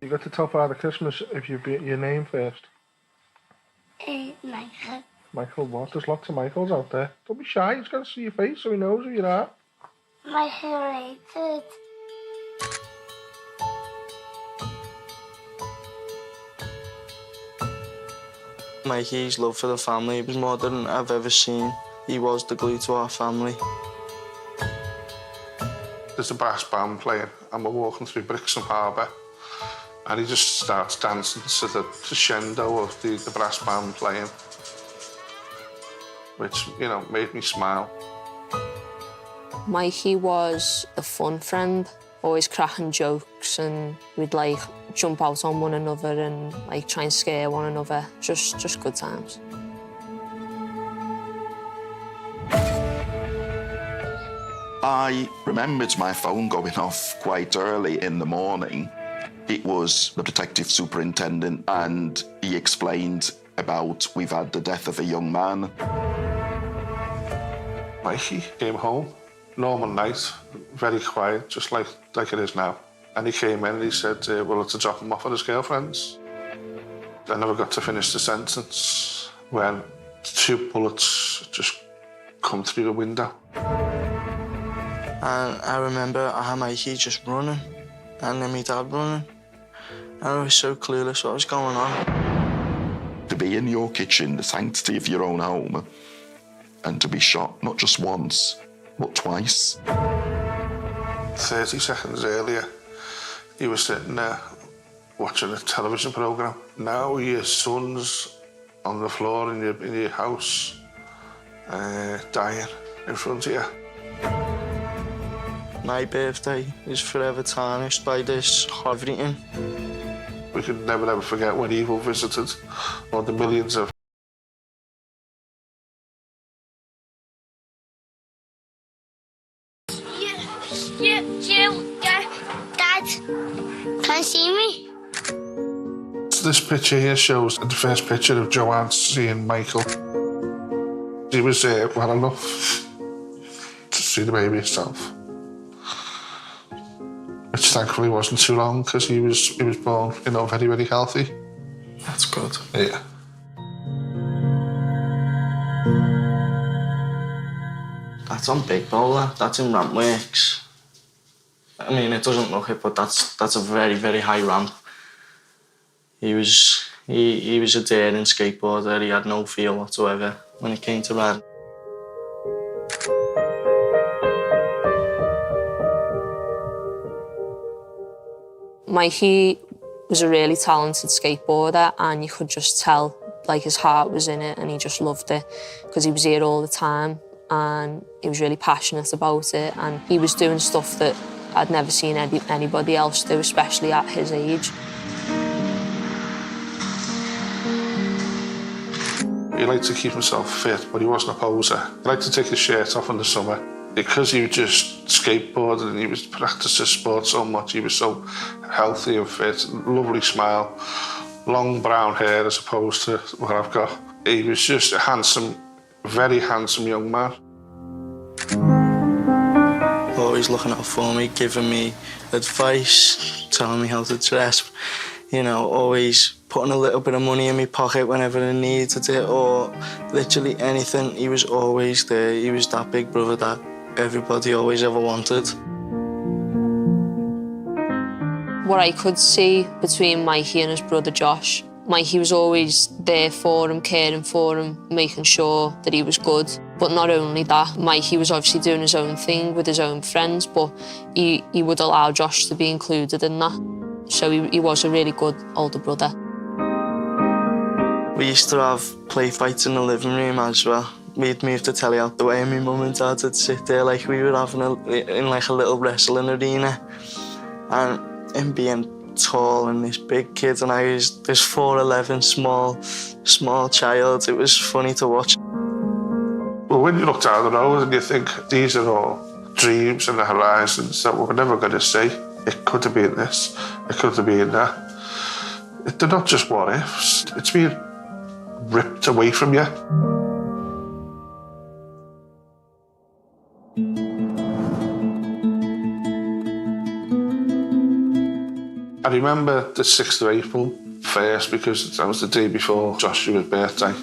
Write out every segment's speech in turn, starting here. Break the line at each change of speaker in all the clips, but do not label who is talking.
You got to tell Father Christmas if you beat your name first.
Michael.
Michael what? There's lots of Michaels out there. Don't be shy, he's got to see your face so he knows who you are.
Michael Rated.
Mikey's love for the family was more than I've ever seen. He was the glue to our family.
There's a brass band playing and we're walking through Brixham Harbour and he just starts dancing to the crescendo of the brass band playing, which, you know, made me smile.
Mikey was a fun friend, always cracking jokes, and we'd like jump out on one another and like try and scare one another. Just good times.
I remembered my phone going off quite early in the morning. It was the detective superintendent and he explained about we've had the death of a young man.
Mikey came home, normal night, very quiet, just like it is now. And he came in and he said, well, it's to drop him off at his girlfriend's. I never got to finish the sentence when 2 bullets just come through the window.
And I remember I had Mikey just running, and then my dad running. And I was so clueless what was going on.
To be in your kitchen, the sanctity of your own home, and to be shot not just once, but twice.
30 seconds earlier, he was sitting there watching a television programme. Now your son's on the floor in your house, dying in front of you.
My birthday is forever tarnished by this everything.
We could never ever forget when evil visited, or the millions of
Dad, can you see me?
This picture here shows the first picture of Joanne seeing Michael. He was well enough to see the baby himself, which thankfully wasn't too long because he was born, you know, very, very healthy.
That's good.
Yeah.
That's on Big Bowler. That's in Rampworks. I mean, it doesn't look it, but that's a very, very high ramp. He was a daring skateboarder. He had no fear whatsoever when it came to riding.
Mikey was a really talented skateboarder, and you could just tell like his heart was in it and he just loved it because he was here all the time and he was really passionate about it, and he was doing stuff that I'd never seen anybody else do, especially at his age.
He liked to keep himself fit, but he wasn't a poser. He liked to take his shirt off in the summer. Because he just skateboarded and he was practicing sport so much, he was so healthy and fit, lovely smile, long brown hair as opposed to what I've got. He was just a handsome, very handsome young man.
Always looking out for me, giving me advice, telling me how to dress, you know, always putting a little bit of money in my pocket whenever I needed it, or literally anything. He was always there. He was that big brother that everybody always ever wanted.
What I could see between Mikey and his brother Josh, Mikey was always there for him, caring for him, making sure that he was good. But not only that, Mikey was obviously doing his own thing with his own friends, but he would allow Josh to be included in that. So he was a really good older brother.
We used to have play fights in the living room as well. We'd move the telly out the way and my mum and dad would sit there like we were having in like a little wrestling arena. And him being tall and this big kid, and I was this 4'11", small child. It was funny to watch.
Well, when you look down the road and you think these are all dreams and the horizons that we're never going to see, it could have been this, it could have been that. They're not just what ifs, it's being ripped away from you. I remember the 6th of April first because that was the day before Joshua's birthday.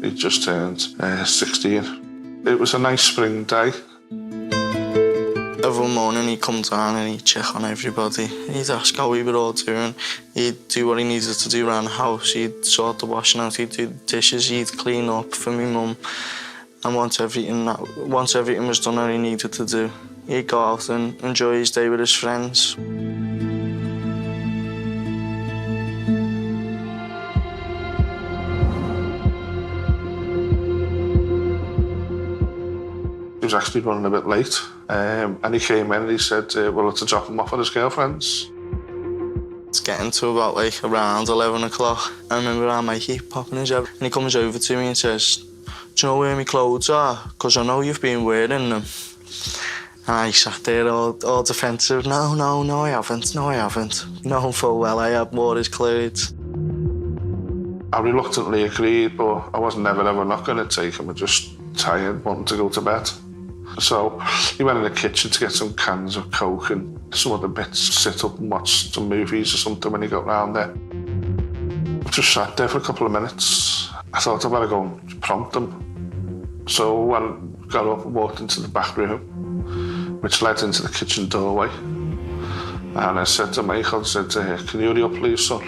He just turned 16. It was a nice spring day.
Every morning he'd come down and he'd check on everybody. He'd ask how we were all doing. He'd do what he needed to do around the house. He'd sort the washing out, he'd do the dishes, he'd clean up for me mum. And once everything was done that he needed to do, he'd go out and enjoy his day with his friends.
He was actually running a bit late, and he came in and he said, well, to drop him off at his girlfriend's.
It's getting to about like around 11 o'clock. I remember our mate keep popping his head, and he comes over to me and says, do you know where my clothes are? Because I know you've been wearing them. And I sat there all defensive. No, I haven't. No, I haven't. Knowing full well I had wore his clothes.
I reluctantly agreed, but I was never ever not going to take him. I just tired, wanting to go to bed. So he went in the kitchen to get some cans of Coke and some other bits, sit up and watch some movies or something when he got round there. I just sat there for a couple of minutes. I thought I'd better go and prompt him. So I got up and walked into the back room, which led into the kitchen doorway. And I said to Michael, I said, can you hurry up please, son?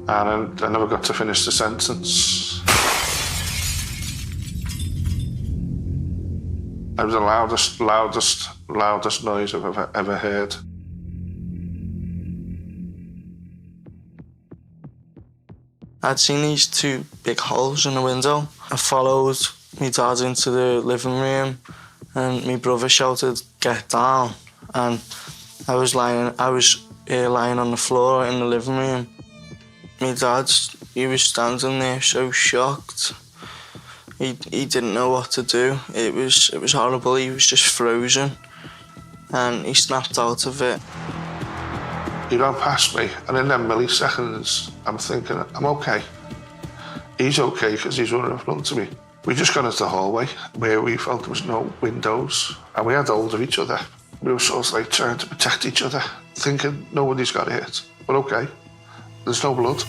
And I never got to finish the sentence. It was the loudest noise I've ever heard.
I'd seen these two big holes in the window. I followed my dad into the living room and my brother shouted, get down. And I was lying on the floor in the living room. My dad, he was standing there so shocked. He didn't know what to do. It was horrible. He was just frozen and he snapped out of it.
He ran past me, and in them milliseconds, I'm thinking, I'm okay. He's okay because he's running in front of me. We just got into the hallway where we felt there was no windows, and we had hold of each other. We were sort of like trying to protect each other, thinking nobody's got hit. But okay, there's no blood.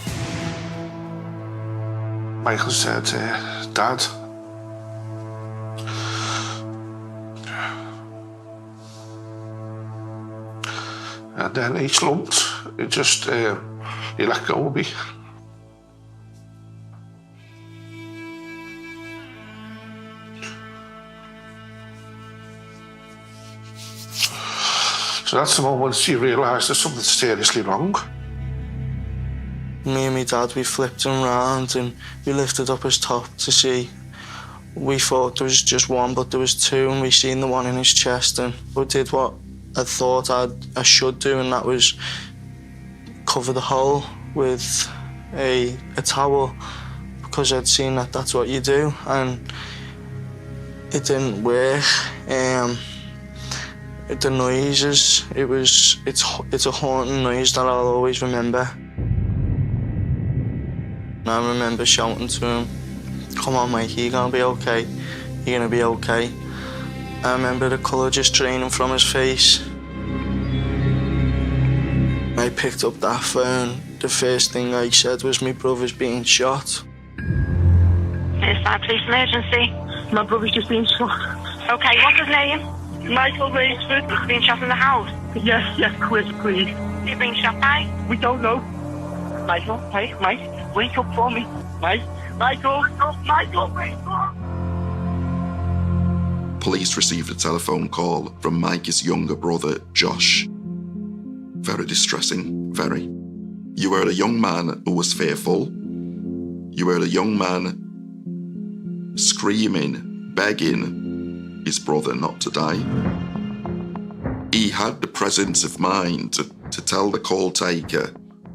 Michael said, Dad. And then he slumped. It just, he let go of me. So that's the moment you realise there's something seriously wrong.
Me and my dad, we flipped him round and we lifted up his top to see. We thought there was just one, but there was two, and we seen the one in his chest, and we did what I thought I should do, and that was cover the hole with a towel, because I'd seen that that's what you do, and it didn't work. The noises, it's a haunting noise that I'll always remember. And I remember shouting to him, come on mate, you're gonna be okay, you're gonna be okay. I remember the colour just draining from his face. I picked up that phone. The first thing I said was my brother's being shot.
Is that police emergency?
My brother's just been shot.
Okay, what's his name?
Michael Rainsford.
He's been shot in the house.
Yes, quick, please.
You've been shot by?
We don't know. Michael, hey, Mike, wake up for me. Mike, Michael, wake up.
Police received a telephone call from Mike's younger brother, Josh. Very distressing, very. You were a young man who was fearful. You were a young man screaming, begging his brother not to die. He had the presence of mind to tell the call taker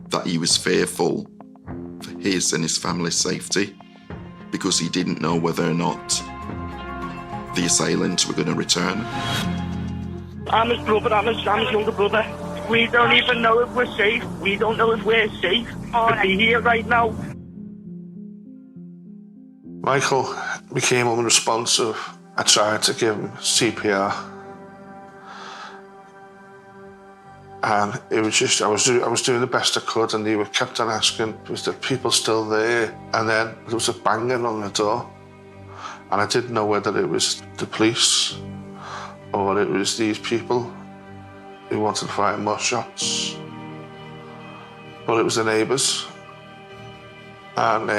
that he was fearful for his and his family's safety, because he didn't know whether or not the assailants were going to return.
I'm his brother, I'm his younger brother. We don't even know if we're safe. We don't know if we're safe to be here right now.
Michael became unresponsive. I tried to give him CPR. And it was just, I was doing the best I could, and they were kept on asking, was the people still there? And then there was a banging on the door. And I didn't know whether it was the police or it was these people who wanted to fire more shots. But it was the neighbours. And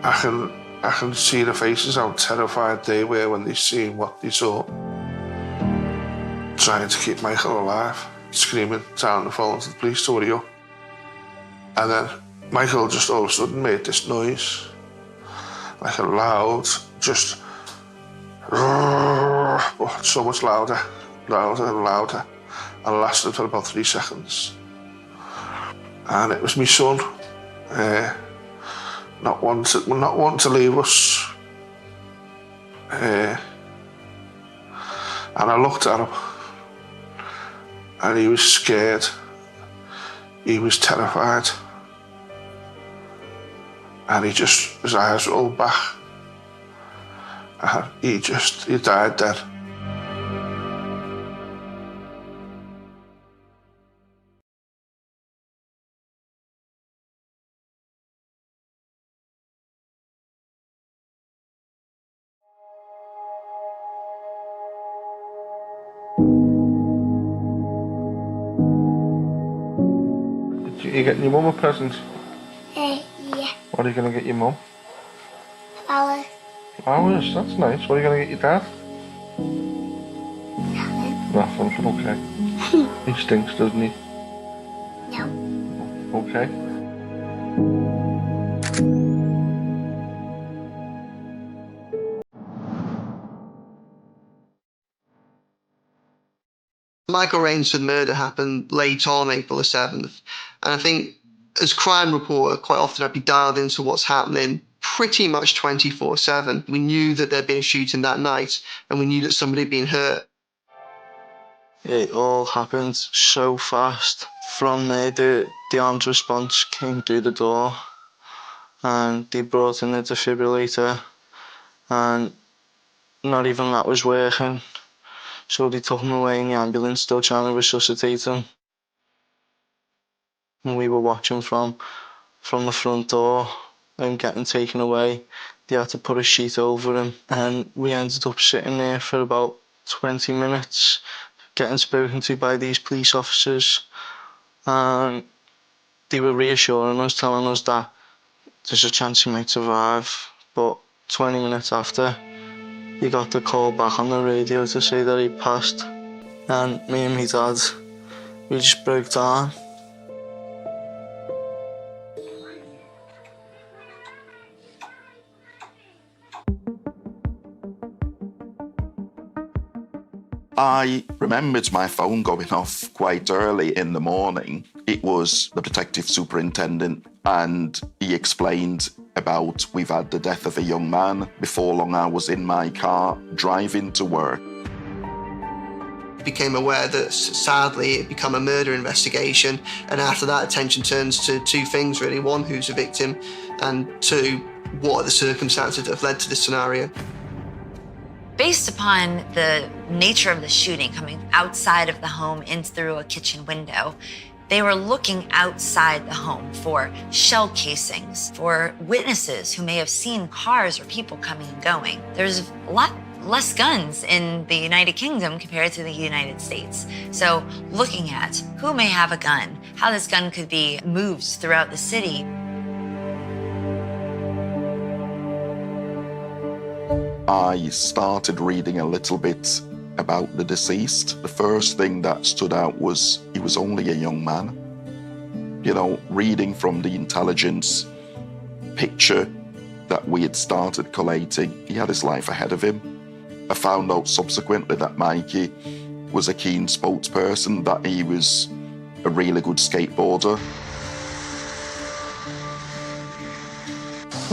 I can see the faces, how terrified they were when they seen what they saw. Trying to keep Michael alive, screaming down the phone to the police to hurry up. And then Michael just all of a sudden made this noise, like a loud, just, but so much louder, louder and louder, and lasted for about 3 seconds. And it was my son, not wanting to leave us. And I looked at him, and he was scared. He was terrified. And his eyes rolled back. And he died dead. Are you getting your mum a present?
Yeah.
What are you going to get your mum?
Flowers.
Flowers, that's nice. What are you going to get your dad? Nothing, okay. He stinks, doesn't he?
No.
Okay.
Michael Rainsford murder happened late on April the 7th. And I think as crime reporter, quite often I'd be dialed into what's happening pretty much 24/7. We knew that there'd been a shooting that night, and we knew that somebody had been hurt. It all happened so fast. From there, the armed response came through the door, and they brought in the defibrillator, and not even that was working. So they took him away in the ambulance, still trying to resuscitate him. And we were watching from the front door and getting taken away. They had to put a sheet over him, and we ended up sitting there for about 20 minutes, getting spoken to by these police officers. And they were reassuring us, telling us that there's a chance he might survive. But 20 minutes after, he got the call back on the radio to say that he passed. And me and my dad, we just broke down.
I remembered my phone going off quite early in the morning. It was the detective superintendent, and he explained about we've had the death of a young man. Before long, I was in my car driving to work.
I became aware that sadly it became a murder investigation, and after that attention turns to two things really. One, who's the victim, and two, what are the circumstances that have led to this scenario.
Based upon the nature of the shooting, coming outside of the home in through a kitchen window, they were looking outside the home for shell casings, for witnesses who may have seen cars or people coming and going. There's a lot less guns in the United Kingdom compared to the United States. So looking at who may have a gun, how this gun could be moved throughout the city.
I started reading a little bit about the deceased. The first thing that stood out was he was only a young man. You know, reading from the intelligence picture that we had started collating, he had his life ahead of him. I found out subsequently that Mikey was a keen spokesperson, that he was a really good skateboarder.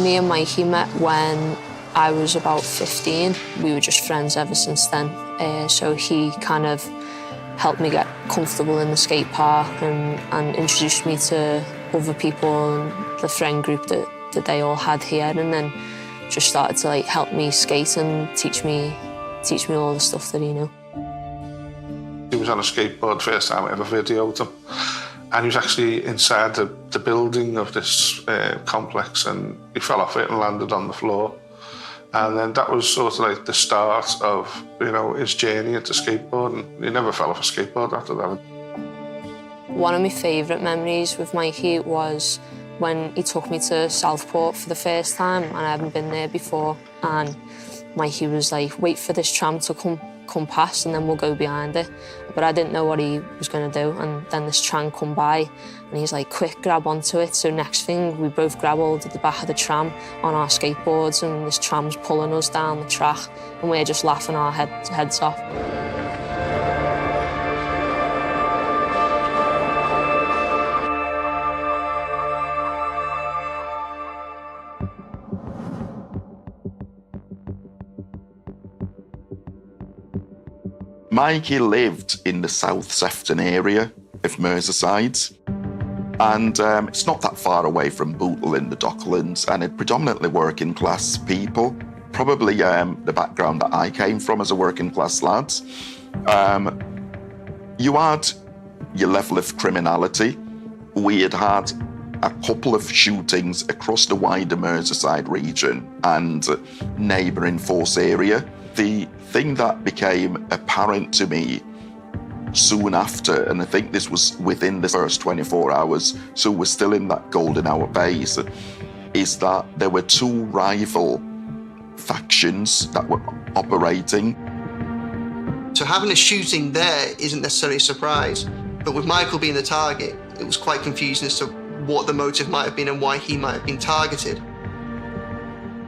Me and Mikey met when I was about 15. We were just friends ever since then. So he kind of helped me get comfortable in the skate park and introduced me to other people and the friend group that they all had here, and then just started to like help me skate and teach me all the stuff that he knew.
He was on a skateboard, first time I ever videoed him. And he was actually inside the building of this complex, and he fell off it and landed on the floor. And then that was sort of like the start of, you know, his journey into skateboarding. He never fell off a skateboard after that.
One of my favourite memories with Mikey was when he took me to Southport for the first time, and I hadn't been there before. And Mikey was like, wait for this tram to come past and then we'll go behind it. But I didn't know what he was going to do, and then this tram come by and he's like, quick, grab onto it. So next thing, we both grab hold of the back of the tram on our skateboards, and this tram's pulling us down the track and we're just laughing our heads off.
Mikey lived in the South Sefton area of Merseyside, and it's not that far away from Bootle in the Docklands, and it predominantly working class people, probably the background that I came from as a working class lad. You had your level of criminality. We had had a couple of shootings across the wider Merseyside region and neighbouring Force area. The thing that became apparent to me soon after, and I think this was within the first 24 hours, so we're still in that golden hour phase, is that there were two rival factions that were operating.
So having a shooting there isn't necessarily a surprise, but with Michael being the target, it was quite confusing as to what the motive might have been and why he might have been targeted.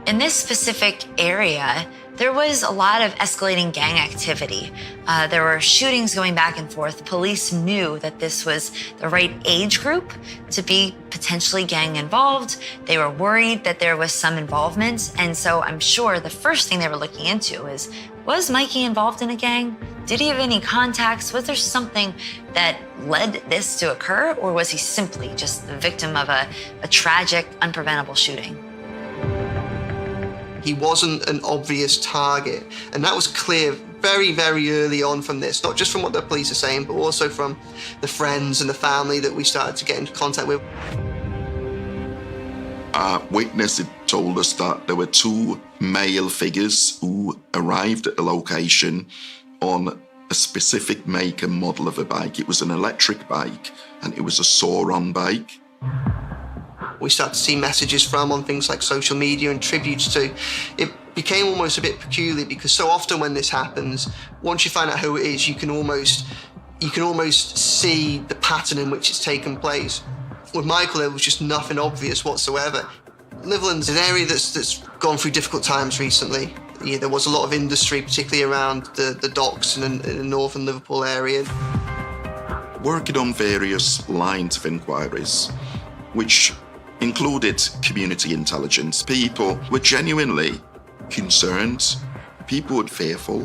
In this specific area, there was a lot of escalating gang activity. There were shootings going back and forth. Police knew that this was the right age group to be potentially gang involved. They were worried that there was some involvement. And so I'm sure the first thing they were looking into is, was Mikey involved in a gang? Did he have any contacts? Was there something that led this to occur? Or was he simply just the victim of a tragic, unpreventable shooting?
He wasn't an obvious target, and that was clear very, very early on from this, not just from what the police are saying, but also from the friends and the family that we started to get into contact with.
A witness had told us that there were two male figures who arrived at the location on a specific make and model of a bike. It was an electric bike, and it was a Sauron bike.
We started to see messages from on things like social media and tributes to. It became almost a bit peculiar because so often when this happens, once you find out who it is, you can almost see the pattern in which it's taken place. With Michael, there was just nothing obvious whatsoever. Liverland's an area that's gone through difficult times recently. Yeah, there was a lot of industry, particularly around the docks and in the northern Liverpool area.
Working on various lines of inquiries, which included community intelligence. People were genuinely concerned. People were fearful.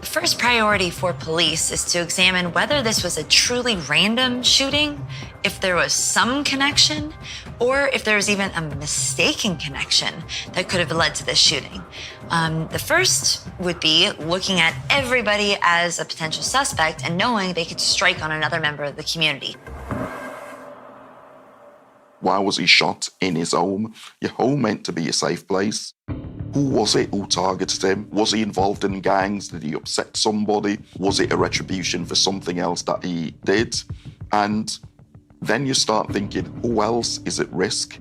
The first priority for police is to examine whether this was a truly random shooting, if there was some connection, or if there was even a mistaken connection that could have led to this shooting. The first would be looking at everybody as a potential suspect and knowing they could strike on another member of the community.
Why was he shot in his home? Your home meant to be a safe place. Who was it who targeted him? Was he involved in gangs? Did he upset somebody? Was it a retribution for something else that he did? And then you start thinking, who else is at risk?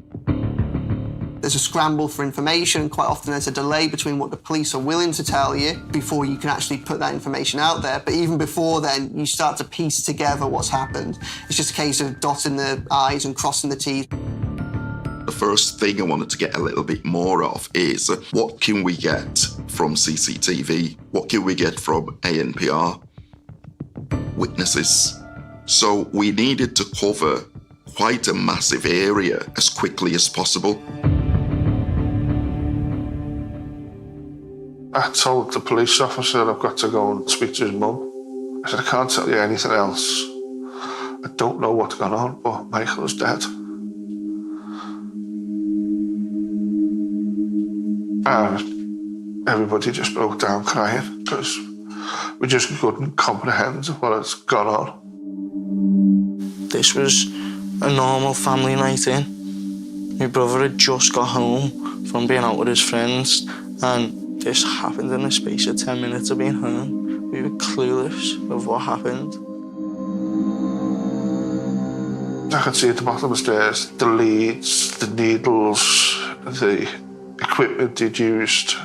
There's a scramble for information, and quite often there's a delay between what the police are willing to tell you before you can actually put that information out there. But even before then, you start to piece together what's happened. It's just a case of dotting the I's and crossing the T's.
The first thing I wanted to get a little bit more of is what can we get from CCTV? What can we get from ANPR? Witnesses. So we needed to cover quite a massive area as quickly as possible.
I told the police officer I've got to go and speak to his mum. I said, I can't tell you anything else. I don't know what's gone on, but Michael's dead. And everybody just broke down crying because We just couldn't comprehend what had gone on.
This was a normal family night in. My brother had just got home from being out with his friends, and this happened in the space of 10 minutes of being home. We were clueless of what happened.
I could see at the bottom of the stairs the leads, the needles, the equipment he'd used.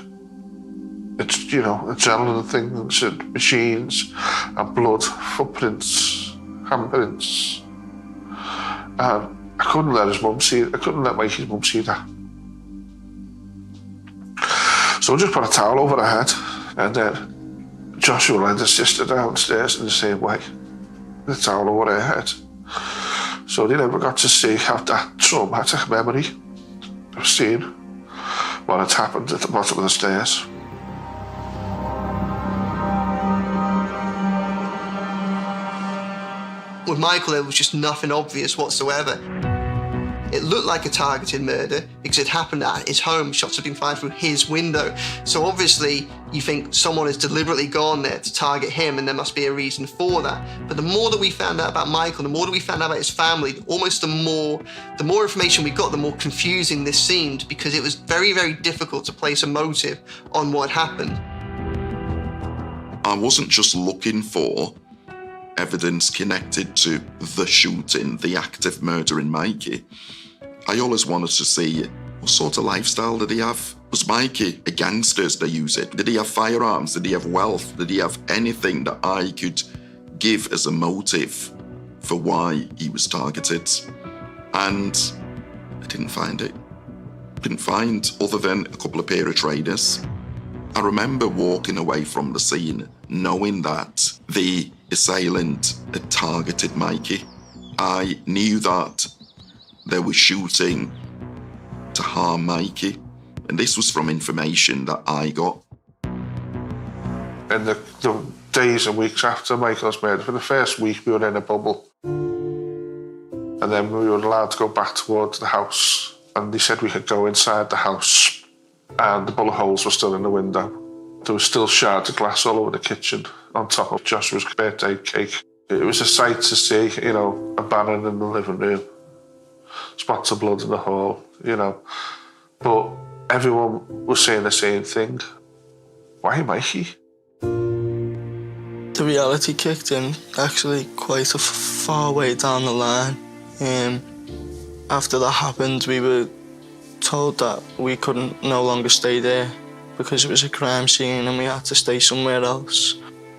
It's, adrenaline things and machines and blood, footprints, handprints. And I couldn't let his mum see it. I couldn't let Mikey's mum see that. So I just put a towel over her head, and then Joshua led his sister downstairs in the same way, the towel over her head. So they never got to see that traumatic memory of seeing what had happened at the bottom of the stairs.
With Michael, there was just nothing obvious whatsoever. It looked like a targeted murder because it happened at his home. Shots had been fired through his window. So obviously, you think someone has deliberately gone there to target him, and there must be a reason for that. But the more that we found out about Michael, the more that we found out about his family, almost the more information we got, the more confusing this seemed, because it was very, very difficult to place a motive on what happened.
I wasn't just looking for evidence connected to the shooting, the act of murdering Mikey. I always wanted to see what sort of lifestyle did he have. Was Mikey a gangster, as they use it? Did he have firearms? Did he have wealth? Did he have anything that I could give as a motive for why he was targeted? And I didn't find it. Didn't find, other than a couple of pair of trainers. I remember walking away from the scene knowing that the assailant had targeted Mikey. I knew that they were shooting to harm Mikey, and this was from information that I got.
In the days and weeks after Michael's murder, for the first week we were in a bubble, and then we were allowed to go back towards the house, and they said we could go inside the house, and the bullet holes were still in the window. There were still shards of glass all over the kitchen on top of Joshua's birthday cake. It was a sight to see, a banner in the living room, spots of blood in the hall, But everyone was saying the same thing. Why Mikey?
The reality kicked in actually quite a far way down the line. After that happened, we were told that we couldn't no longer stay there because it was a crime scene and we had to stay somewhere else.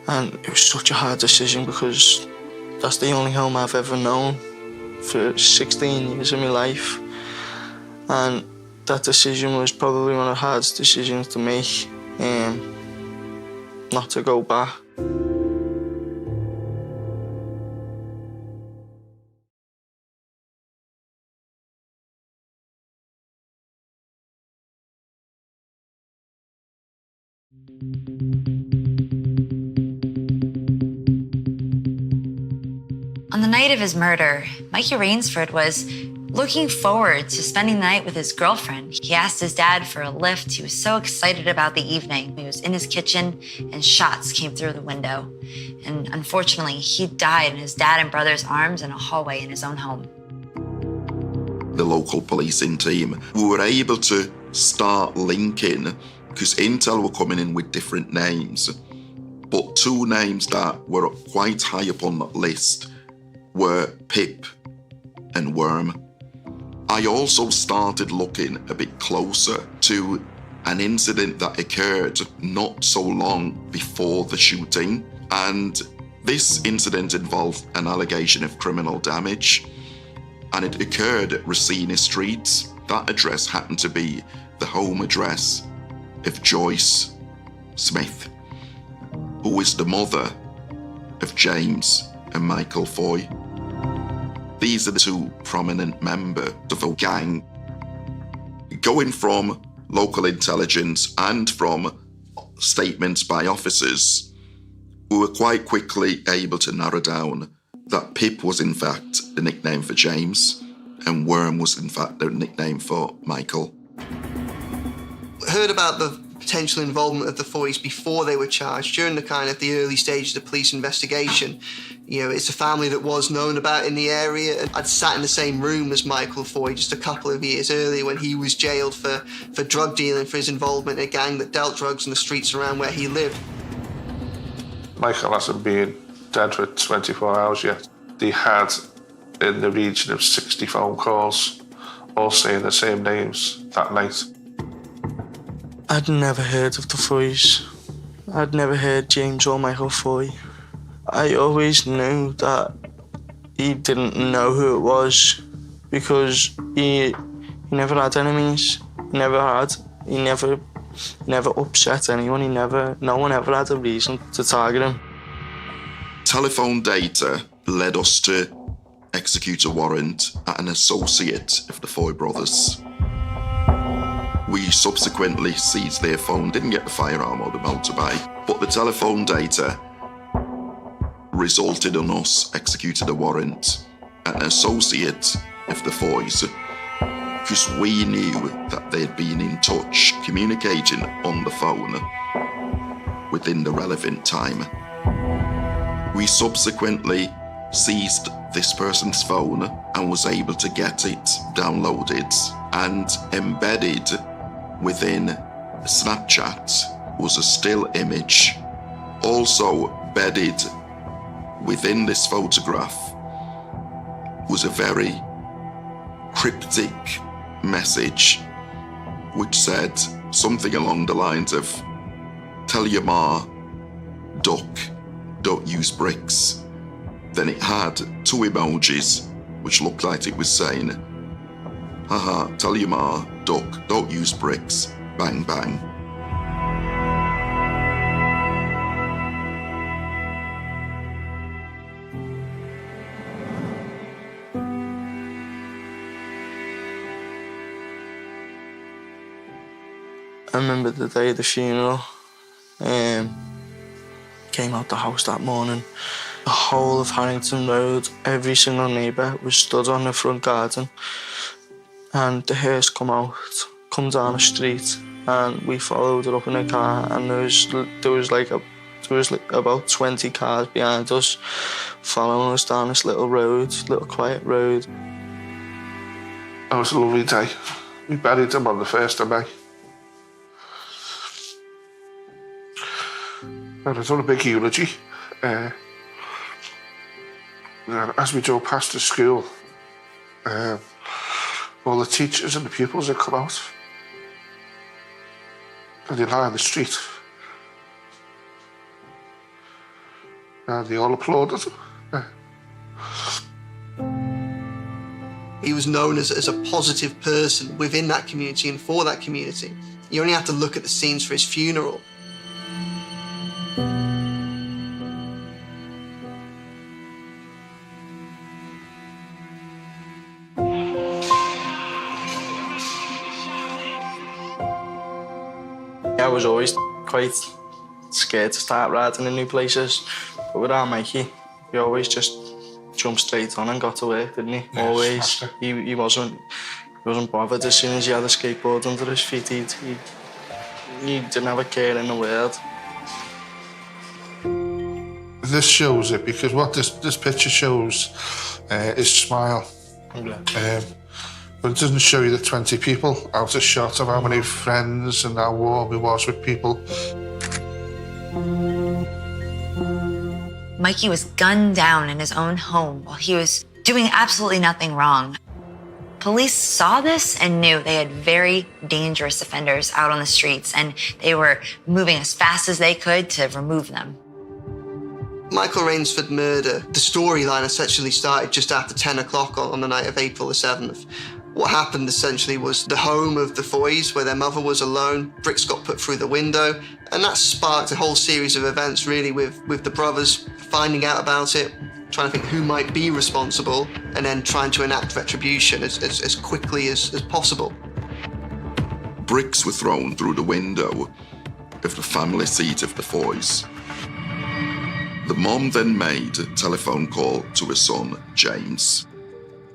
And it was such a hard decision because that's the only home I've ever known for 16 years of my life. And that decision was probably one of the hardest decisions to make, not to go back.
On the night of his murder, Mikey Rainsford was looking forward to spending the night with his girlfriend. He asked his dad for a lift. He was so excited about the evening. He was in his kitchen and shots came through the window. And unfortunately, he died in his dad and brother's arms in a hallway in his own home.
The local policing team, we were able to start linking, because intel were coming in with different names, but two names that were quite high up on that list were Pip and Worm. I also started looking a bit closer to an incident that occurred not so long before the shooting, and this incident involved an allegation of criminal damage, and it occurred at Racina Street. That address happened to be the home address of Joyce Smith, who is the mother of James and Michael Foy. These are the two prominent members of a gang. Going from local intelligence and from statements by officers, we were quite quickly able to narrow down that Pip was in fact the nickname for James and Worm was in fact the nickname for Michael.
Heard about the potential involvement of the Foys before they were charged, during the kind of the early stages of the police investigation. You know, it's a family that was known about in the area, and I'd sat in the same room as Michael Foy just a couple of years earlier when he was jailed for drug dealing, for his involvement in a gang that dealt drugs in the streets around where he lived.
Michael hasn't been dead for 24 hours yet. They had in the region of 60 phone calls, all saying the same names that night.
I'd never heard of the Foys. I'd never heard James or Michael Foy. I always knew that he didn't know who it was because he never had enemies. He never had. He never upset anyone. No one ever had a reason to target him.
Telephone data led us to execute a warrant at an associate of the Foy brothers. We subsequently seized their phone, didn't get the firearm or the motorbike, but the telephone data resulted in us executing a warrant at an associate of the Foys because we knew that they'd been in touch, communicating on the phone within the relevant time. We subsequently seized this person's phone and was able to get it downloaded and embedded within Snapchat was a still image. Also embedded within this photograph was a very cryptic message which said something along the lines of, "Tell your ma, duck, don't use bricks." Then it had two emojis which looked like it was saying, "Haha, tell your ma, duck, don't use bricks, bang bang."
I remember the day of the funeral. Came out the house that morning. The whole of Harrington Road, every single neighbour was stood on the front garden, and the hearse come down the street, and we followed it up in a car, and there was like about 20 cars behind us, following us down this little quiet road.
It was a lovely day. We buried him on the 1st of May. And I've done a big eulogy. And as we drove past the school, all the teachers and the pupils had come out. And they lie on the street. And they all applauded him.
He was known as a positive person within that community and for that community. You only have to look at the scenes for his funeral.
I was always quite scared to start riding in new places, but with our Mikey, he always just jumped straight on and got to work, didn't he?
Yeah,
Always. He wasn't bothered. As soon as he had a skateboard under his feet, he didn't have a care in the world.
This shows it because what this picture shows is Smile.
Yeah.
But it doesn't show you the 20 people out of shot of how many friends and how warm he was with people.
Mikey was gunned down in his own home while he was doing absolutely nothing wrong. Police saw this and knew they had very dangerous offenders out on the streets, and they were moving as fast as they could to remove them.
Michael Rainsford murder, the storyline essentially started just after 10 o'clock on the night of April the 7th. What happened essentially was the home of the Foys, where their mother was alone, bricks got put through the window, and that sparked a whole series of events really with the brothers finding out about it, trying to think who might be responsible, and then trying to enact retribution as quickly as possible.
Bricks were thrown through the window of the family seat of the Foys. The mom then made a telephone call to her son, James,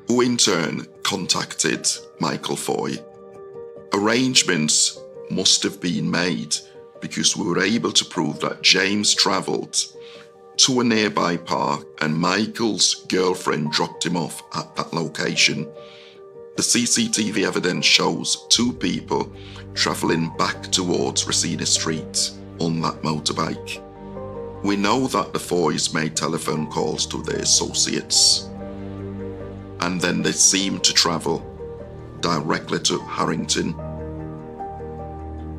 who in turn contacted Michael Foy. Arrangements must have been made because we were able to prove that James travelled to a nearby park and Michael's girlfriend dropped him off at that location. The CCTV evidence shows two people travelling back towards Reseda Street on that motorbike. We know that the Foys made telephone calls to their associates, and then they seemed to travel directly to Harrington.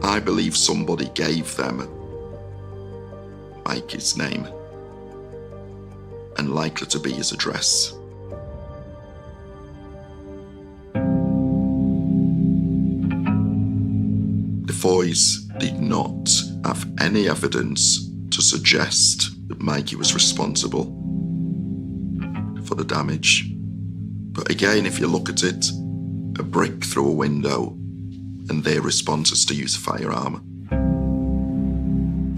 I believe somebody gave them Mikey's name and likely to be his address. The Foys did not have any evidence to suggest that Mikey was responsible for the damage. But again, if you look at it, a brick through a window and their response is to use a firearm.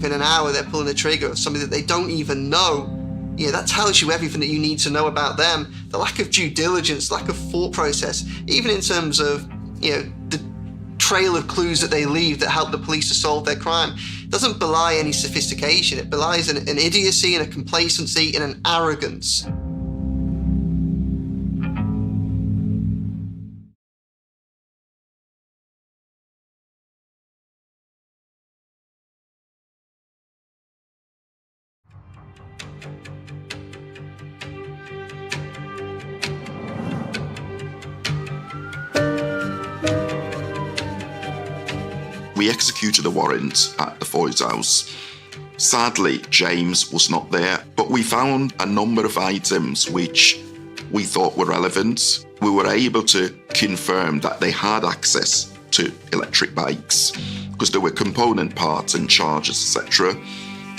In an hour, they're pulling the trigger of something that they don't even know. Yeah, that tells you everything that you need to know about them. The lack of due diligence, lack of thought process, even in terms of, the trail of clues that they leave that help the police to solve their crime, doesn't belie any sophistication. It belies an idiocy and a complacency and an arrogance.
We executed a warrant at the Foys house. Sadly, James was not there, but we found a number of items which we thought were relevant. We were able to confirm that they had access to electric bikes because there were component parts and chargers, etc.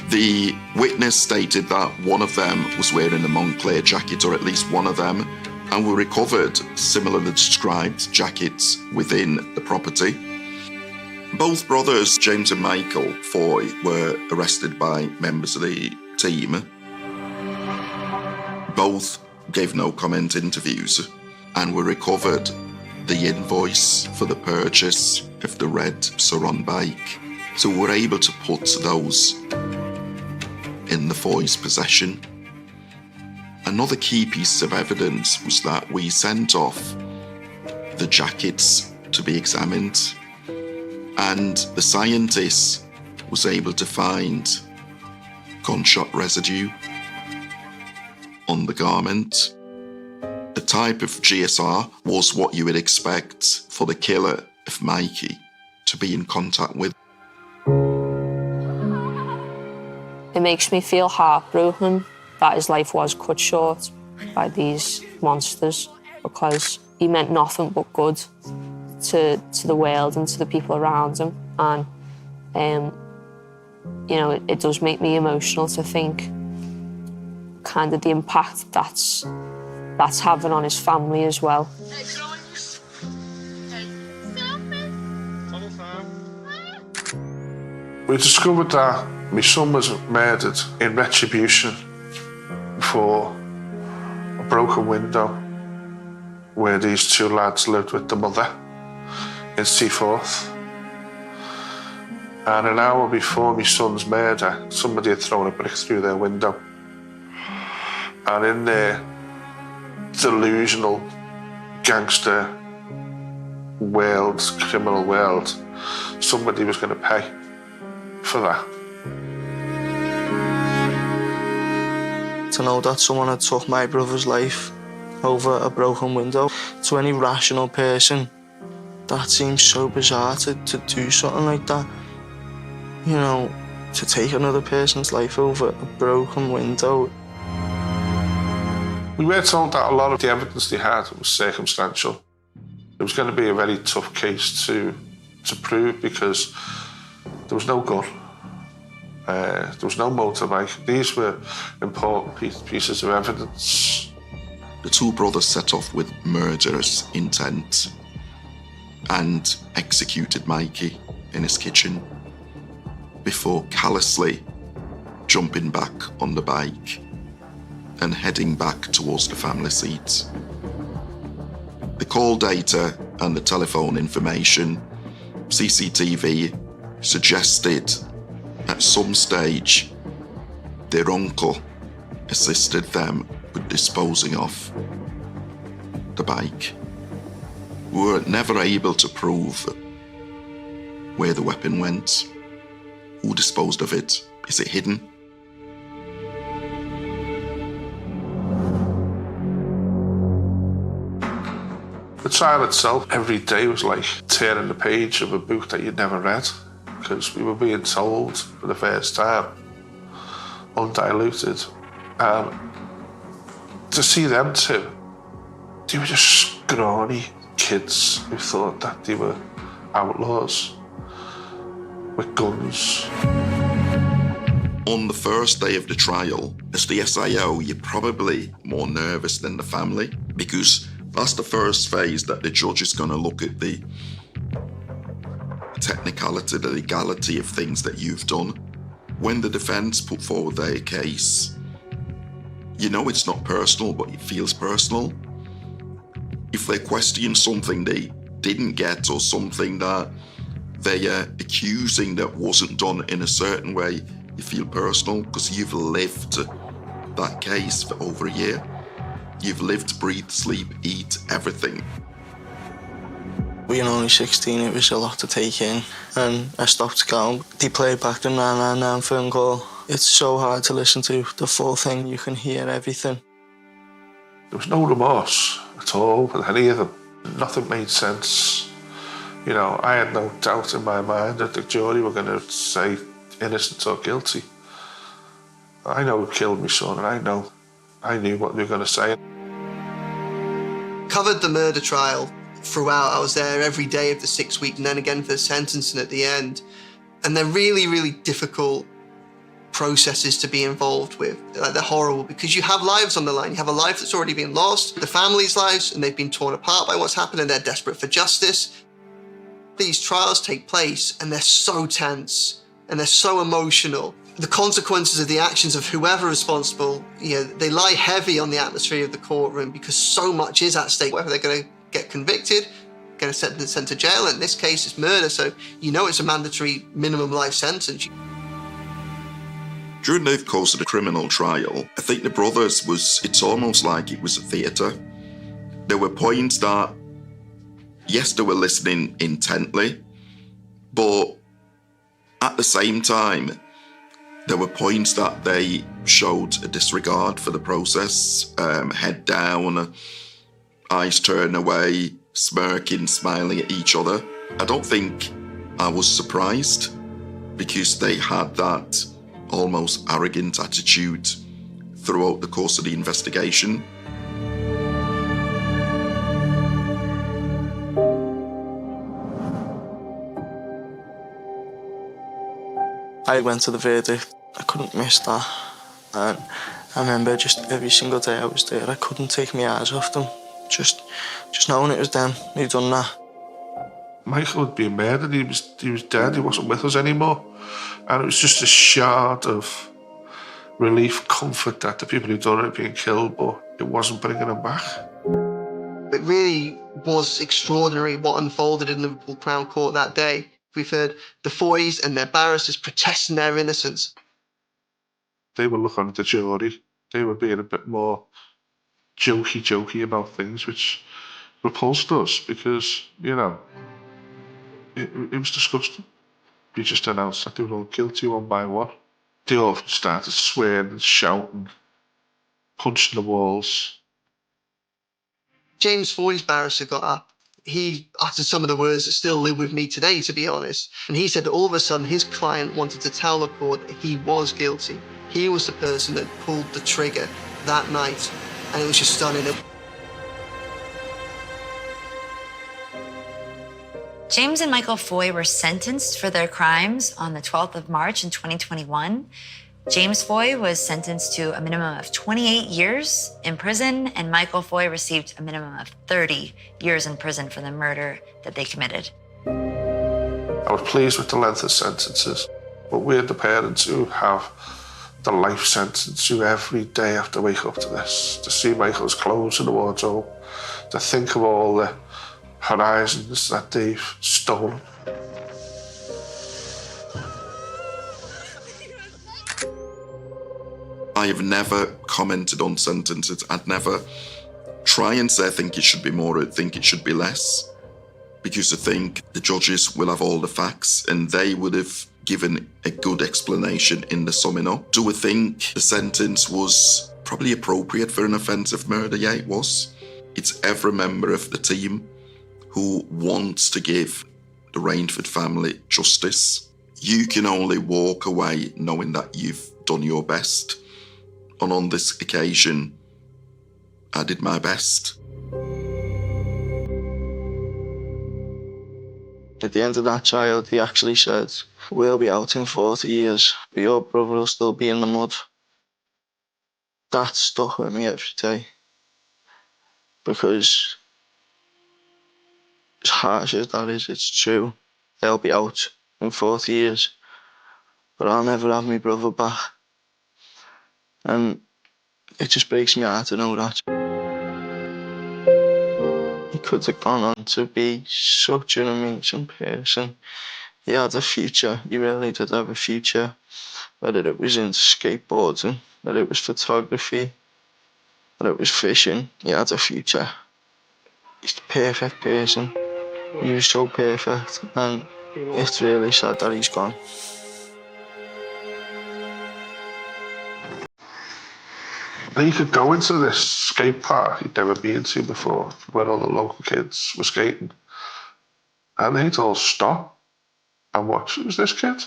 The witness stated that one of them was wearing a Moncler jacket, or at least one of them, and we recovered similarly described jackets within the property. Both brothers, James and Michael Foy, were arrested by members of the team. Both gave no comment interviews, and we recovered the invoice for the purchase of the red Surron bike. So we were able to put those in the Foy's possession. Another key piece of evidence was that we sent off the jackets to be examined, and the scientist was able to find gunshot residue on the garment. The type of GSR was what you would expect for the killer of Mikey to be in contact with.
It makes me feel heartbroken that his life was cut short by these monsters, because he meant nothing but good to the world and to the people around him. And, it does make me emotional to think kind of the impact that's having on his family as well.
We discovered that my son was murdered in retribution for a broken window where these two lads lived with the mother in Seaforth. And an hour before my son's murder, somebody had thrown a brick through their window. And in their delusional gangster world, criminal world, somebody was going to pay for that.
To know that someone had took my brother's life over a broken window, to any rational person, that seems so bizarre to do something like that. To take another person's life over a broken window.
We were told that a lot of the evidence they had was circumstantial. It was going to be a very tough case to prove because there was no gun, there was no motorbike. These were important pieces of evidence.
The two brothers set off with murderous intent and executed Mikey in his kitchen before callously jumping back on the bike and heading back towards the family seat. The call data and the telephone information CCTV suggested at some stage their uncle assisted them with disposing of the bike. We were never able to prove where the weapon went, who disposed of it, is it hidden?
The trial itself, every day was like turning the page of a book that you'd never read, because we were being told for the first time, undiluted. To see them two, they were just scrawny kids who thought that they were outlaws with guns.
On the first day of the trial, as the SIO, you're probably more nervous than the family, because that's the first phase that the judge is going to look at the technicality, the legality of things that you've done. When the defense put forward their case, you know it's not personal, but it feels personal. If they question something they didn't get or something that they are accusing that wasn't done in a certain way, you feel personal because you've lived that case for over a year. You've lived, breathe, sleep, eat, everything.
Being only 16, it was a lot to take in, and I stopped going. They played back the 999 phone call. It's so hard to listen to the full thing. You can hear everything.
There was no remorse at all with any of them. Nothing made sense. You know, I had no doubt in my mind that the jury were going to say innocent or guilty. I know who killed my son, and I knew what they were going to say.
Covered the murder trial throughout. I was there every day of the 6 week and then again for the sentencing at the end. And they're really, really difficult processes to be involved with. Like, they're horrible because you have lives on the line. You have a life that's already been lost, the family's lives, and they've been torn apart by what's happened, and they're desperate for justice. These trials take place and they're so tense and they're so emotional. The consequences of the actions of whoever responsible, they lie heavy on the atmosphere of the courtroom because so much is at stake. Whether they're going to get convicted, get sent to jail. In this case, it's murder, so it's a mandatory minimum life sentence.
During the course of the criminal trial, I think the brothers it's almost like it was a theatre. There were points that, yes, they were listening intently, but at the same time, there were points that they showed a disregard for the process, head down, eyes turned away, smirking, smiling at each other. I don't think I was surprised because they had that almost arrogant attitude throughout the course of the investigation.
I went to the verdict. I couldn't miss that. And I remember just every single day I was there, I couldn't take my eyes off them. Just knowing it was them who'd done that.
Michael had been murdered. He was dead. He wasn't with us anymore. And it was just a shard of relief, comfort that the people who'd done it had been killed, but it wasn't bringing them back.
It really was extraordinary what unfolded in Liverpool Crown Court that day. We've heard the Foys and their barristers protesting their innocence.
They were looking at the jury. They were being a bit more jokey about things, which repulsed us because, it was disgusting. You just announced that they were all guilty one by one. They all started swearing and shouting, punching the walls.
James Foy's barrister got up. He uttered some of the words that still live with me today, to be honest. And he said that all of a sudden his client wanted to tell the court that he was guilty. He was the person that pulled the trigger that night. And it was just stunning.
James and Michael Foy were sentenced for their crimes on the 12th of March in 2021. James Foy was sentenced to a minimum of 28 years in prison, and Michael Foy received a minimum of 30 years in prison for the murder that they committed.
I was pleased with the length of sentences, but we're the parents who have the life sentence, who every day have to wake up to this, to see Michael's clothes in the wardrobe, to think of all the horizons that they've stolen.
I have never commented on sentences. I'd never try and say I think it should be more, I think it should be less, because I think the judges will have all the facts and they would have given a good explanation in the summing up. Do I think the sentence was probably appropriate for an offence of murder? Yeah, it was. It's every member of the team who wants to give the Rainford family justice. You can only walk away knowing that you've done your best. And on this occasion, I did my best.
At the end of that trial, he actually said, "We'll be out in 40 years, but your brother will still be in the mud." That stuck with me every day. Because as harsh as that is, it's true. They'll be out in 40 years, but I'll never have my brother back. And it just breaks my heart to know that. He could have gone on to be such an amazing person. He had a future, he really did have a future. Whether it was in skateboarding, whether it was photography, whether it was fishing, he had a future. He's the perfect person. He was so perfect, and it's really sad that he's gone.
And you could go into this skate park he'd never been to before, where all the local kids were skating, and they'd all stop and watch. It was this kid.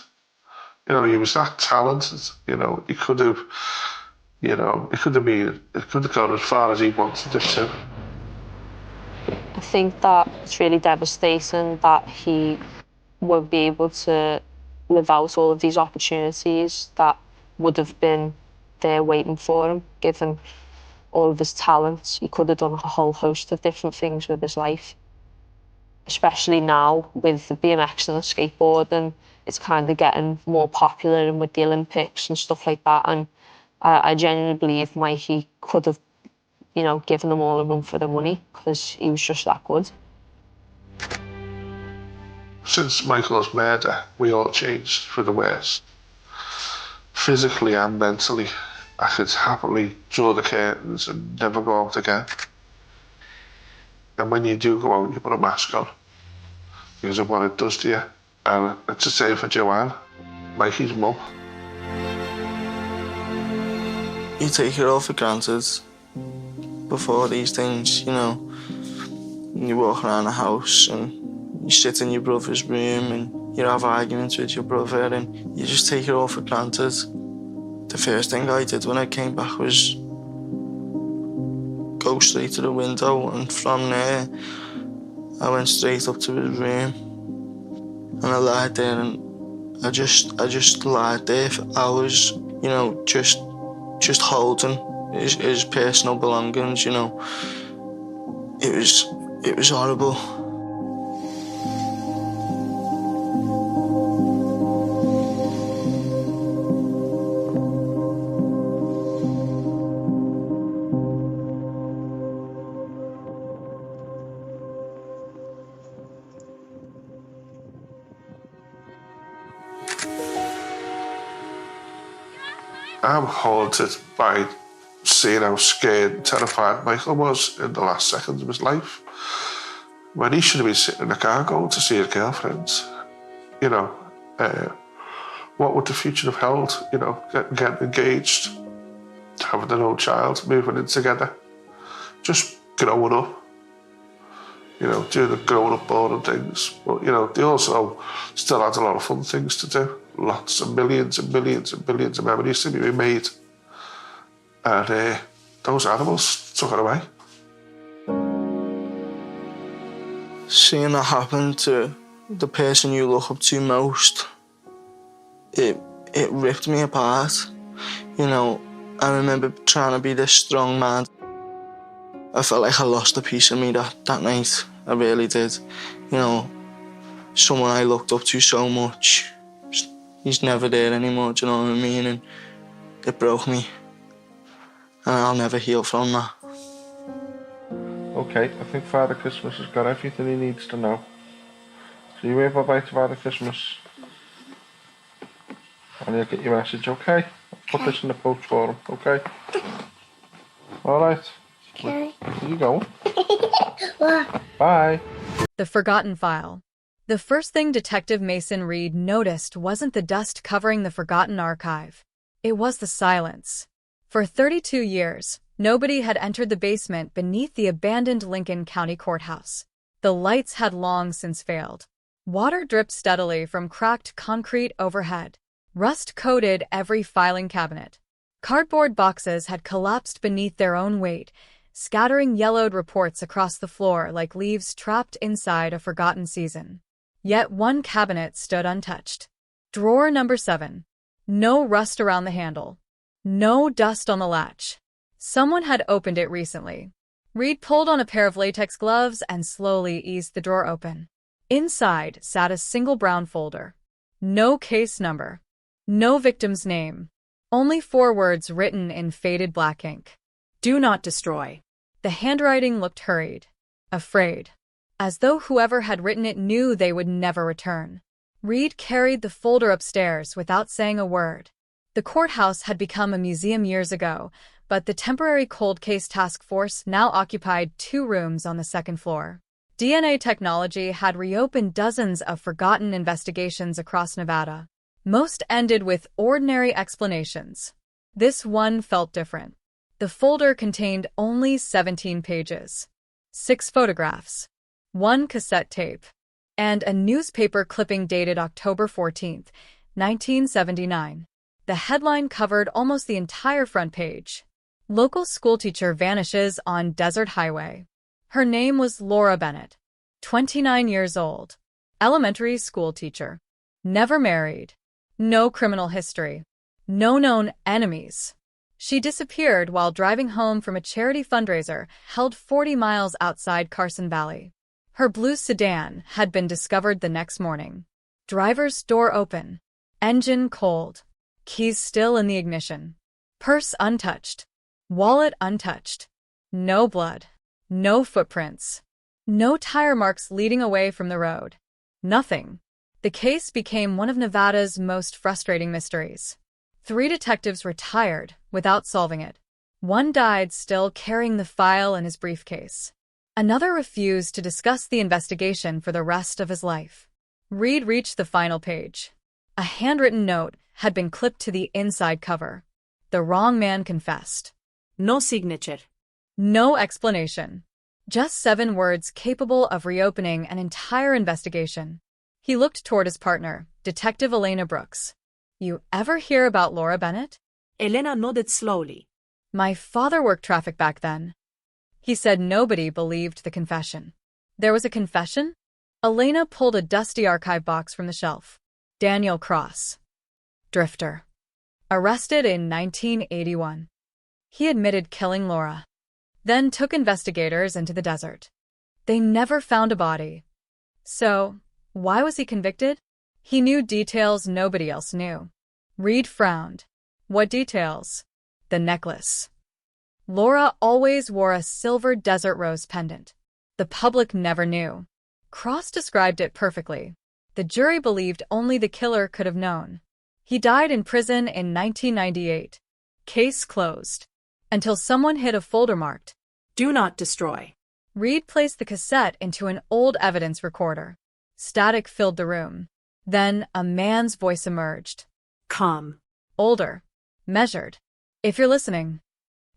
You know, he was that talented. You know, he could have, you know, it could have gone as far as he wanted it to.
I think that it's really devastating that he won't be able to live out all of these opportunities that would have been there waiting for him, given all of his talents. He could have done a whole host of different things with his life. Especially now with the BMX and the skateboarding, it's kind of getting more popular, and with the Olympics and stuff like that. And I genuinely believe Mikey could have, you know, given them all a run for the money, because he was just that good.
Since Michael's murder, we all changed for the worse. Physically and mentally, I could happily draw the curtains and never go out again. And when you do go out, you put a mask on because of what it does to you. And it's the same for Joanne, Mikey's mum.
You take it all for granted before these things, you know. You walk around the house and you sit in your brother's room and you have arguments with your brother and you just take it all for granted. The first thing I did when I came back was go straight to the window, and from there I went straight up to his room and I lied there, and I just lied there for hours, you know, just holding his personal belongings, you know. It was horrible.
I'm haunted by seeing how scared and terrified Michael was in the last seconds of his life, when he should have been sitting in a car going to see his girlfriend. You know, what would the future have held? You know, getting engaged, having their own child, moving in together, just growing up. You know, doing the growing up boring things. But, you know, they also still had a lot of fun things to do. Lots of millions and millions and billions of memories to be made. And those animals took it away.
Seeing that happen to the person you look up to most, it ripped me apart. You know, I remember trying to be this strong man. I felt like I lost a piece of me that night. I really did. You know, someone I looked up to so much, he's never there anymore, do you know what I mean? And it broke me. And I'll never heal from that.
Okay, I think Father Christmas has got everything he needs to know. So you wave bye-bye to Father Christmas. And he'll get your message, okay? Put this in the post for him, okay? Alright.
Okay.
Here you go.
What?
Bye.
The Forgotten File. The first thing Detective Mason Reed noticed wasn't the dust covering the forgotten archive. It was the silence. For 32 years, nobody had entered the basement beneath the abandoned Lincoln County Courthouse. The lights had long since failed. Water dripped steadily from cracked concrete overhead. Rust coated every filing cabinet. Cardboard boxes had collapsed beneath their own weight, scattering yellowed reports across the floor like leaves trapped inside a forgotten season. Yet one cabinet stood untouched. Drawer number 7. No rust around the handle. No dust on the latch. Someone had opened it recently. Reed pulled on a pair of latex gloves and slowly eased the drawer open. Inside sat a single brown folder. No case number. No victim's name. Only 4 words written in faded black ink. Do not destroy. The handwriting looked hurried, afraid, as though whoever had written it knew they would never return. Reed carried the folder upstairs without saying a word. The courthouse had become a museum years ago, but the temporary cold case task force now occupied 2 rooms on the 2nd floor. DNA technology had reopened dozens of forgotten investigations across Nevada. Most ended with ordinary explanations. This one felt different. The folder contained only 17 pages, 6 photographs, 1 cassette tape, and a newspaper clipping dated October 14, 1979. The headline covered almost the entire front page. Local schoolteacher vanishes on desert highway. Her name was Laura Bennett, 29 years old, elementary school teacher, never married, no criminal history, no known enemies. She disappeared while driving home from a charity fundraiser held 40 miles outside Carson Valley. Her blue sedan had been discovered the next morning. Driver's door open, engine cold, keys still in the ignition, purse untouched, wallet untouched, no blood, no footprints, no tire marks leading away from the road. Nothing. The case became one of Nevada's most frustrating mysteries. 3 detectives retired without solving it. One died still carrying the file in his briefcase. Another refused to discuss the investigation for the rest of his life. Reed reached the final page. A handwritten note had been clipped to the inside cover. The wrong man confessed.
No signature.
No explanation. Just 7 words capable of reopening an entire investigation. He looked toward his partner, Detective Elena Brooks. You ever hear about Laura Bennett?
Elena nodded slowly.
My father worked traffic back then. He said nobody believed the confession. There was a confession? Elena pulled a dusty archive box from the shelf. Daniel Cross. Drifter. Arrested in 1981. He admitted killing Laura. Then took investigators into the desert. They never found a body. So, why was he convicted? He knew details nobody else knew. Reed frowned. What details? The necklace. Laura always wore a silver desert rose pendant. The public never knew. Cross described it perfectly. The jury believed only the killer could have known. He died in prison in 1998. Case closed. Until someone hid a folder marked,
Do not destroy.
Reed placed the cassette into an old evidence recorder. Static filled the room. Then a man's voice emerged.
Calm.
Older. Measured. If you're listening.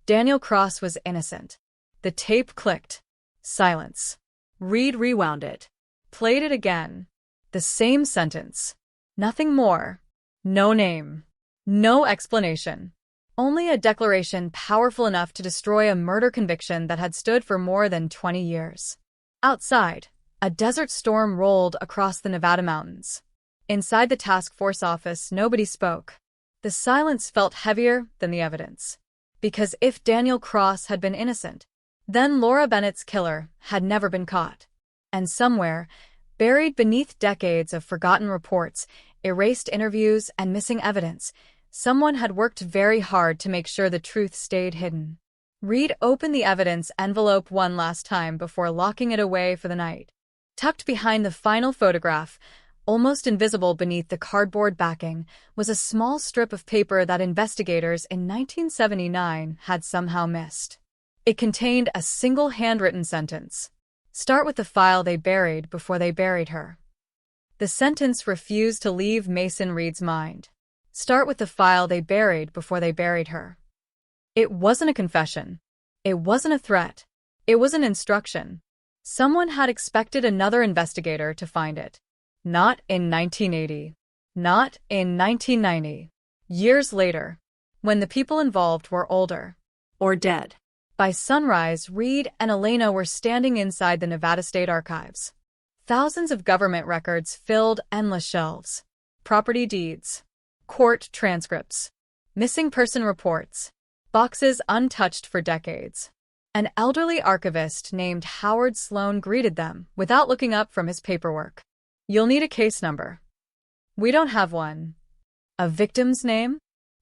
Daniel Cross was innocent. The tape clicked. Silence. Reed rewound it. Played it again. The same sentence. Nothing more. No name. No explanation. Only a declaration powerful enough to destroy a murder conviction that had stood for more than 20 years. Outside, a desert storm rolled across the Nevada mountains. Inside the task force office, nobody spoke. The silence felt heavier than the evidence. Because if Daniel Cross had been innocent, then Laura Bennett's killer had never been caught. And somewhere, buried beneath decades of forgotten reports, erased interviews, and missing evidence, someone had worked very hard to make sure the truth stayed hidden. Reed opened the evidence envelope one last time before locking it away for the night. Tucked behind the final photograph almost invisible beneath the cardboard backing, was a small strip of paper that investigators in 1979 had somehow missed. It contained a single handwritten sentence. Start with the file they buried before they buried her. The sentence refused to leave Mason Reed's mind. Start with the file they buried before they buried her. It wasn't a confession. It wasn't a threat. It was an instruction. Someone had expected another investigator to find it. Not in 1980. Not in 1990. Years later, when the people involved were older.
Or dead.
By sunrise, Reed and Elena were standing inside the Nevada State Archives. Thousands of government records filled endless shelves. Property deeds, court transcripts, missing person reports, boxes untouched for decades. An elderly archivist named Howard Sloan greeted them without looking up from his paperwork. You'll need a case number. We don't have one. A victim's name?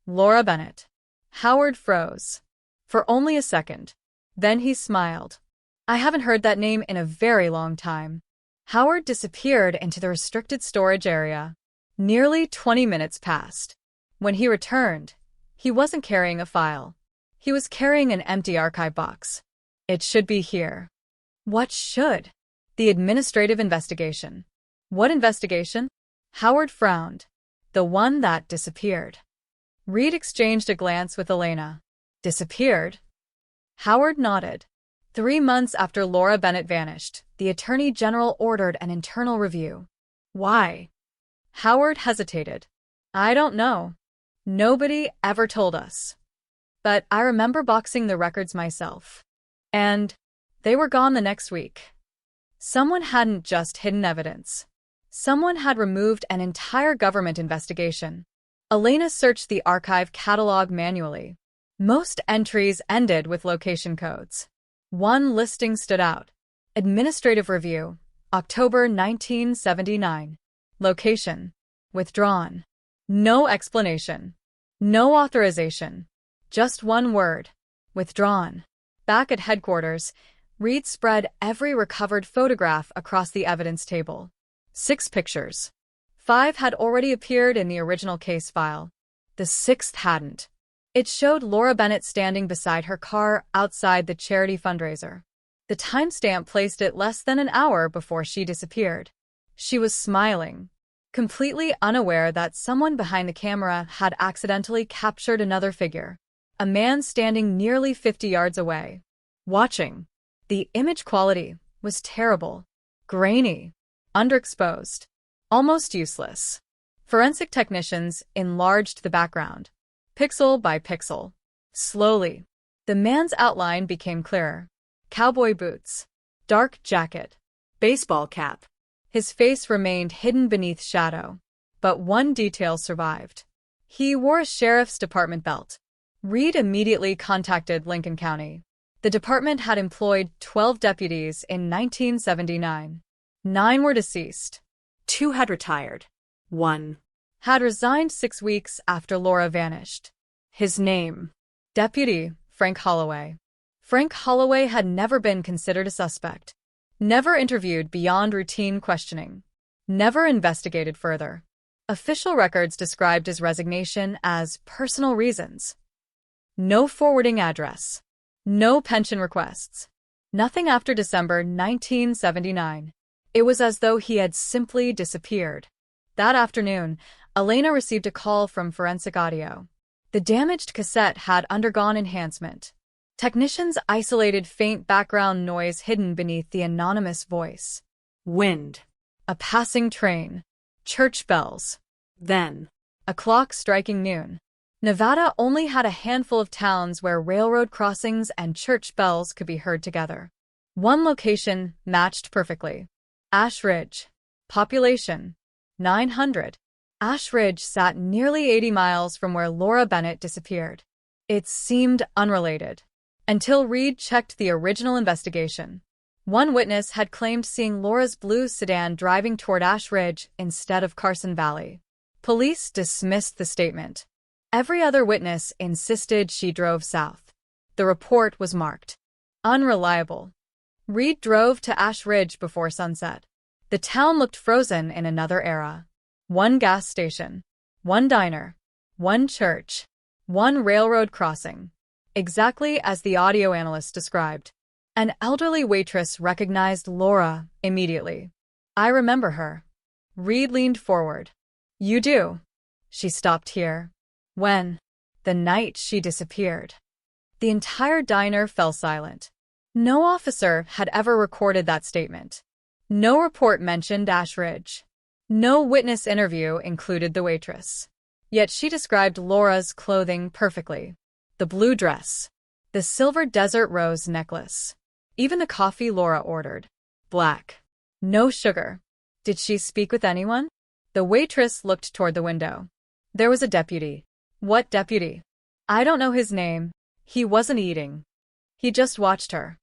Laura Bennett. Howard froze. For only a second. Then he smiled. I haven't heard that name in a very long time. Howard disappeared into the restricted storage area. Nearly 20 minutes passed. When he returned, he wasn't carrying a file. He was carrying an empty archive box. It should be here. What should? The administrative investigation. What investigation? Howard frowned. The one that disappeared. Reed exchanged a glance with Elena. Disappeared? Howard nodded. 3 months after Laura Bennett vanished, the Attorney General ordered an internal review. Why? Howard hesitated. I don't know. Nobody ever told us. But I remember boxing the records myself. And they were gone the next week. Someone hadn't just hidden evidence. Someone had removed an entire government investigation. Elena searched the archive catalog manually. Most entries ended with location codes. One listing stood out. Administrative review, October 1979. Location, withdrawn. No explanation. No authorization. Just one word, withdrawn. Back at headquarters, Reed spread every recovered photograph across the evidence table. 6 pictures. 5 had already appeared in the original case file. The 6th hadn't. It showed Laura Bennett standing beside her car outside the charity fundraiser. The timestamp placed it less than an hour before she disappeared. She was smiling, completely unaware that someone behind the camera had accidentally captured another figure. A man standing nearly 50 yards away. Watching. The image quality was terrible. Grainy. Underexposed. Almost useless. Forensic technicians enlarged the background. Pixel by pixel. Slowly. The man's outline became clearer. Cowboy boots. Dark jacket.
Baseball cap.
His face remained hidden beneath shadow. But one detail survived. He wore a sheriff's department belt. Reed immediately contacted Lincoln County. The department had employed 12 deputies in 1979. 9 were deceased.
2 had retired. 1
had resigned 6 weeks after Laura vanished. His name, Deputy Frank Holloway. Frank Holloway had never been considered a suspect. Never interviewed beyond routine questioning. Never investigated further. Official records described his resignation as personal reasons. No forwarding address. No pension requests. Nothing after December 1979. It was as though he had simply disappeared. That afternoon, Elena received a call from Forensic Audio. The damaged cassette had undergone enhancement. Technicians isolated faint background noise hidden beneath the anonymous voice.
Wind.
A passing train. Church bells.
Then.
A clock striking noon. Nevada only had a handful of towns where railroad crossings and church bells could be heard together. One location matched perfectly. Ash Ridge. Population, 900. Ash Ridge sat nearly 80 miles from where Laura Bennett disappeared. It seemed unrelated. Until Reed checked the original investigation. One witness had claimed seeing Laura's blue sedan driving toward Ash Ridge instead of Carson Valley. Police dismissed the statement. Every other witness insisted she drove south. The report was marked unreliable. Reed drove to Ash Ridge before sunset. The town looked frozen in another era. One gas station, one diner, one church, one railroad crossing. Exactly as the audio analyst described. An elderly waitress recognized Laura immediately. I remember her. Reed leaned forward. You do? She stopped here. When? The night she disappeared. The entire diner fell silent. No officer had ever recorded that statement. No report mentioned Ash Ridge. No witness interview included the waitress. Yet she described Laura's clothing perfectly. The blue dress. The silver desert rose necklace. Even the coffee Laura ordered. Black. No sugar. Did she speak with anyone? The waitress looked toward the window. There was a deputy. What deputy? I don't know his name. He wasn't eating. He just watched her.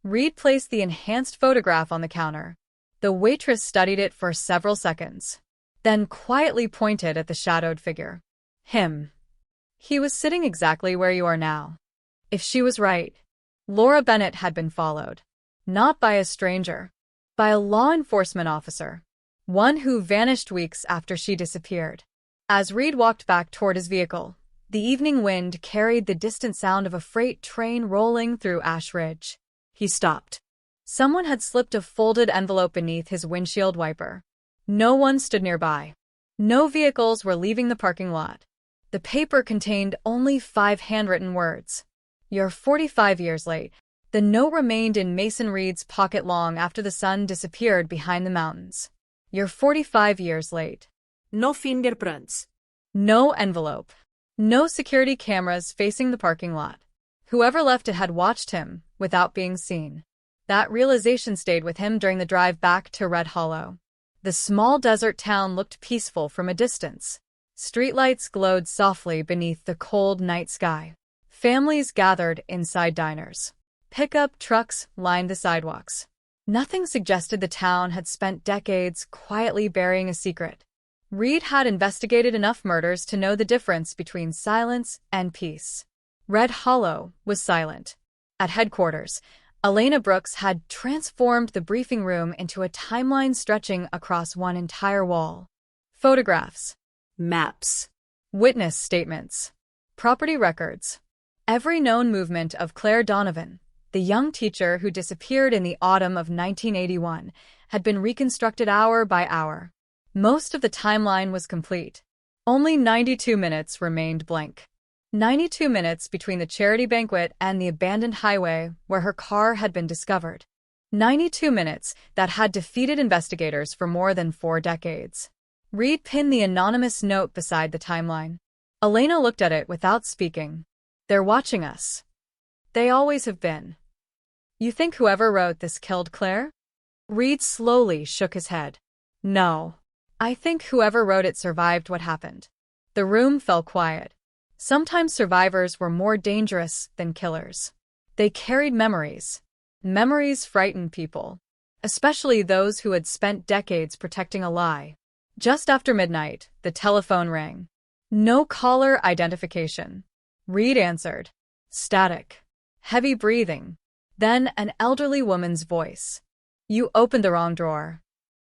Reed placed the enhanced photograph on the counter. The waitress studied it for several seconds, then quietly pointed at the shadowed figure. Him. He was sitting exactly where you are now. If she was right, Laura Bennett had been followed. Not by a stranger. By a law enforcement officer. One who vanished weeks after she disappeared. As Reed walked back toward his vehicle, the evening wind carried the distant sound of a freight train rolling through Ash Ridge. He stopped. Someone had slipped a folded envelope beneath his windshield wiper. No one stood nearby. No vehicles were leaving the parking lot. The paper contained only 5 handwritten words. You're 45 years late. The note remained in Mason Reed's pocket long after the sun disappeared behind the mountains. You're 45 years late.
No fingerprints.
No envelope. No security cameras facing the parking lot. Whoever left it had watched him without being seen. That realization stayed with him during the drive back to Red Hollow. The small desert town looked peaceful from a distance. Streetlights glowed softly beneath the cold night sky. Families gathered inside diners. Pickup trucks lined the sidewalks. Nothing suggested the town had spent decades quietly burying a secret. Reed had investigated enough murders to know the difference between silence and peace. Red Hollow was silent. At headquarters, Elena Brooks had transformed the briefing room into a timeline stretching across one entire wall. Photographs.
Maps.
Witness statements. Property records. Every known movement of Claire Donovan, the young teacher who disappeared in the autumn of 1981, had been reconstructed hour by hour. Most of the timeline was complete. Only 92 minutes remained blank. 92 minutes between the charity banquet and the abandoned highway where her car had been discovered. 92 minutes that had defeated investigators for more than 4 decades. Reed pinned the anonymous note beside the timeline. Elena looked at it without speaking. They're watching us. They always have been. You think whoever wrote this killed Claire? Reed slowly shook his head. No. I think whoever wrote it survived what happened. The room fell quiet. Sometimes survivors were more dangerous than killers. They carried memories. Memories frightened people, especially those who had spent decades protecting a lie. Just after midnight, the telephone rang. No caller identification. Reed answered. Static. Heavy breathing. Then an elderly woman's voice. You opened the wrong drawer.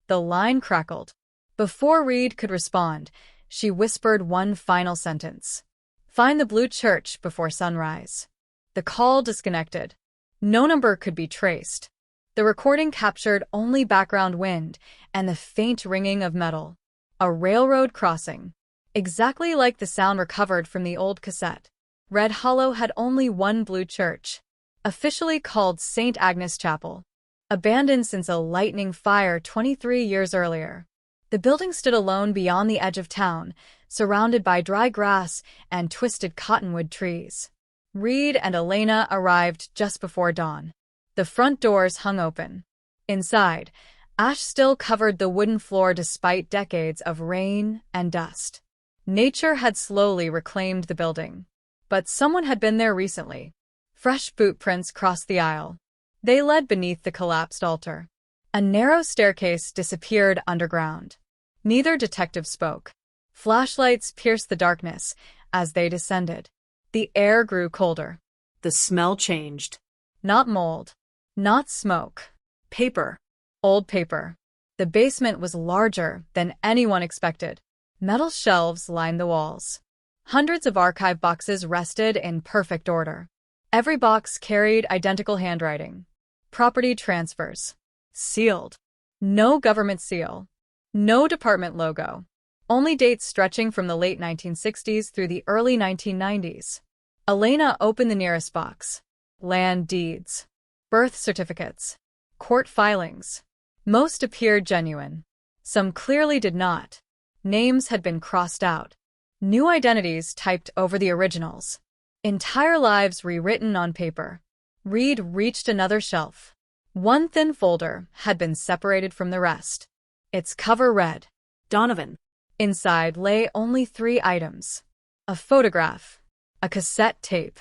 The line crackled. Before Reed could respond, she whispered one final sentence. Find the blue church before sunrise. The call disconnected. No number could be traced. The recording captured only background wind and the faint ringing of metal. A railroad crossing. Exactly like the sound recovered from the old cassette. Red Hollow had only one blue church, officially called St. Agnes Chapel. Abandoned since a lightning fire 23 years earlier. The building stood alone beyond the edge of town, surrounded by dry grass and twisted cottonwood trees. Reed and Elena arrived just before dawn. The front doors hung open. Inside, ash still covered the wooden floor despite decades of rain and dust. Nature had slowly reclaimed the building. But someone had been there recently. Fresh boot prints crossed the aisle. They led beneath the collapsed altar. A narrow staircase disappeared underground. Neither detective spoke. Flashlights pierced the darkness as they descended. The air grew colder.
The smell changed.
Not mold. Not smoke. Paper. Old paper. The basement was larger than anyone expected. Metal shelves lined the walls. Hundreds of archive boxes rested in perfect order. Every box carried identical handwriting. Property transfers. Sealed. No government seal. No department logo. Only dates stretching from the late 1960s through the early 1990s. Elena opened the nearest box. Land deeds. Birth certificates. Court filings. Most appeared genuine. Some clearly did not. Names had been crossed out. New identities typed over the originals. Entire lives rewritten on paper. Reed reached another shelf. One thin folder had been separated from the rest. Its cover read,
Donovan.
Inside lay only 3 items. A photograph, a cassette tape,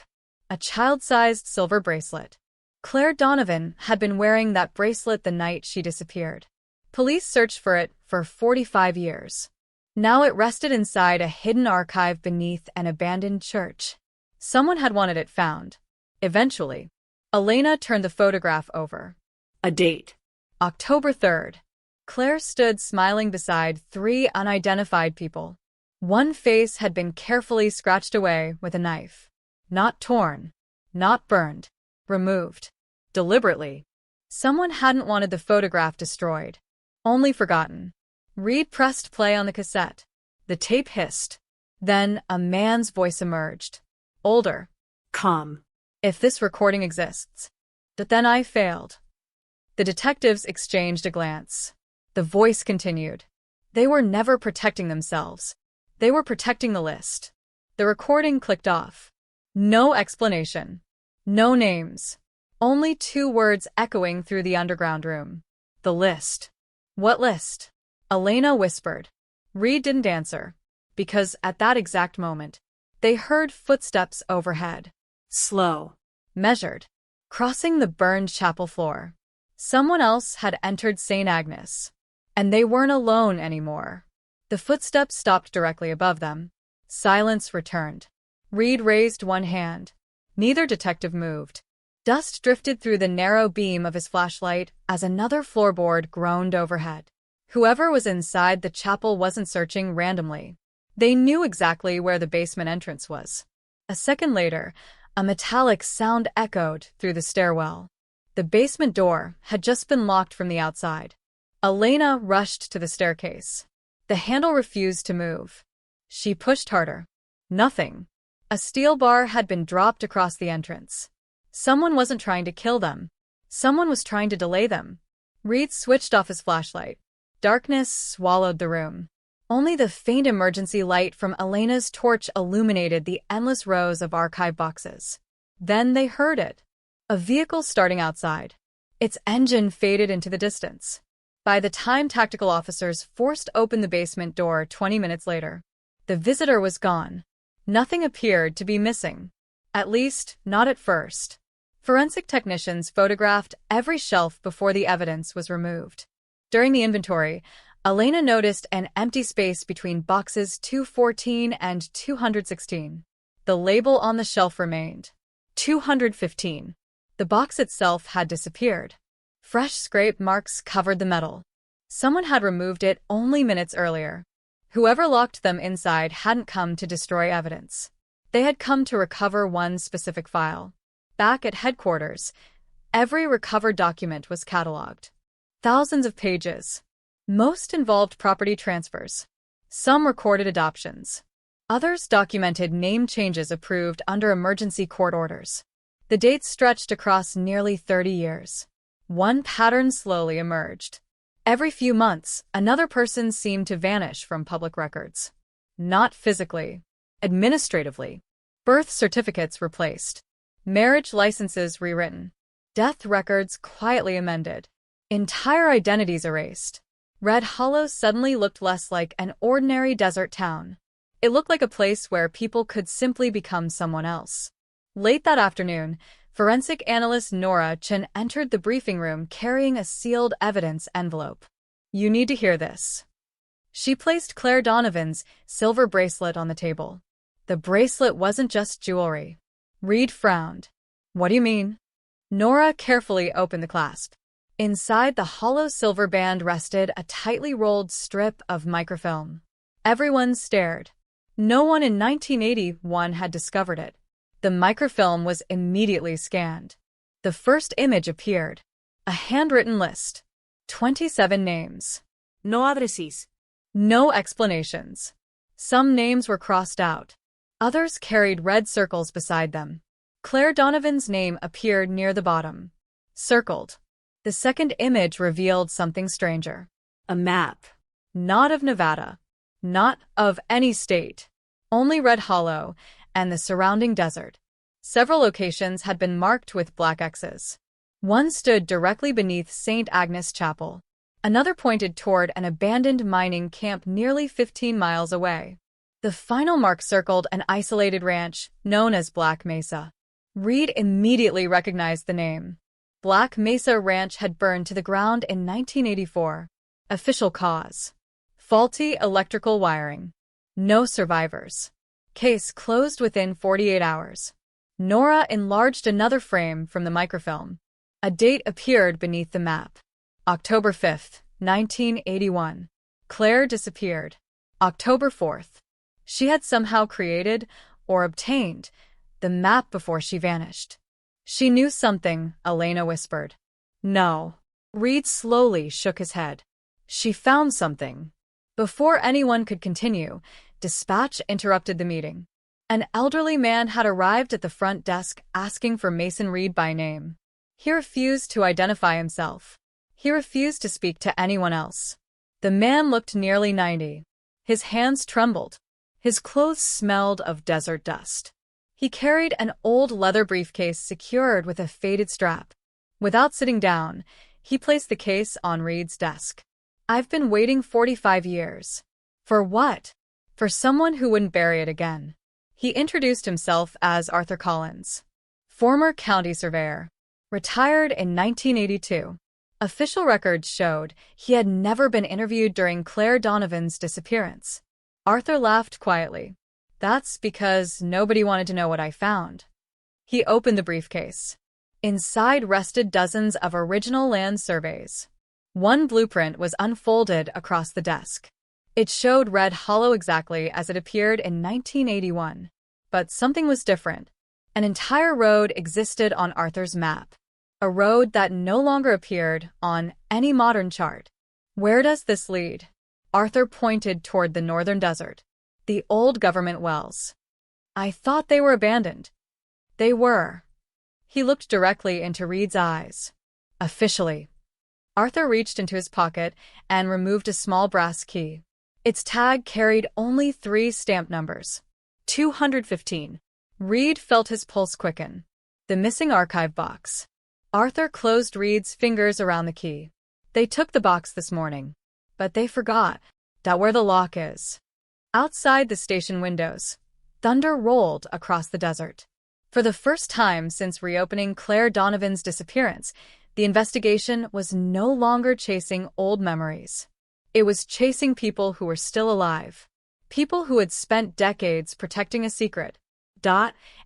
a child-sized silver bracelet. Claire Donovan had been wearing that bracelet the night she disappeared. Police searched for it for 45 years. Now it rested inside a hidden archive beneath an abandoned church. Someone had wanted it found. Eventually, Elena turned the photograph over.
A date.
October 3rd. Claire stood smiling beside 3 unidentified people. One face had been carefully scratched away with a knife. Not torn. Not burned. Removed. Deliberately. Someone hadn't wanted the photograph destroyed. Only forgotten. Reed pressed play on the cassette. The tape hissed. Then a man's voice emerged. Older.
Calm.
If this recording exists. But then I failed. The detectives exchanged a glance. The voice continued. They were never protecting themselves. They were protecting the list. The recording clicked off. No explanation. No names. Only 2 words echoing through the underground room. The list. What list? Elena whispered. Reed didn't answer, because at that exact moment, they heard footsteps overhead.
Slow.
Measured. Crossing the burned chapel floor. Someone else had entered St. Agnes. And they weren't alone anymore. The footsteps stopped directly above them. Silence returned. Reed raised one hand. Neither detective moved. Dust drifted through the narrow beam of his flashlight as another floorboard groaned overhead. Whoever was inside the chapel wasn't searching randomly. They knew exactly where the basement entrance was. A second later, a metallic sound echoed through the stairwell. The basement door had just been locked from the outside. Elena rushed to the staircase. The handle refused to move. She pushed harder. Nothing. A steel bar had been dropped across the entrance. Someone wasn't trying to kill them. Someone was trying to delay them. Reed switched off his flashlight. Darkness swallowed the room. Only the faint emergency light from Elena's torch illuminated the endless rows of archive boxes. Then they heard it. A vehicle starting outside. Its engine faded into the distance. By the time tactical officers forced open the basement door 20 minutes later, the visitor was gone. Nothing appeared to be missing. At least, not at first. Forensic technicians photographed every shelf before the evidence was removed. During the inventory, Elena noticed an empty space between boxes 214 and 216. The label on the shelf remained. 215. The box itself had disappeared. Fresh scrape marks covered the metal. Someone had removed it only minutes earlier. Whoever locked them inside hadn't come to destroy evidence. They had come to recover one specific file. Back at headquarters, every recovered document was cataloged. Thousands of pages. Most involved property transfers. Some recorded adoptions. Others documented name changes approved under emergency court orders. The dates stretched across nearly 30 years. One pattern slowly emerged. Every few months, another person seemed to vanish from public records. Not physically. Administratively. Birth certificates replaced. Marriage licenses rewritten. Death records quietly amended. Entire identities erased. Red Hollow suddenly looked less like an ordinary desert town. It looked like a place where people could simply become someone else. Late that afternoon, forensic analyst Nora Chen entered the briefing room carrying a sealed evidence envelope. You need to hear this. She placed Claire Donovan's silver bracelet on the table. The bracelet wasn't just jewelry. Reed frowned. What do you mean? Nora carefully opened the clasp. Inside the hollow silver band rested a tightly rolled strip of microfilm. Everyone stared. No one in 1981 had discovered it. The microfilm was immediately scanned. The first image appeared. A handwritten list. 27 names.
No adreses.
No explanations. Some names were crossed out. Others carried red circles beside them. Claire Donovan's name appeared near the bottom. Circled. The second image revealed something stranger.
A map.
Not of Nevada. Not of any state. Only Red Hollow and the surrounding desert. Several locations had been marked with black X's. One stood directly beneath St. Agnes Chapel. Another pointed toward an abandoned mining camp nearly 15 miles away. The final mark circled an isolated ranch known as Black Mesa. Reed immediately recognized the name. Black Mesa Ranch had burned to the ground in 1984. Official cause: faulty electrical wiring. No survivors. Case closed within 48 hours. Nora enlarged another frame from the microfilm. A date appeared beneath the map. October 5th, 1981. Claire disappeared. October 4th. She had somehow created, or obtained, the map before she vanished. She knew something, Elena whispered. No. Reed slowly shook his head. She found something. Before anyone could continue, dispatch interrupted the meeting. An elderly man had arrived at the front desk asking for Mason Reed by name. He refused to identify himself. He refused to speak to anyone else. The man looked nearly 90. His hands trembled. His clothes smelled of desert dust. He carried an old leather briefcase secured with a faded strap. Without sitting down, he placed the case on Reed's desk. I've been waiting 45 years. For what? For someone who wouldn't bury it again. He introduced himself as Arthur Collins, former county surveyor, retired in 1982. Official records showed he had never been interviewed during Claire Donovan's disappearance. Arthur laughed quietly. That's because nobody wanted to know what I found. He opened the briefcase. Inside rested dozens of original land surveys. One blueprint was unfolded across the desk. It showed Red Hollow exactly as it appeared in 1981. But something was different. An entire road existed on Arthur's map. A road that no longer appeared on any modern chart. Where does this lead? Arthur pointed toward the northern desert. The old government wells. I thought they were abandoned. They were. He looked directly into Reed's eyes. Officially. Arthur reached into his pocket and removed a small brass key. Its tag carried only 3 stamp numbers. 215. Reed felt his pulse quicken. The missing archive box. Arthur closed Reed's fingers around the key. They took the box this morning, but they forgot that where the lock is. Outside the station windows, thunder rolled across the desert. For the first time since reopening Claire Donovan's disappearance, the investigation was no longer chasing old memories. It was chasing people who were still alive. People who had spent decades protecting a secret.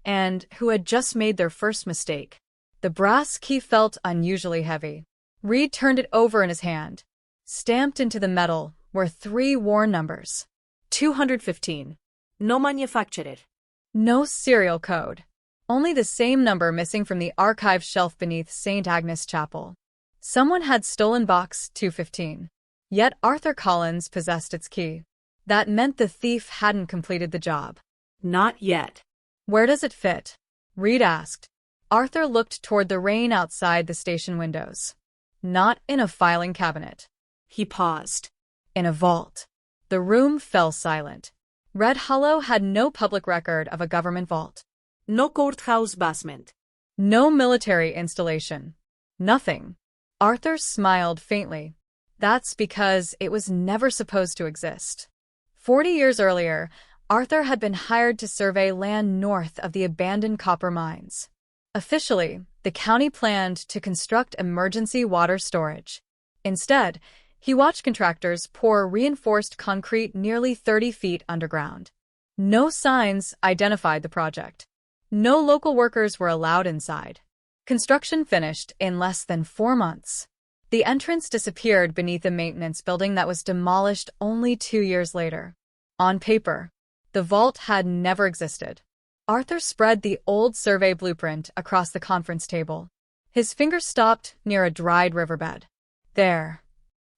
And who had just made their first mistake. The brass key felt unusually heavy. Reed turned it over in his hand. Stamped into the metal were 3 worn numbers. 215.
No manufacturer.
No serial code. Only the same number missing from the archive shelf beneath St. Agnes Chapel. Someone had stolen box 215. Yet Arthur Collins possessed its key. That meant the thief hadn't completed the job.
Not yet.
Where does it fit? Reed asked. Arthur looked toward the rain outside the station windows. Not in a filing cabinet.
He paused.
In a vault. The room fell silent. Red Hollow had no public record of a government vault.
No courthouse basement.
No military installation. Nothing. Arthur smiled faintly. That's because it was never supposed to exist. 40 years earlier, Arthur had been hired to survey land north of the abandoned copper mines. Officially, the county planned to construct emergency water storage. Instead, he watched contractors pour reinforced concrete nearly 30 feet underground. No signs identified the project. No local workers were allowed inside. Construction finished in less than 4 months. The entrance disappeared beneath a maintenance building that was demolished only 2 years later. On paper, the vault had never existed. Arthur spread the old survey blueprint across the conference table. His finger stopped near a dried riverbed. There.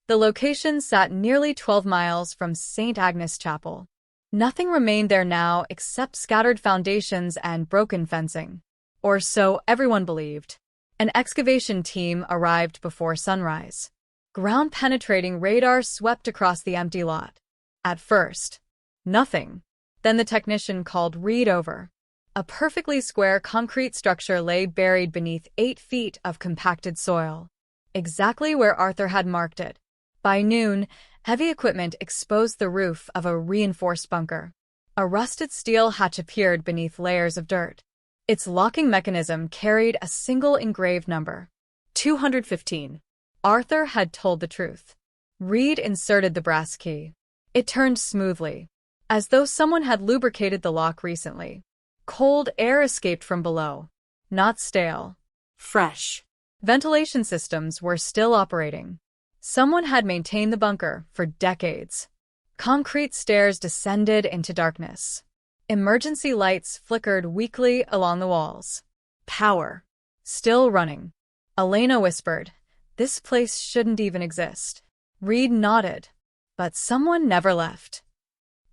The location sat nearly 12 miles from St. Agnes Chapel. Nothing remained there now except scattered foundations and broken fencing. Or so everyone believed. An excavation team arrived before sunrise. Ground-penetrating radar swept across the empty lot. At first, nothing. Then the technician called Reed over. A perfectly square concrete structure lay buried beneath 8 feet of compacted soil, exactly where Arthur had marked it. By noon, heavy equipment exposed the roof of a reinforced bunker. A rusted steel hatch appeared beneath layers of dirt. Its locking mechanism carried a single engraved number. 215. Arthur had told the truth. Reed inserted the brass key. It turned smoothly, as though someone had lubricated the lock recently. Cold air escaped from below. Not stale.
Fresh.
Ventilation systems were still operating. Someone had maintained the bunker for decades. Concrete stairs descended into darkness. Emergency lights flickered weakly along the walls. Power. Still running. Elena whispered, "This place shouldn't even exist." Reed nodded, but someone never left.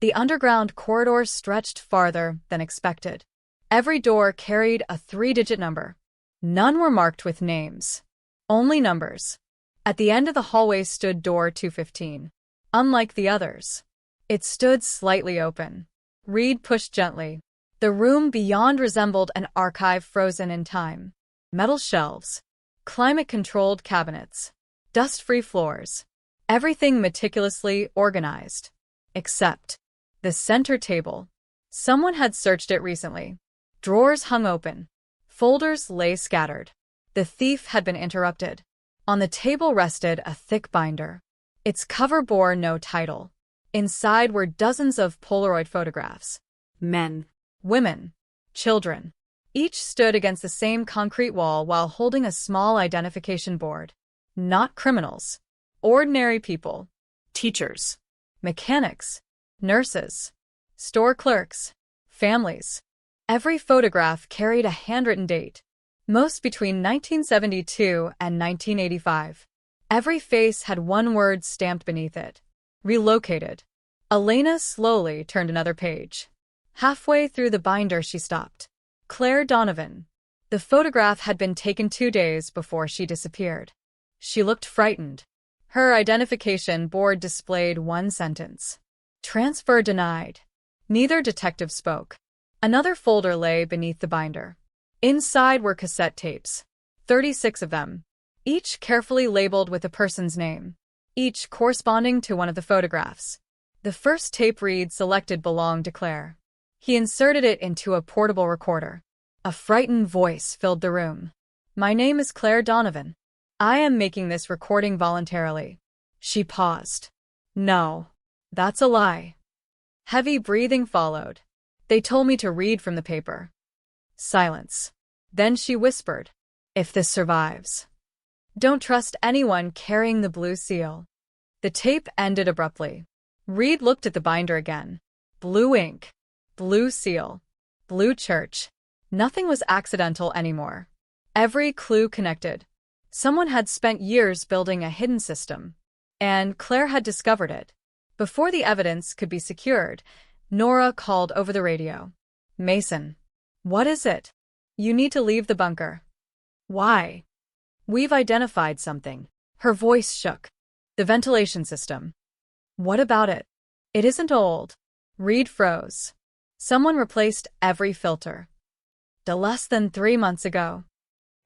The underground corridor stretched farther than expected. Every door carried a 3-digit number. None were marked with names. Only numbers. At the end of the hallway stood door 215. Unlike the others, it stood slightly open. Reed pushed gently. The room beyond resembled an archive frozen in time. Metal shelves, climate-controlled cabinets, dust-free floors. Everything meticulously organized. Except the center table. Someone had searched it recently. Drawers hung open. Folders lay scattered. The thief had been interrupted. On the table rested a thick binder. Its cover bore no title. Inside were dozens of Polaroid photographs.
Men.
Women. Children. Each stood against the same concrete wall while holding a small identification board. Not criminals. Ordinary people.
Teachers.
Mechanics. Nurses. Store clerks. Families. Every photograph carried a handwritten date. Most between 1972 and 1985. Every face had one word stamped beneath it. Relocated. Elena slowly turned another page. Halfway through the binder she stopped. Claire Donovan. The photograph had been taken 2 days before she disappeared. She looked frightened. Her identification board displayed one sentence. Transfer denied. Neither detective spoke. Another folder lay beneath the binder. Inside were cassette tapes. 36 of them. Each carefully labeled with a person's name. Each corresponding to one of the photographs. The first tape Reed selected belonged to Claire. He inserted it into a portable recorder. A frightened voice filled the room. "My name is Claire Donovan. I am making this recording voluntarily." She paused. "No, that's a lie." Heavy breathing followed. "They told me to read from the paper." Silence. Then she whispered, "If this survives, don't trust anyone carrying the blue seal." The tape ended abruptly. Reed looked at the binder again. Blue ink. Blue seal. Blue church. Nothing was accidental anymore. Every clue connected. Someone had spent years building a hidden system, and Claire had discovered it. Before the evidence could be secured, Nora called over the radio. "Mason. What is it?" "You need to leave the bunker." "Why?" "We've identified something." Her voice shook. "The ventilation system." "What about it?" "It isn't old." Reed froze. Someone replaced every filter. Less than 3 months ago.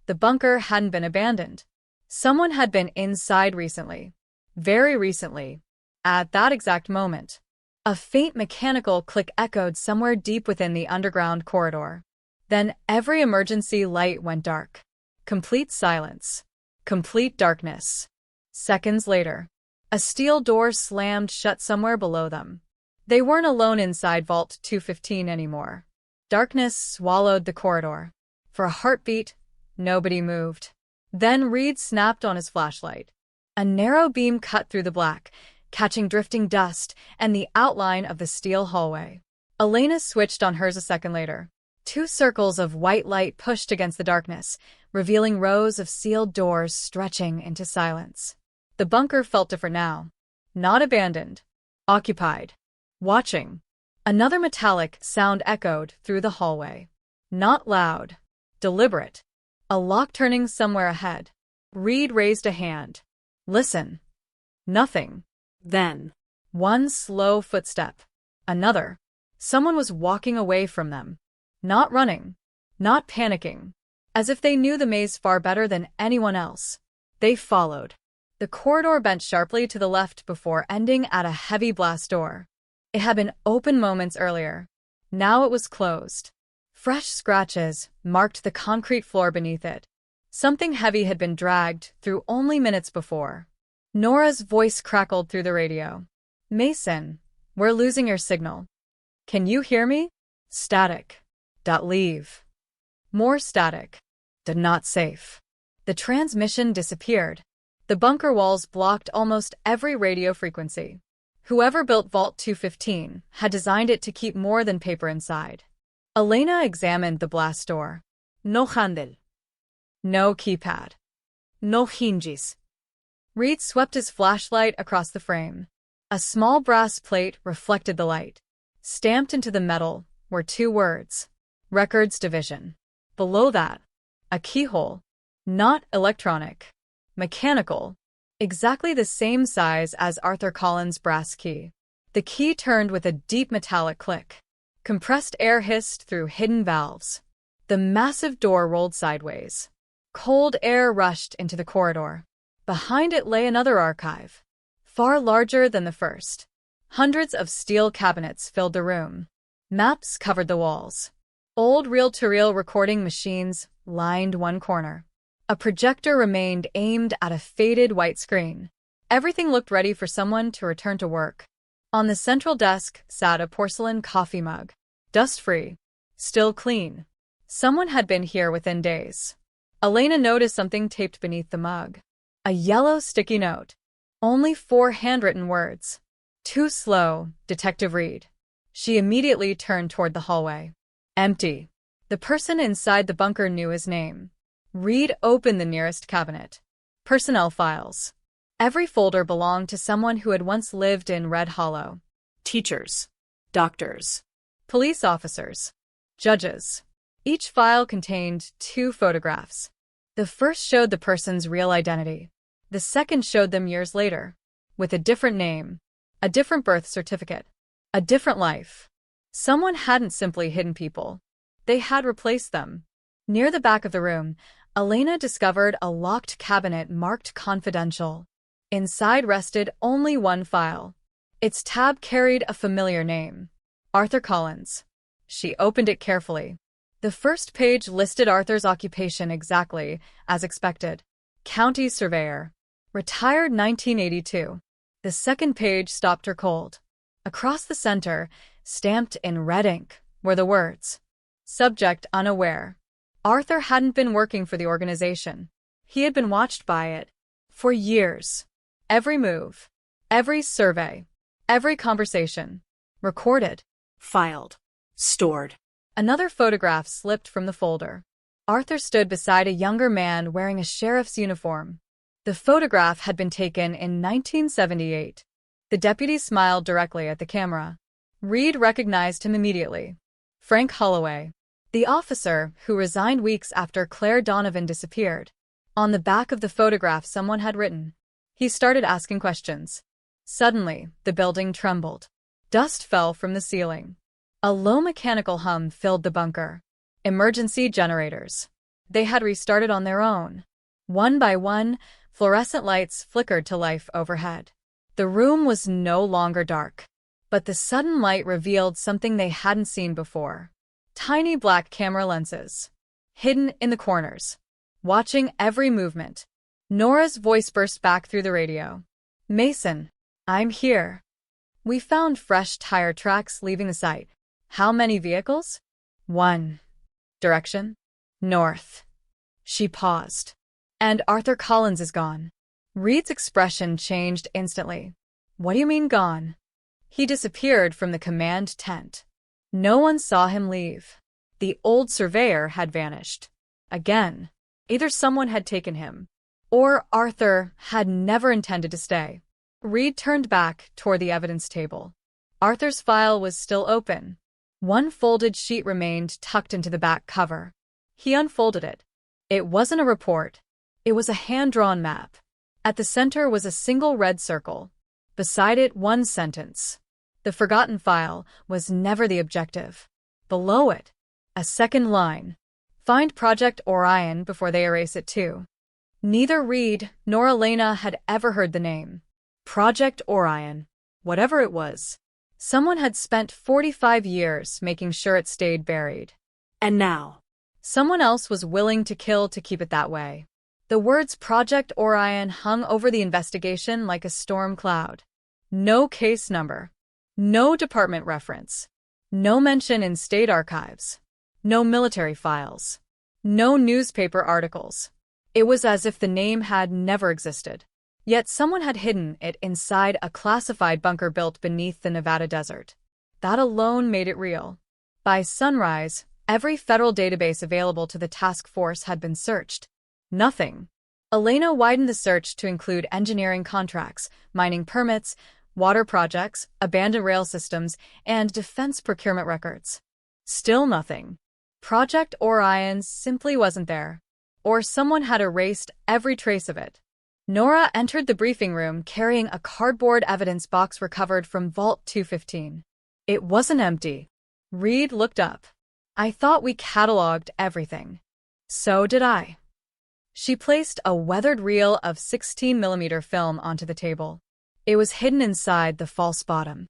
The bunker hadn't been abandoned. Someone had been inside recently. Very recently. At that exact moment. A faint mechanical click echoed somewhere deep within the underground corridor. Then every emergency light went dark. Complete silence. Complete darkness. Seconds later, a steel door slammed shut somewhere below them. They weren't alone inside Vault 215 anymore. Darkness swallowed the corridor. For a heartbeat, nobody moved. Then Reed snapped on his flashlight. A narrow beam cut through the black, catching drifting dust and the outline of the steel hallway. Elena switched on hers a second later. 2 circles of white light pushed against the darkness, revealing rows of sealed doors stretching into silence. The bunker felt different now. Not abandoned. Occupied. Watching. Another metallic sound echoed through the hallway. Not loud. Deliberate. A lock turning somewhere ahead. Reed raised a hand. Listen. Nothing.
Then.
One slow footstep. Another. Someone was walking away from them. Not running. Not panicking. As if they knew the maze far better than anyone else. They followed. The corridor bent sharply to the left before ending at a heavy blast door. It had been open moments earlier. Now it was closed. Fresh scratches marked the concrete floor beneath it. Something heavy had been dragged through only minutes before. Nora's voice crackled through the radio. Mason, we're losing your signal. Can you hear me? Static. Leave. More static. Not safe. The transmission disappeared. The bunker walls blocked almost every radio frequency. Whoever built Vault 215 had designed it to keep more than paper inside. Elena examined the blast door. No handle. No keypad. No hinges. Reed swept his flashlight across the frame. A small brass plate reflected the light. Stamped into the metal were 2 words. Records Division. Below that, a keyhole. Not electronic. Mechanical. Exactly the same size as Arthur Collins' brass key. The key turned with a deep metallic click. Compressed air hissed through hidden valves. The massive door rolled sideways. Cold air rushed into the corridor. Behind it lay another archive. Far larger than the first. Hundreds of steel cabinets filled the room. Maps covered the walls. Old reel-to-reel recording machines lined one corner. A projector remained aimed at a faded white screen. Everything looked ready for someone to return to work. On the central desk sat a porcelain coffee mug. Dust-free. Still clean. Someone had been here within days. Elena noticed something taped beneath the mug. A yellow sticky note. Only 4 handwritten words. Too slow, Detective Reed. She immediately turned toward the hallway. Empty. The person inside the bunker knew his name. Reed opened the nearest cabinet. Personnel files. Every folder belonged to someone who had once lived in Red Hollow.
Teachers. Doctors.
Police officers. Judges. Each file contained 2 photographs. The first showed the person's real identity. The second showed them years later, with a different name, a different birth certificate, a different life. Someone hadn't simply hidden people. They had replaced them. Near the back of the room, Elena discovered a locked cabinet marked confidential. Inside rested only one file. Its tab carried a familiar name. Arthur Collins. She opened it carefully. The first page listed Arthur's occupation exactly as expected. County surveyor. Retired 1982. The second page stopped her cold. Across the center, stamped in red ink, were the words. Subject unaware. Arthur hadn't been working for the organization. He had been watched by it. For years. Every move. Every survey. Every conversation. Recorded.
Filed. Stored.
Another photograph slipped from the folder. Arthur stood beside a younger man wearing a sheriff's uniform. The photograph had been taken in 1978. The deputy smiled directly at the camera. Reed recognized him immediately. Frank Holloway. The officer who resigned weeks after Claire Donovan disappeared. On the back of the photograph someone had written. He started asking questions. Suddenly, the building trembled. Dust fell from the ceiling. A low mechanical hum filled the bunker. Emergency generators. They had restarted on their own. One by one, fluorescent lights flickered to life overhead. The room was no longer dark. But the sudden light revealed something they hadn't seen before. Tiny black camera lenses. Hidden in the corners. Watching every movement. Nora's voice burst back through the radio. Mason, I'm here. We found fresh tire tracks leaving the site. How many vehicles? 1. Direction? North. She paused. And Arthur Collins is gone. Reed's expression changed instantly. What do you mean gone? He disappeared from the command tent. No one saw him leave. The old surveyor had vanished. Again. Either someone had taken him, or Arthur had never intended to stay. Reed turned back toward the evidence table. Arthur's file was still open. One folded sheet remained tucked into the back cover. He unfolded it. It wasn't a report. It was a hand-drawn map. At the center was a single red circle. Beside it, one sentence. The forgotten file was never the objective. Below it, a second line. Find Project Orion before they erase it too. Neither Reed nor Elena had ever heard the name. Project Orion. Whatever it was. Someone had spent 45 years making sure it stayed buried.
And now,
someone else was willing to kill to keep it that way. The words Project Orion hung over the investigation like a storm cloud. No case number. No department reference. No mention in state archives. No military files. No newspaper articles. It was as if the name had never existed. Yet someone had hidden it inside a classified bunker built beneath the Nevada desert. That alone made it real. By sunrise, every federal database available to the task force had been searched. Nothing. Elena widened the search to include engineering contracts, mining permits, water projects, abandoned rail systems, and defense procurement records. Still nothing. Project Orion simply wasn't there. Or someone had erased every trace of it. Nora entered the briefing room carrying a cardboard evidence box recovered from Vault 215. It wasn't empty. Reed looked up. I thought we cataloged everything. So did I. She placed a weathered reel of 16mm film onto the table. It was hidden inside the false bottom.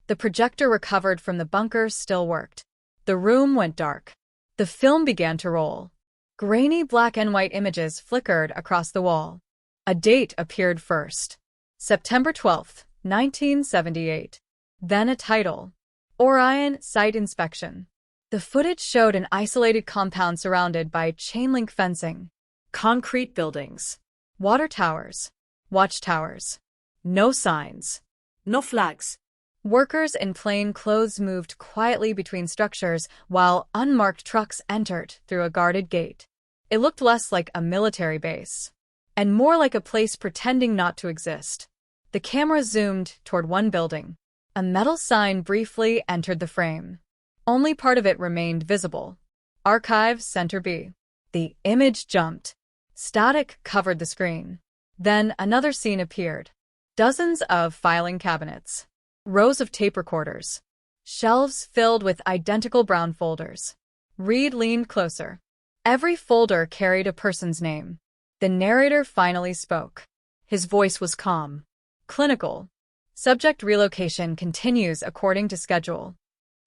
The projector recovered from the bunker still worked. The room went dark. The film began to roll. Grainy black and white images flickered across the wall. A date appeared first. September 12th, 1978. Then a title. Orion Site Inspection. The footage showed an isolated compound surrounded by chain-link fencing. Concrete buildings. Water towers. Watchtowers. No signs.
no flags.
Workers in plain clothes moved quietly between structures while unmarked trucks entered through a guarded gate. It looked less like a military base, and more like a place pretending not to exist. The camera zoomed toward one building. A metal sign briefly entered the frame. Only part of it remained visible. Archive Center B. The image jumped. Static covered the screen. Then another scene appeared. Dozens of filing cabinets. Rows of tape recorders. Shelves filled with identical brown folders. Reed leaned closer. Every folder carried a person's name. The narrator finally spoke. His voice was calm. Clinical. Subject relocation continues according to schedule.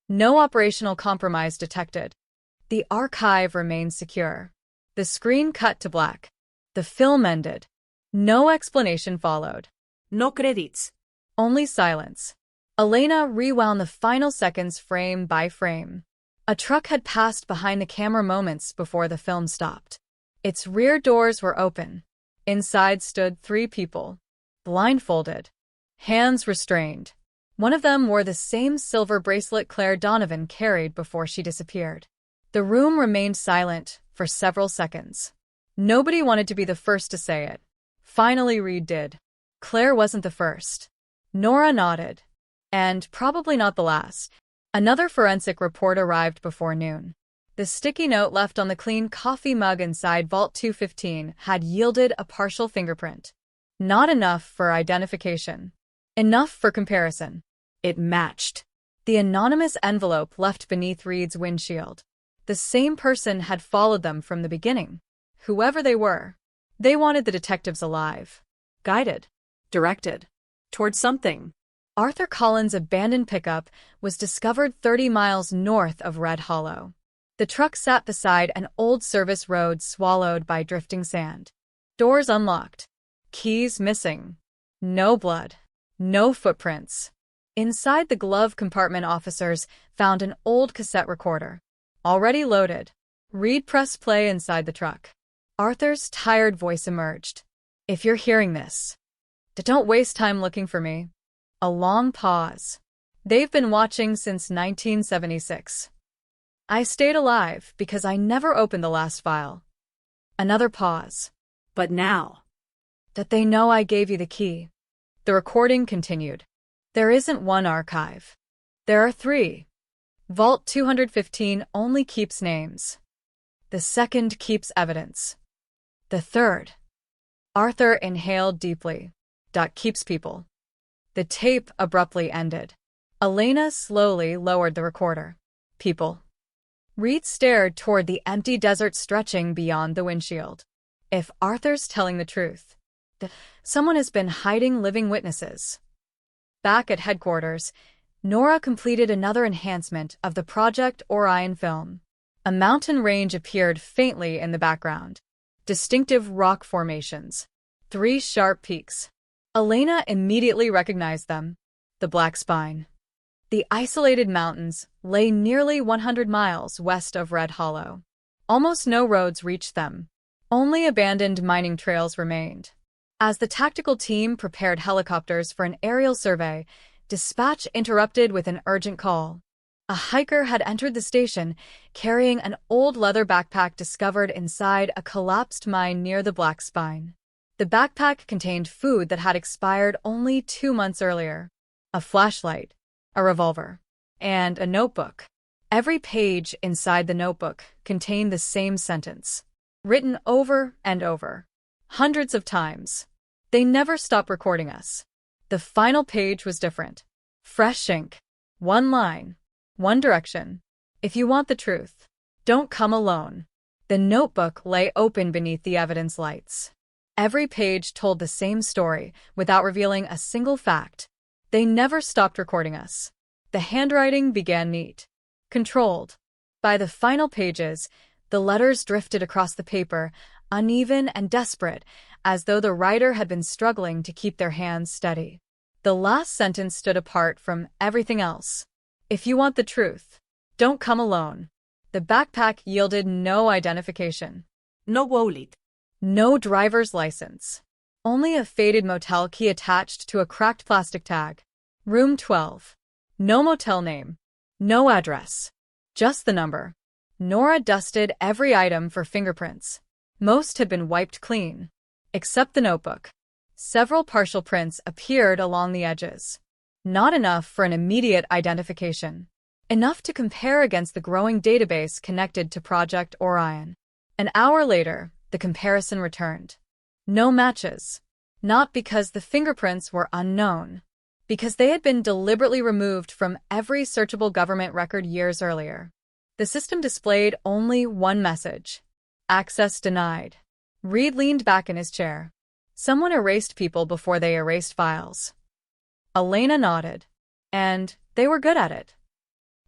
No operational compromise detected. The archive remains secure. The screen cut to black. The film ended. No explanation followed.
No credits.
Only silence. Elena rewound the final seconds frame by frame. A truck had passed behind the camera moments before the film stopped. Its rear doors were open. Inside stood 3 people. Blindfolded. Hands restrained. One of them wore the same silver bracelet Claire Donovan carried before she disappeared. The room remained silent for several seconds. Nobody wanted to be the first to say it. Finally, Reed did. Claire wasn't the first. Nora nodded. And probably not the last. Another forensic report arrived before noon. The sticky note left on the clean coffee mug inside Vault 215 had yielded a partial fingerprint. Not enough for identification. Enough for comparison. It matched. The anonymous envelope left beneath Reed's windshield. The same person had followed them from the beginning. Whoever they were. They wanted the detectives alive. Guided.
Directed. Towards something.
Arthur Collins' abandoned pickup was discovered 30 miles north of Red Hollow. The truck sat beside an old service road swallowed by drifting sand. Doors unlocked. Keys missing. No blood. No footprints. Inside the glove compartment, officers found an old cassette recorder. Already loaded. Reed pressed play inside the truck. Arthur's tired voice emerged. If you're hearing this, don't waste time looking for me. A long pause. They've been watching since 1976. I stayed alive because I never opened the last file. Another pause.
But now,
That they know I gave you the key. The recording continued. There isn't one archive. There are 3. Vault 215 only keeps names. The second keeps evidence. The third. Arthur inhaled deeply. Keeps people. The tape abruptly ended. Elena slowly lowered the recorder. People. Reed stared toward the empty desert stretching beyond the windshield. If Arthur's telling the truth, someone has been hiding living witnesses. Back at headquarters, Nora completed another enhancement of the Project Orion film. A mountain range appeared faintly in the background. Distinctive rock formations. 3 sharp peaks. Elena immediately recognized them. The Black Spine. The isolated mountains lay nearly 100 miles west of Red Hollow. Almost no roads reached them. Only abandoned mining trails remained. As the tactical team prepared helicopters for an aerial survey, dispatch interrupted with an urgent call. A hiker had entered the station, carrying an old leather backpack discovered inside a collapsed mine near the Black Spine. The backpack contained food that had expired only 2 months earlier. A flashlight, a revolver, and a notebook. Every page inside the notebook contained the same sentence, written over and over, hundreds of times. They never stopped recording us. The final page was different. Fresh ink. 1 line. 1 direction. If you want the truth, don't come alone. The notebook lay open beneath the evidence lights. Every page told the same story without revealing a single fact. They never stopped recording us. The handwriting began neat, controlled. By the final pages, the letters drifted across the paper, uneven and desperate, as though the writer had been struggling to keep their hands steady. The last sentence stood apart from everything else. If you want the truth, don't come alone. The backpack yielded no identification.
no wallet.
No driver's license. Only a faded motel key attached to a cracked plastic tag. Room 12. No motel name. No address. Just the number. Nora dusted every item for fingerprints. Most had been wiped clean. Except the notebook. Several partial prints appeared along the edges. Not enough for an immediate identification. Enough to compare against the growing database connected to Project Orion. An hour later, the comparison returned. No matches. Not because the fingerprints were unknown. Because they had been deliberately removed from every searchable government record years earlier. The system displayed only one message. Access denied. Reed leaned back in his chair. Someone erased people before they erased files. Elena nodded. And they were good at it.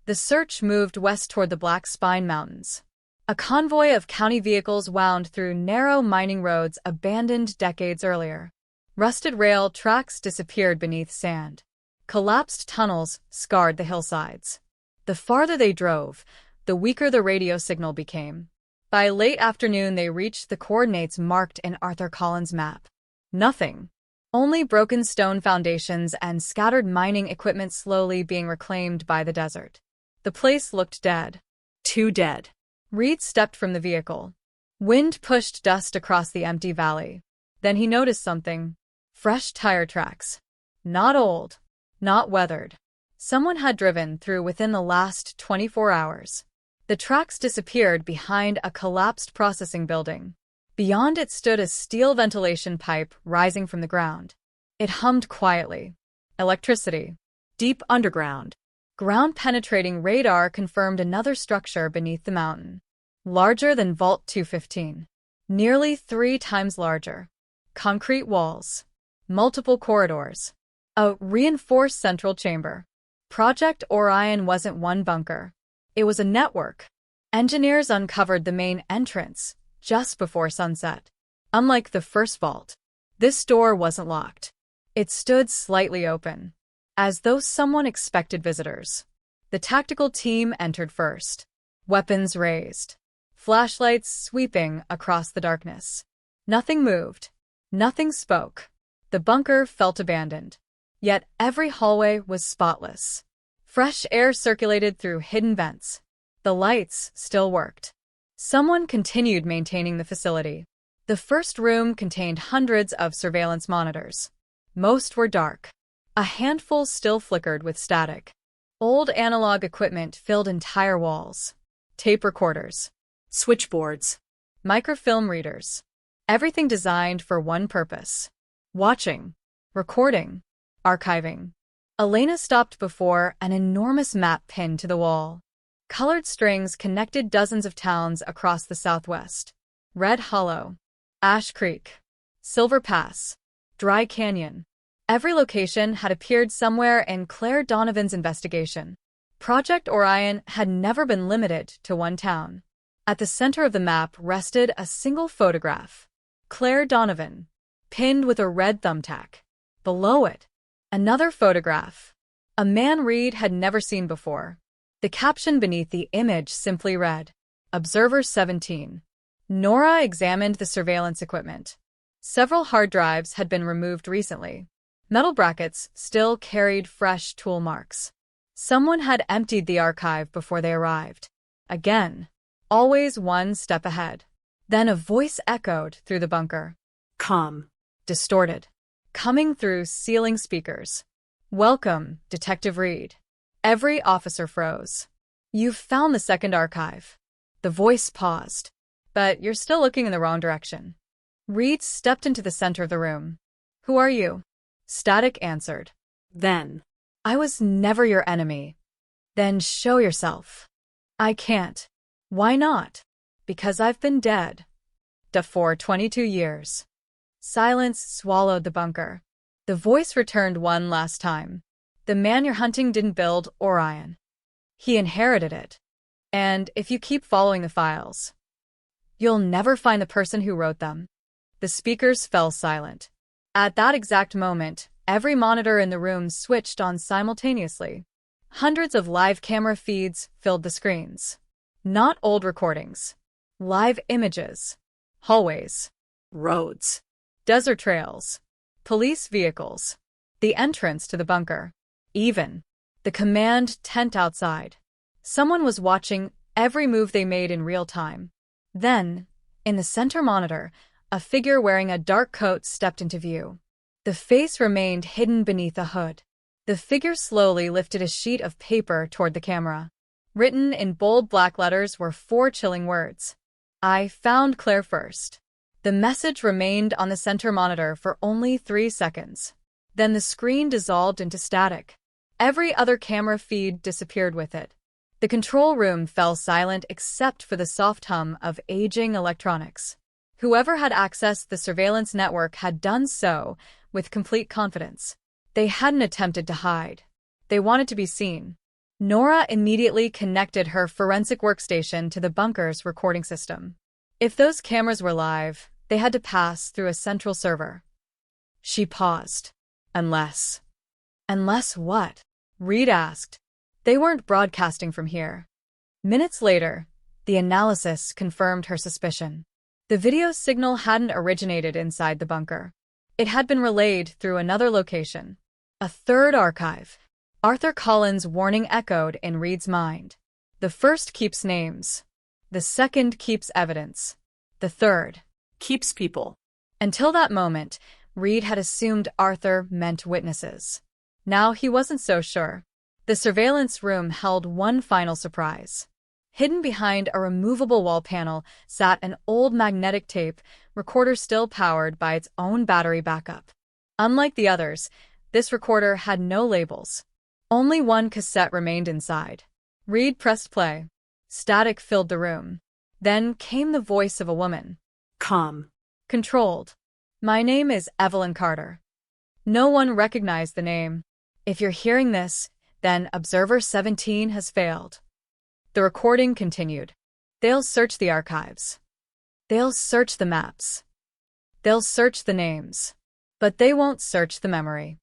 The search moved west toward the Black Spine Mountains. A convoy of county vehicles wound through narrow mining roads abandoned decades earlier. Rusted rail tracks disappeared beneath sand. Collapsed tunnels scarred the hillsides. The farther they drove, the weaker the radio signal became. By late afternoon, they reached the coordinates marked in Arthur Collins' map. Nothing. Only broken stone foundations and scattered mining equipment slowly being reclaimed by the desert. The place looked dead.
Too dead.
Reed stepped from the vehicle. Wind pushed dust across the empty valley. Then he noticed something. Fresh tire tracks. Not old. Not weathered. Someone had driven through within the last 24 hours. The tracks disappeared behind a collapsed processing building. Beyond it stood a steel ventilation pipe rising from the ground. It hummed quietly. Electricity.
Deep underground.
Ground-penetrating radar confirmed another structure beneath the mountain. Larger than Vault 215. Nearly 3 times larger. Concrete walls. Multiple corridors. A reinforced central chamber. Project Orion wasn't one bunker. It was a network. Engineers uncovered the main entrance just before sunset. Unlike the first vault, this door wasn't locked. It stood slightly open, as though someone expected visitors. The tactical team entered first, weapons raised, flashlights sweeping across the darkness. Nothing moved. Nothing spoke. The bunker felt abandoned. Yet every hallway was spotless. Fresh air circulated through hidden vents. The lights still worked. Someone continued maintaining the facility. The first room contained hundreds of surveillance monitors. Most were dark. A handful still flickered with static. Old analog equipment filled entire walls. Tape recorders,
Switchboards.
microfilm readers. Everything designed for one purpose: watching, recording, archiving. Elena stopped before an enormous map pinned to the wall. Colored strings connected dozens of towns across the Southwest. Red Hollow, Ash Creek, Silver Pass, Dry Canyon. Every location had appeared somewhere in Claire Donovan's investigation. Project Orion had never been limited to one town. At the center of the map rested a single photograph. Claire Donovan, pinned with a red thumbtack. Below it, another photograph. A man Reed had never seen before. The caption beneath the image simply read, Observer 17. Nora examined the surveillance equipment. Several hard drives had been removed recently. Metal brackets still carried fresh tool marks. Someone had emptied the archive before they arrived. Again, always one step ahead. Then a voice echoed through the bunker.
Calm.
Distorted. Coming through ceiling speakers. Welcome, Detective Reed. Every officer froze. You've found the second archive. The voice paused. But you're still looking in the wrong direction. Reed stepped into the center of the room. Who are you? Static answered.
Then.
I was never your enemy. Then show yourself. I can't. Why not? Because I've been dead. For 22 years. Silence swallowed the bunker. The voice returned one last time. The man you're hunting didn't build Orion. He inherited it. And if you keep following the files, you'll never find the person who wrote them. The speakers fell silent. At that exact moment, every monitor in the room switched on simultaneously. Hundreds of live camera feeds filled the screens. Not old recordings. Live images. Hallways.
Roads.
Desert trails. Police vehicles. The entrance to the bunker. Even the command tent outside. Someone was watching every move they made in real time. Then, in the center monitor, a figure wearing a dark coat stepped into view. The face remained hidden beneath a hood. The figure slowly lifted a sheet of paper toward the camera. Written in bold black letters were 4 chilling words. I found Claire first. The message remained on the center monitor for only 3 seconds. Then the screen dissolved into static. Every other camera feed disappeared with it. The control room fell silent except for the soft hum of aging electronics. Whoever had accessed the surveillance network had done so with complete confidence. They hadn't attempted to hide. They wanted to be seen. Nora immediately connected her forensic workstation to the bunker's recording system. If those cameras were live, they had to pass through a central server. She paused. Unless what? Reed asked. They weren't broadcasting from here. Minutes later, the analysis confirmed her suspicion. The video signal hadn't originated inside the bunker. It had been relayed through another location. A third archive. Arthur Collins' warning echoed in Reed's mind. The first keeps names. The second keeps evidence. The third
keeps people.
Until that moment, Reed had assumed Arthur meant witnesses. Now he wasn't so sure. The surveillance room held one final surprise. Hidden behind a removable wall panel sat an old magnetic tape recorder still powered by its own battery backup. Unlike the others, this recorder had no labels. Only one cassette remained inside. Reed pressed play. Static filled the room. Then came the voice of a woman.
Calm.
Controlled. My name is Evelyn Carter. No one recognized the name. If you're hearing this, then Observer 17 has failed. The recording continued. They'll search the archives. They'll search the maps. They'll search the names. But they won't search the memory.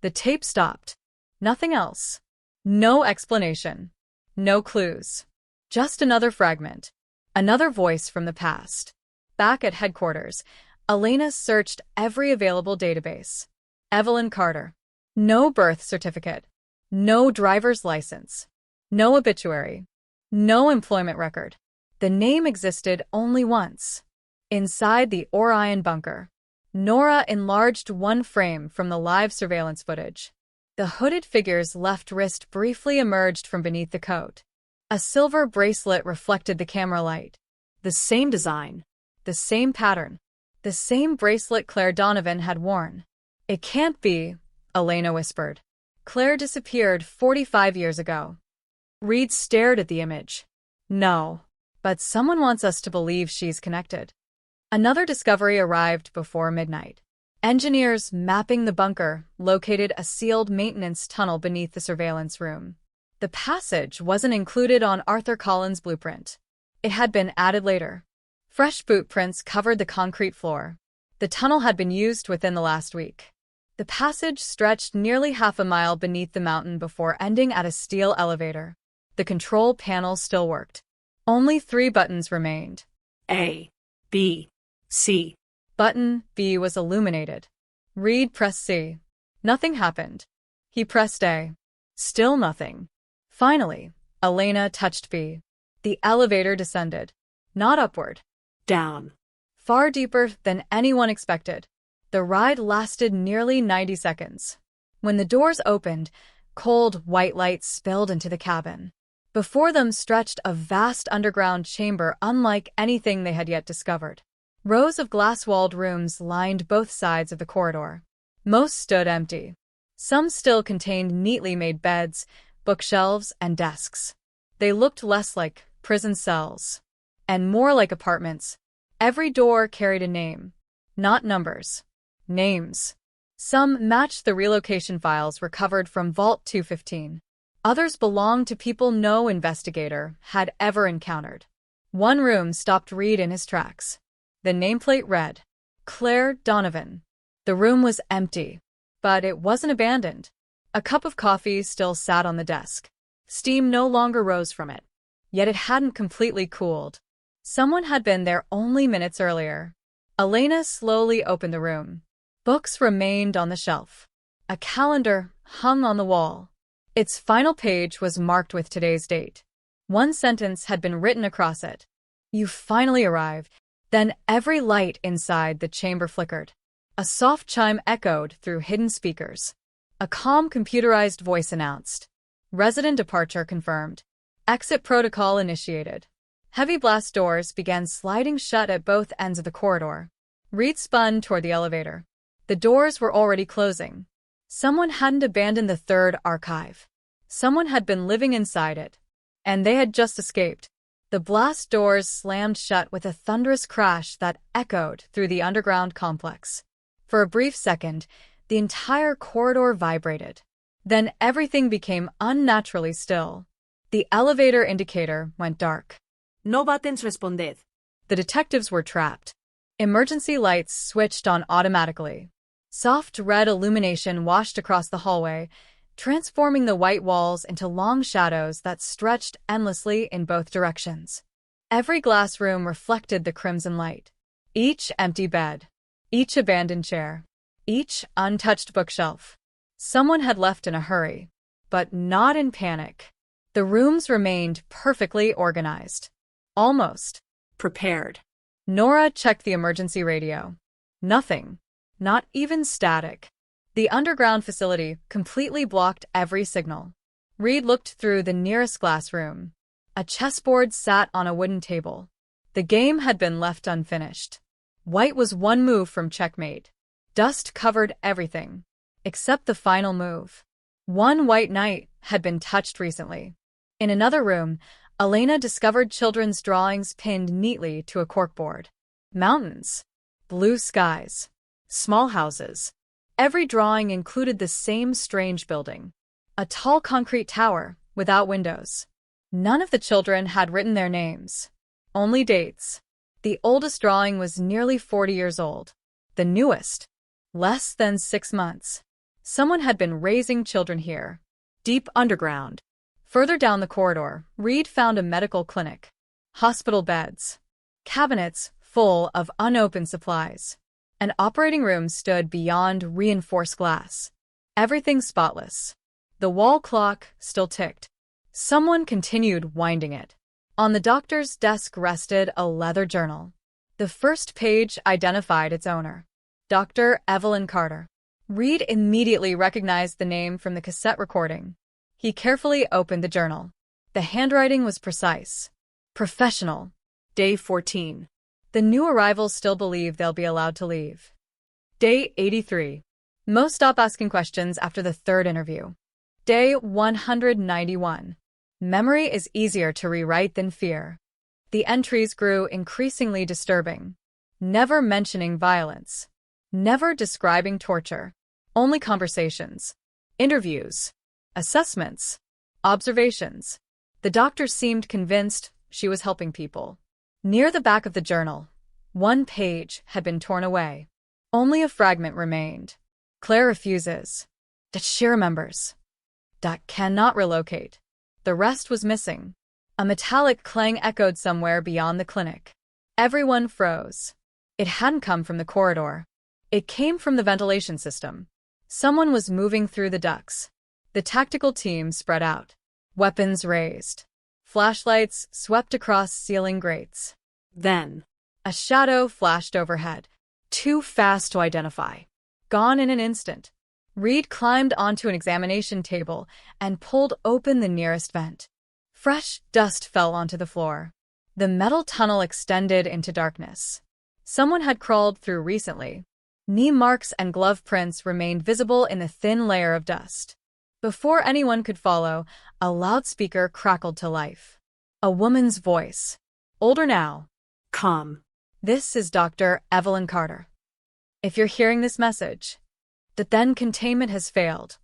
The tape stopped. Nothing else. No explanation. No clues. Just another fragment. Another voice from the past. Back at headquarters, Elena searched every available database. Evelyn Carter. No birth certificate. No driver's license. No obituary. No employment record. The name existed only once. Inside the Orion bunker, Nora enlarged one frame from the live surveillance footage. The hooded figure's left wrist briefly emerged from beneath the coat. A silver bracelet reflected the camera light.
The same design.
The same pattern. The same bracelet Claire Donovan had worn. It can't be, Elena whispered. Claire disappeared 45 years ago. Reed stared at the image. No, but someone wants us to believe she's connected. Another discovery arrived before midnight. Engineers mapping the bunker located a sealed maintenance tunnel beneath the surveillance room. The passage wasn't included on Arthur Collins' blueprint. It had been added later. Fresh boot prints covered the concrete floor. The tunnel had been used within the last week. The passage stretched nearly half a mile beneath the mountain before ending at a steel elevator. The control panel still worked. Only 3 buttons remained.
A, B, C.
Button B was illuminated. Reed pressed C. Nothing happened. He pressed A. Still nothing. Finally, Elena touched B. The elevator descended. Not upward.
Down.
Far deeper than anyone expected. The ride lasted nearly 90 seconds. When the doors opened, cold white light spilled into the cabin. Before them stretched a vast underground chamber unlike anything they had yet discovered. Rows of glass-walled rooms lined both sides of the corridor. Most stood empty. Some still contained neatly made beds, bookshelves, and desks. They looked less like prison cells and more like apartments. Every door carried a name. Not numbers. Names. Some matched the relocation files recovered from Vault 215. Others belonged to people no investigator had ever encountered. One room stopped Reed in his tracks. The nameplate read, Claire Donovan. The room was empty, but it wasn't abandoned. A cup of coffee still sat on the desk. Steam no longer rose from it, yet it hadn't completely cooled. Someone had been there only minutes earlier. Elena slowly opened the room. Books remained on the shelf. A calendar hung on the wall. Its final page was marked with today's date. One sentence had been written across it. You finally arrived. Then every light inside the chamber flickered. A soft chime echoed through hidden speakers. A calm computerized voice announced. Resident departure confirmed. Exit protocol initiated. Heavy blast doors began sliding shut at both ends of the corridor. Reed spun toward the elevator. The doors were already closing. Someone hadn't abandoned the third archive. Someone had been living inside it. And they had just escaped. The blast doors slammed shut with a thunderous crash that echoed through the underground complex. For a brief second, the entire corridor vibrated. Then everything became unnaturally still. The elevator indicator went dark.
No buttons responded.
The detectives were trapped. Emergency lights switched on automatically. Soft red illumination washed across the hallway, transforming the white walls into long shadows that stretched endlessly in both directions. Every glass room reflected the crimson light. Each empty bed, each abandoned chair, each untouched bookshelf. Someone had left in a hurry, but not in panic. The rooms remained perfectly organized. Almost.
Prepared.
Nora checked the emergency radio. Nothing. Not even static. The underground facility completely blocked every signal. Reed looked through the nearest glass room. A chessboard sat on a wooden table. The game had been left unfinished. White was one move from checkmate. Dust covered everything, except the final move. One white knight had been touched recently. In another room, Elena discovered children's drawings pinned neatly to a corkboard. Mountains. Blue skies. Small houses. Every drawing included the same strange building. A tall concrete tower, without windows. None of the children had written their names. Only dates. The oldest drawing was nearly 40 years old. The newest, less than 6 months. Someone had been raising children here. Deep underground. Further down the corridor, Reed found a medical clinic. Hospital beds. Cabinets full of unopened supplies. An operating room stood beyond reinforced glass. Everything spotless. The wall clock still ticked. Someone continued winding it. On the doctor's desk rested a leather journal. The first page identified its owner, Dr. Evelyn Carter. Reed immediately recognized the name from the cassette recording. He carefully opened the journal. The handwriting was precise. Professional.
Day 14.
The new arrivals still believe they'll be allowed to leave. Day 83. Most stop asking questions after the third interview. Day 191. Memory is easier to rewrite than fear. The entries grew increasingly disturbing. Never mentioning violence. Never describing torture. Only conversations. Interviews. Assessments. Observations. The doctor seemed convinced she was helping people. Near the back of the journal, one page had been torn away. Only a fragment remained. Claire refuses. That she remembers. That cannot relocate. The rest was missing. A metallic clang echoed somewhere beyond the clinic. Everyone froze. It hadn't come from the corridor. It came from the ventilation system. Someone was moving through the ducts. The tactical team spread out. Weapons raised. Flashlights swept across ceiling grates.
Then,
a shadow flashed overhead. Too fast to identify. Gone in an instant. Reed climbed onto an examination table and pulled open the nearest vent. Fresh dust fell onto the floor. The metal tunnel extended into darkness. Someone had crawled through recently. Knee marks and glove prints remained visible in the thin layer of dust. Before anyone could follow, a loudspeaker crackled to life. A woman's voice. Older now.
come.
This is Dr. Evelyn Carter. If you're hearing this message, the then containment has failed.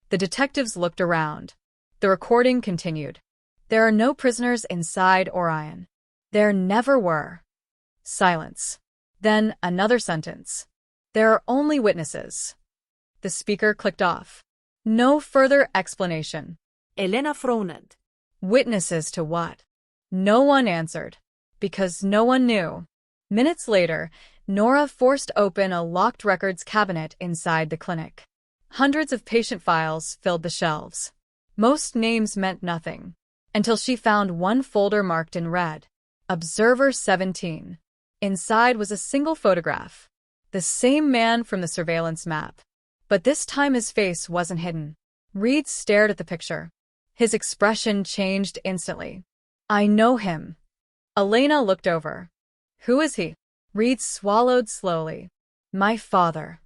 The detectives looked around. The recording continued. There are no prisoners inside Orion. There never were. Silence. Then another sentence. There are only witnesses. The speaker clicked off. No further explanation.
Elena frowned.
Witnesses to what? No one answered. Because no one knew. Minutes later, Nora forced open a locked records cabinet inside the clinic. Hundreds of patient files filled the shelves. Most names meant nothing, until she found one folder marked in red. Observer 17. Inside was a single photograph. The same man from the surveillance map. But this time his face wasn't hidden. Reed stared at the picture. His expression changed instantly. I know him. Elena looked over. Who is he? Reed swallowed slowly. My father.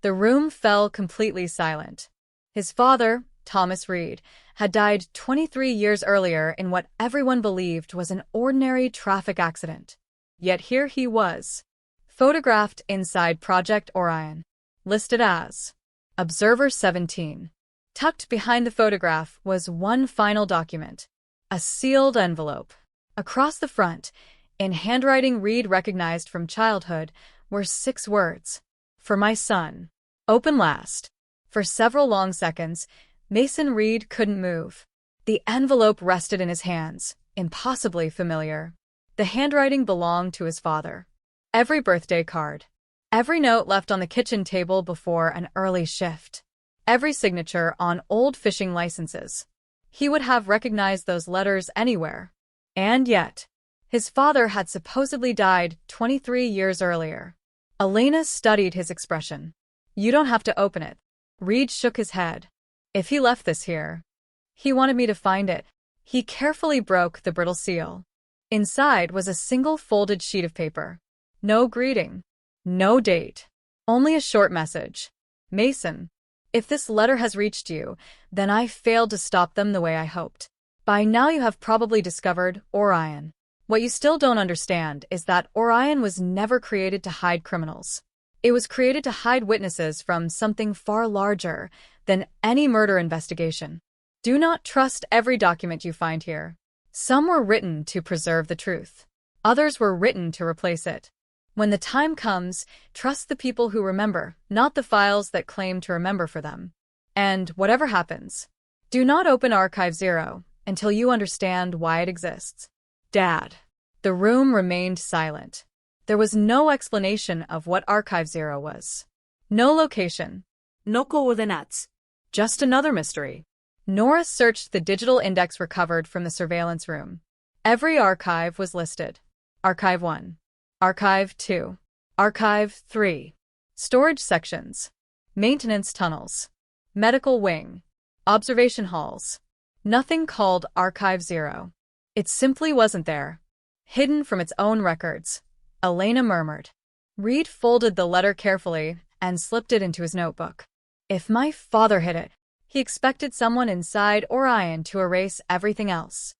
The room fell completely silent. His father, Thomas Reed, had died 23 years earlier in what everyone believed was an ordinary traffic accident. Yet here he was, photographed inside Project Orion, listed as Observer 17. Tucked behind the photograph was one final document, a sealed envelope. Across the front, in handwriting Reed recognized from childhood, were 6 words. For my son. Open last. For several long seconds, Mason Reed couldn't move. The envelope rested in his hands, impossibly familiar. The handwriting belonged to his father. Every birthday card. Every note left on the kitchen table before an early shift. Every signature on old fishing licenses. He would have recognized those letters anywhere. And yet, his father had supposedly died 23 years earlier. Elena studied his expression. You don't have to open it. Reed shook his head. If he left this here, he wanted me to find it. He carefully broke the brittle seal. Inside was a single folded sheet of paper. No greeting. No date. Only a short message. Mason, if this letter has reached you, then I failed to stop them the way I hoped. By now you have probably discovered Orion. What you still don't understand is that Orion was never created to hide criminals. It was created to hide witnesses from something far larger than any murder investigation. Do not trust every document you find here. Some were written to preserve the truth. Others were written to replace it. When the time comes, trust the people who remember, not the files that claim to remember for them. And whatever happens, do not open Archive 0 until you understand why it exists. Dad. The room remained silent. There was no explanation of what Archive Zero was. No location.
No coordinates.
Just another mystery. Nora searched the digital index recovered from the surveillance room. Every archive was listed. Archive 1. Archive 2. Archive 3. Storage sections. Maintenance tunnels. Medical wing. Observation halls. Nothing called Archive Zero. It simply wasn't there. Hidden from its own records. Elena murmured. Reed folded the letter carefully and slipped it into his notebook. If my father hid it, he expected someone inside Orion to erase everything else.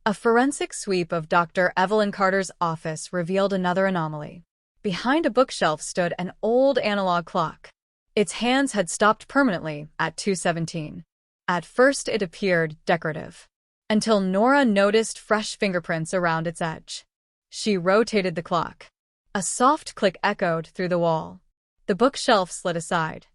A forensic sweep of Dr. Evelyn Carter's office revealed another anomaly. Behind a bookshelf stood an old analog clock. Its hands had stopped permanently at 2:17. At first it appeared decorative, until Nora noticed fresh fingerprints around its edge. She rotated the clock. A soft click echoed through the wall. The bookshelf slid aside.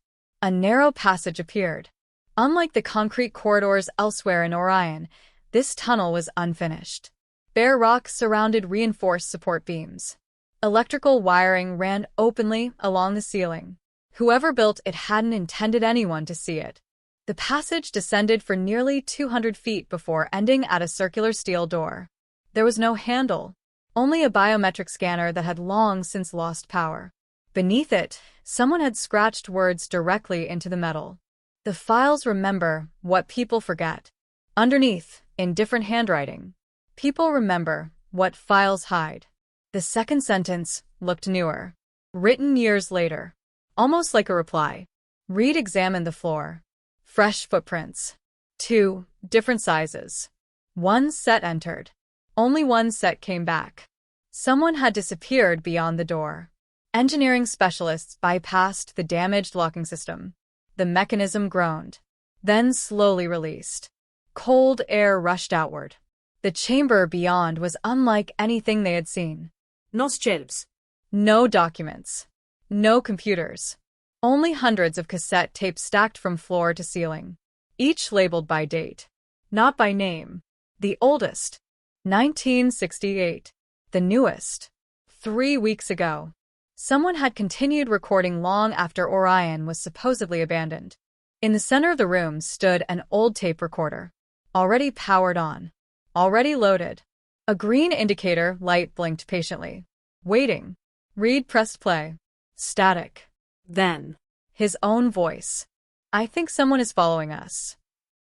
A narrow passage appeared. Unlike the concrete corridors elsewhere in Orion, this tunnel was unfinished. Bare rock surrounded reinforced support beams. Electrical wiring ran openly along the ceiling. Whoever built it hadn't intended anyone to see it. The passage descended for nearly 200 feet before ending at a circular steel door. There was no handle, only a biometric scanner that had long since lost power. Beneath it, someone had scratched words directly into the metal. The files remember what people forget. Underneath, in different handwriting, people remember what files hide. The second sentence looked newer. Written years later. Almost like a reply. Reed examined the floor. Fresh footprints. 2 different sizes. 1 set entered. Only 1 set came back. Someone had disappeared beyond the door. Engineering specialists bypassed the damaged locking system. The mechanism groaned, then slowly released. Cold air rushed outward. The chamber beyond was unlike anything they had seen.
No shelves.
No documents. No computers. Only hundreds of cassette tapes stacked from floor to ceiling, each labeled by date, not by name. The oldest, 1968. The newest, 3 weeks ago. Someone had continued recording long after Orion was supposedly abandoned. In the center of the room stood an old tape recorder, already powered on, already loaded. A green indicator light blinked patiently. Waiting. Reed pressed play. Static.
Then.
His own voice. I think someone is following us.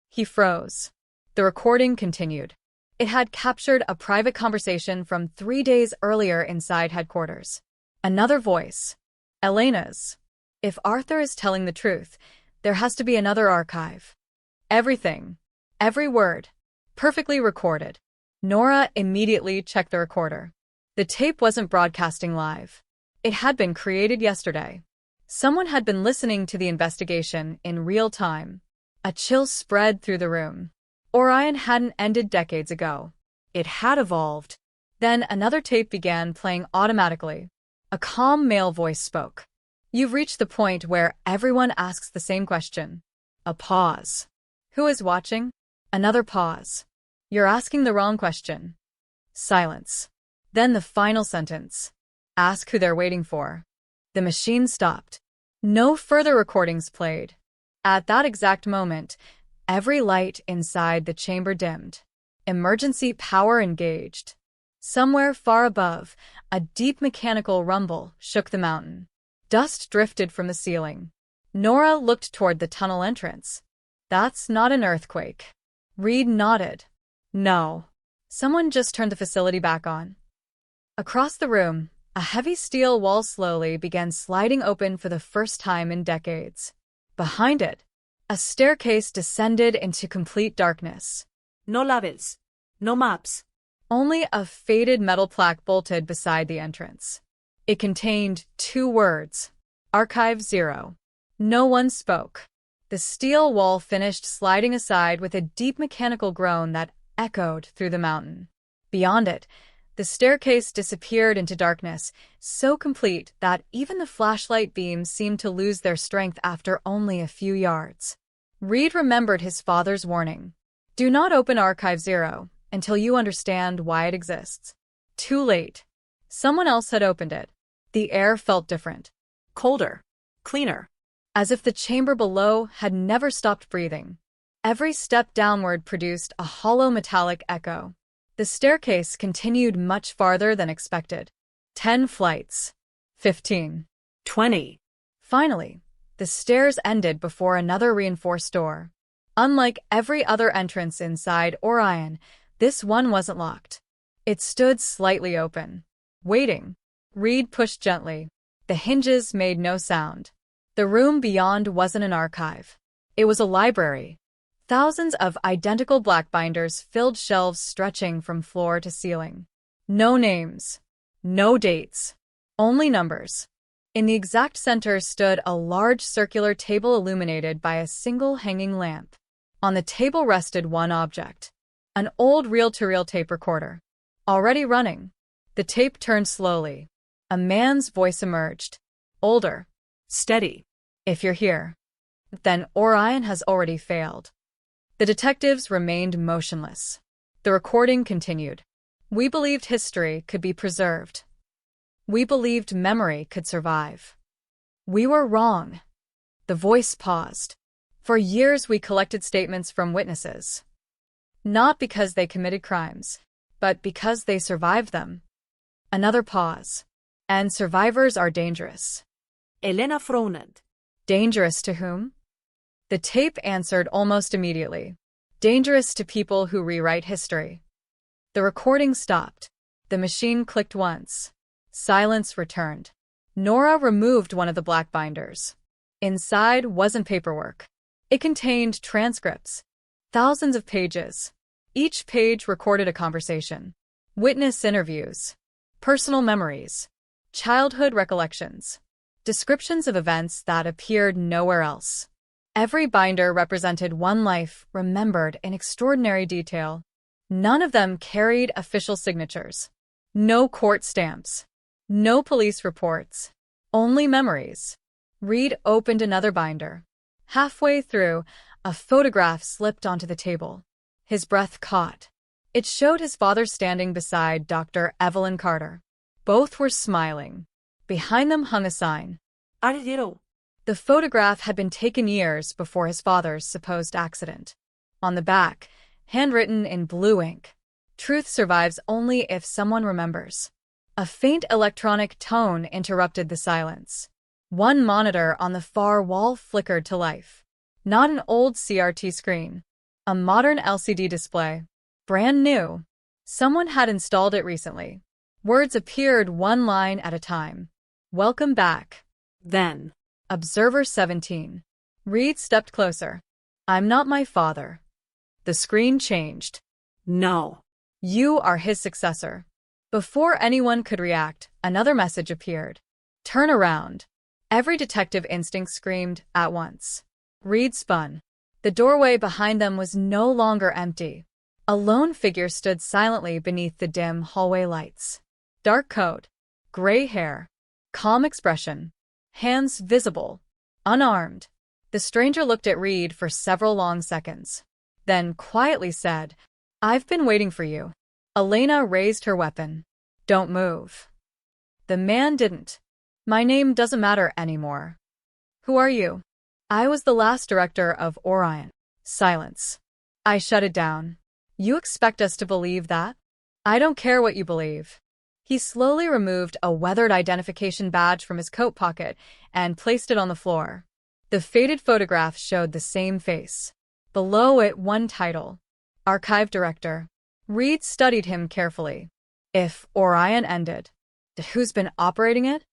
He froze. The recording continued. It had captured a private conversation from 3 days earlier inside headquarters. Another voice. Elena's. If Arthur is telling the truth, there has to be another archive. Everything. Every word. Perfectly recorded. Nora immediately checked the recorder. The tape wasn't broadcasting live. It had been created yesterday. Someone had been listening to the investigation in real time. A chill spread through the room. Orion hadn't ended decades ago. It had evolved. Then another tape began playing automatically. A calm male voice spoke. You've reached the point where everyone asks the same question. A pause. Who is watching? Another pause. You're asking the wrong question. Silence. Then the final sentence. Ask who they're waiting for. The machine stopped. No further recordings played. At that exact moment, every light inside the chamber dimmed. Emergency power engaged. Somewhere far above, a deep mechanical rumble shook the mountain. Dust drifted from the ceiling. Nora looked toward the tunnel entrance. That's not an earthquake. Reed nodded. No. Someone just turned the facility back on. Across the room, a heavy steel wall slowly began sliding open for the first time in decades. Behind it, a staircase descended into complete darkness.
No labels. No maps.
Only a faded metal plaque bolted beside the entrance. It contained 2 words. Archive Zero. No one spoke. The steel wall finished sliding aside with a deep mechanical groan that echoed through the mountain. Beyond it, the staircase disappeared into darkness, so complete that even the flashlight beams seemed to lose their strength after only a few yards. Reed remembered his father's warning. Do not open Archive Zero until you understand why it exists. Too late. Someone else had opened it. The air felt different,
Colder. Cleaner.
as if the chamber below had never stopped breathing. Every step downward produced a hollow metallic echo. The staircase continued much farther than expected. 10 flights. 15.
20.
Finally, the stairs ended before another reinforced door. Unlike every other entrance inside Orion, this one wasn't locked. It stood slightly open. Waiting. Reed pushed gently. The hinges made no sound. The room beyond wasn't an archive. It was a library. Thousands of identical black binders filled shelves stretching from floor to ceiling. No names. No dates. Only numbers. In the exact center stood a large circular table illuminated by a single hanging lamp. On the table rested one object. An old reel-to-reel tape recorder. Already running. The tape turned slowly. A man's voice emerged. Older.
Steady.
If you're here, then Orion has already failed. The detectives remained motionless. The recording continued. We believed history could be preserved. We believed memory could survive. We were wrong. The voice paused. For years we collected statements from witnesses. Not because they committed crimes, but because they survived them. Another pause. And survivors are dangerous.
Elena Fronand.
Dangerous to whom? The tape answered almost immediately. Dangerous to people who rewrite history. The recording stopped. The machine clicked once. Silence returned. Nora removed one of the black binders. Inside wasn't paperwork. It contained transcripts. Thousands of pages. Each page recorded a conversation. Witness interviews. Personal memories. Childhood recollections. Descriptions of events that appeared nowhere else. Every binder represented one life remembered in extraordinary detail. None of them carried official signatures. No court stamps. No police reports. Only memories. Reed opened another binder. Halfway through, a photograph slipped onto the table. His breath caught. It showed his father standing beside Dr. Evelyn Carter. Both were smiling. Behind them hung a sign.
Ardero.
The photograph had been taken years before his father's supposed accident. On the back, handwritten in blue ink, "Truth survives only if someone remembers." A faint electronic tone interrupted the silence. One monitor on the far wall flickered to life. Not an old CRT screen. A modern LCD display. Brand new. Someone had installed it recently. Words appeared one line at a time. Welcome back.
Then.
Observer 17. Reed stepped closer. I'm not my father. The screen changed.
No.
You are his successor. Before anyone could react, another message appeared. Turn around. Every detective instinct screamed at once. Reed spun. The doorway behind them was no longer empty. A lone figure stood silently beneath the dim hallway lights. Dark coat. Gray hair. Calm expression. Hands visible. Unarmed. The stranger looked at Reed for several long seconds. Then quietly said, I've been waiting for you. Elena raised her weapon. Don't move. The man didn't. My name doesn't matter anymore. Who are you? I was the last director of Orion. Silence. I shut it down. You expect us to believe that? I don't care what you believe. He slowly removed a weathered identification badge from his coat pocket and placed it on the floor. The faded photograph showed the same face. Below it, one title. Archive Director. Reed studied him carefully. If Orion ended, who's been operating it?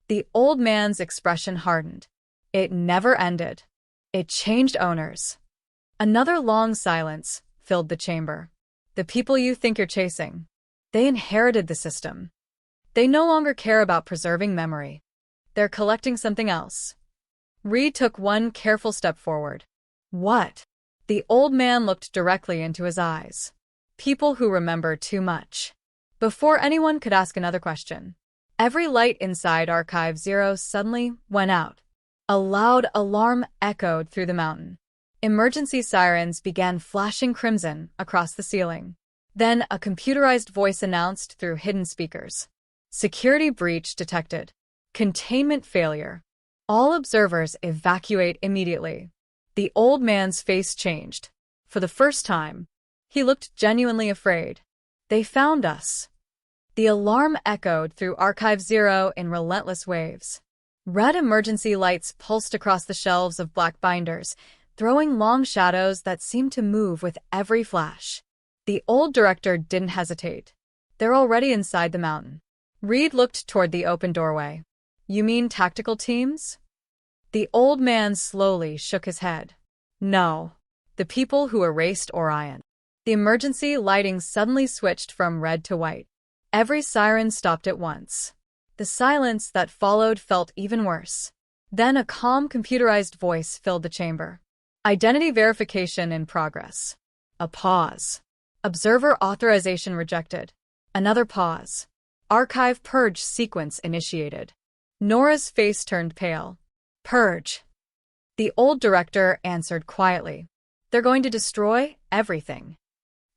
The old man's expression hardened. It never ended. It changed owners. Another long silence filled the chamber. The people you think you're chasing. They inherited the system. They no longer care about preserving memory. They're collecting something else. Reed took one careful step forward. What? The old man looked directly into his eyes. People who remember too much. Before anyone could ask another question, every light inside Archive 0 suddenly went out. A loud alarm echoed through the mountain. Emergency sirens began flashing crimson across the ceiling. Then a computerized voice announced through hidden speakers. Security breach detected. Containment failure. All observers evacuate immediately. The old man's face changed. For the first time, he looked genuinely afraid. They found us. The alarm echoed through Archive 0 in relentless waves. Red emergency lights pulsed across the shelves of black binders, throwing long shadows that seemed to move with every flash. The old director didn't hesitate. They're already inside the mountain. Reed looked toward the open doorway. You mean tactical teams? The old man slowly shook his head. No. The people who erased Orion. The emergency lighting suddenly switched from red to white. Every siren stopped at once. The silence that followed felt even worse. Then a calm computerized voice filled the chamber. Identity verification in progress. A pause. Observer authorization rejected. Another pause. Archive purge sequence initiated. Nora's face turned pale. Purge. The old director answered quietly. They're going to destroy everything.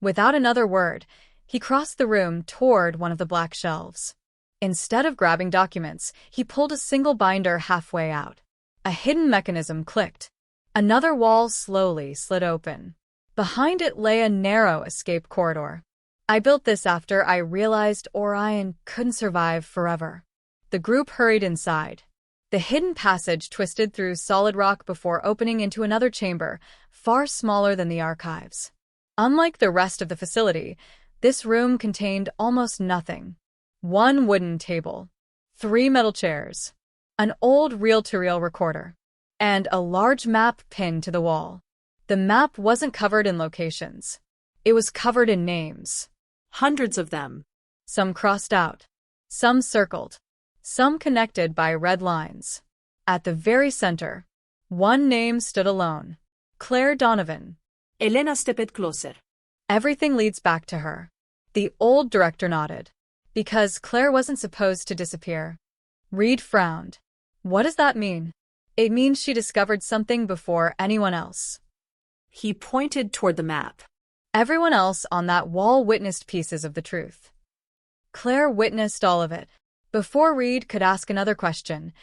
Without another word, he crossed the room toward one of the black shelves. Instead of grabbing documents, he pulled a single binder halfway out. A hidden mechanism clicked. Another wall slowly slid open. Behind it lay a narrow escape corridor. I built this after I realized Orion couldn't survive forever. The group hurried inside. The hidden passage twisted through solid rock before opening into another chamber, far smaller than the archives. Unlike the rest of the facility, this room contained almost nothing. One wooden table, 3 metal chairs, an old reel-to-reel recorder, and a large map pinned to the wall. The map wasn't covered in locations. It was covered in names.
Hundreds of them.
Some crossed out, some circled, some connected by red lines. At the very center, one name stood alone. Claire Donovan.
Elena stepped closer.
Everything leads back to her. The old director nodded. Because Claire wasn't supposed to disappear. Reed frowned. What does that mean? It means she discovered something before anyone else.
He pointed toward the map.
Everyone else on that wall witnessed pieces of the truth. Claire witnessed all of it. Before Reed could ask another question,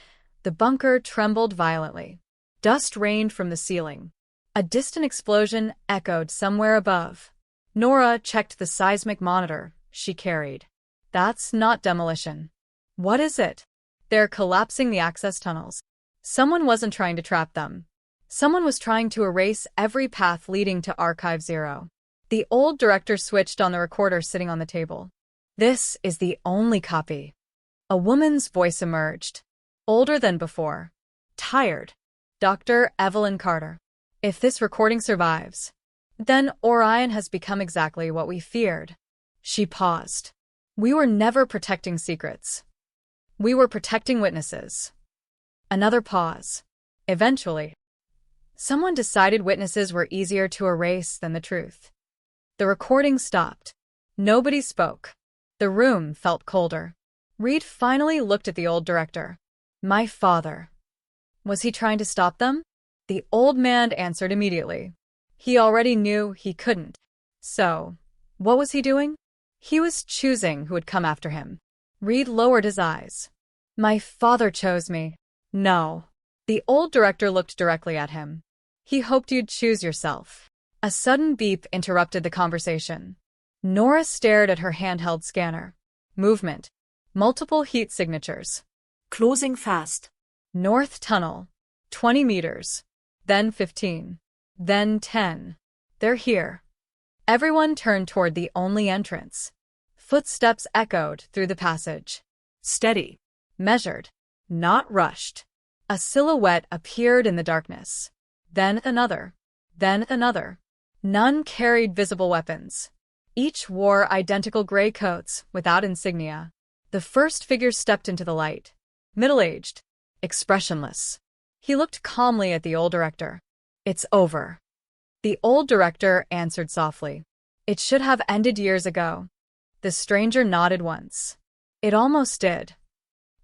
the bunker trembled violently. Dust rained from the ceiling. A distant explosion echoed somewhere above. Nora checked the seismic monitor she carried. That's not demolition. What is it? They're collapsing the access tunnels. Someone wasn't trying to trap them. Someone was trying to erase every path leading to Archive 0. The old director switched on the recorder sitting on the table. This is the only copy. A woman's voice emerged. Older than before. Tired. Dr. Evelyn Carter. If this recording survives, then Orion has become exactly what we feared. She paused. We were never protecting secrets. We were protecting witnesses. Another pause. Eventually, someone decided witnesses were easier to erase than the truth. The recording stopped. Nobody spoke. The room felt colder. Reed finally looked at the old director. My father. Was he trying to stop them? The old man answered immediately. He already knew he couldn't. So, what was he doing? He was choosing who would come after him. Reed lowered his eyes. My father chose me. No. The old director looked directly at him. He hoped you'd choose yourself. A sudden beep interrupted the conversation. Nora stared at her handheld scanner. Movement. Multiple heat signatures.
Closing fast.
North tunnel. 20 meters. Then 15. Then 10. They're here. Everyone turned toward the only entrance. Footsteps echoed through the passage.
Steady.
Measured. Not rushed. A silhouette appeared in the darkness. Then another. Then another. None carried visible weapons. Each wore identical gray coats without insignia. The first figure stepped into the light. Middle-aged. Expressionless. He looked calmly at the old director. It's over. The old director answered softly. It should have ended years ago. The stranger nodded once. It almost did.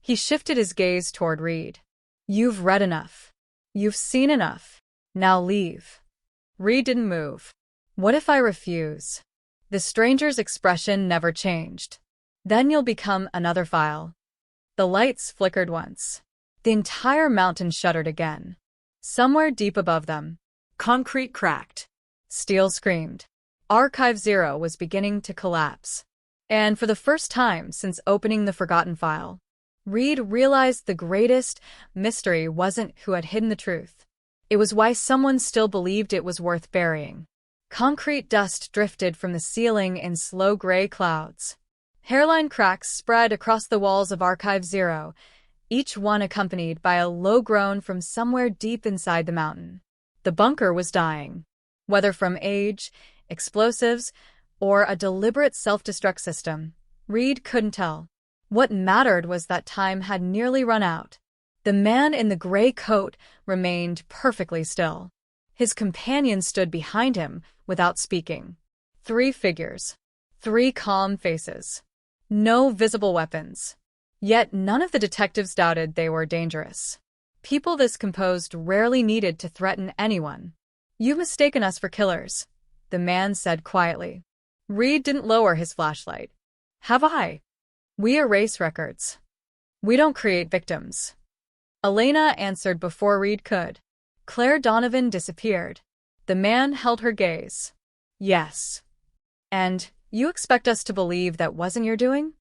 He shifted his gaze toward Reed. You've read enough. You've seen enough. Now leave. Reed didn't move. What if I refuse? The stranger's expression never changed. Then you'll become another file. The lights flickered once. The entire mountain shuddered again. Somewhere deep above them,
Concrete cracked.
steel screamed. Archive 0 was beginning to collapse. And for the first time since opening the forgotten file, Reed realized the greatest mystery wasn't who had hidden the truth. It was why someone still believed it was worth burying. Concrete dust drifted from the ceiling in slow gray clouds. Hairline cracks spread across the walls of Archive 0, each one accompanied by a low groan from somewhere deep inside the mountain. The bunker was dying. Whether from age, explosives, or a deliberate self-destruct system, Reed couldn't tell. What mattered was that time had nearly run out. The man in the gray coat remained perfectly still. His companion stood behind him without speaking. 3 figures. 3 calm faces. No visible weapons. Yet none of the detectives doubted they were dangerous. People this composed rarely needed to threaten anyone. "You've mistaken us for killers," the man said quietly. Reed didn't lower his flashlight. "Have I? We erase records. We don't create victims." Elena answered before Reed could. Claire Donovan disappeared. The man held her gaze. "Yes. And you expect us to believe that wasn't your doing?"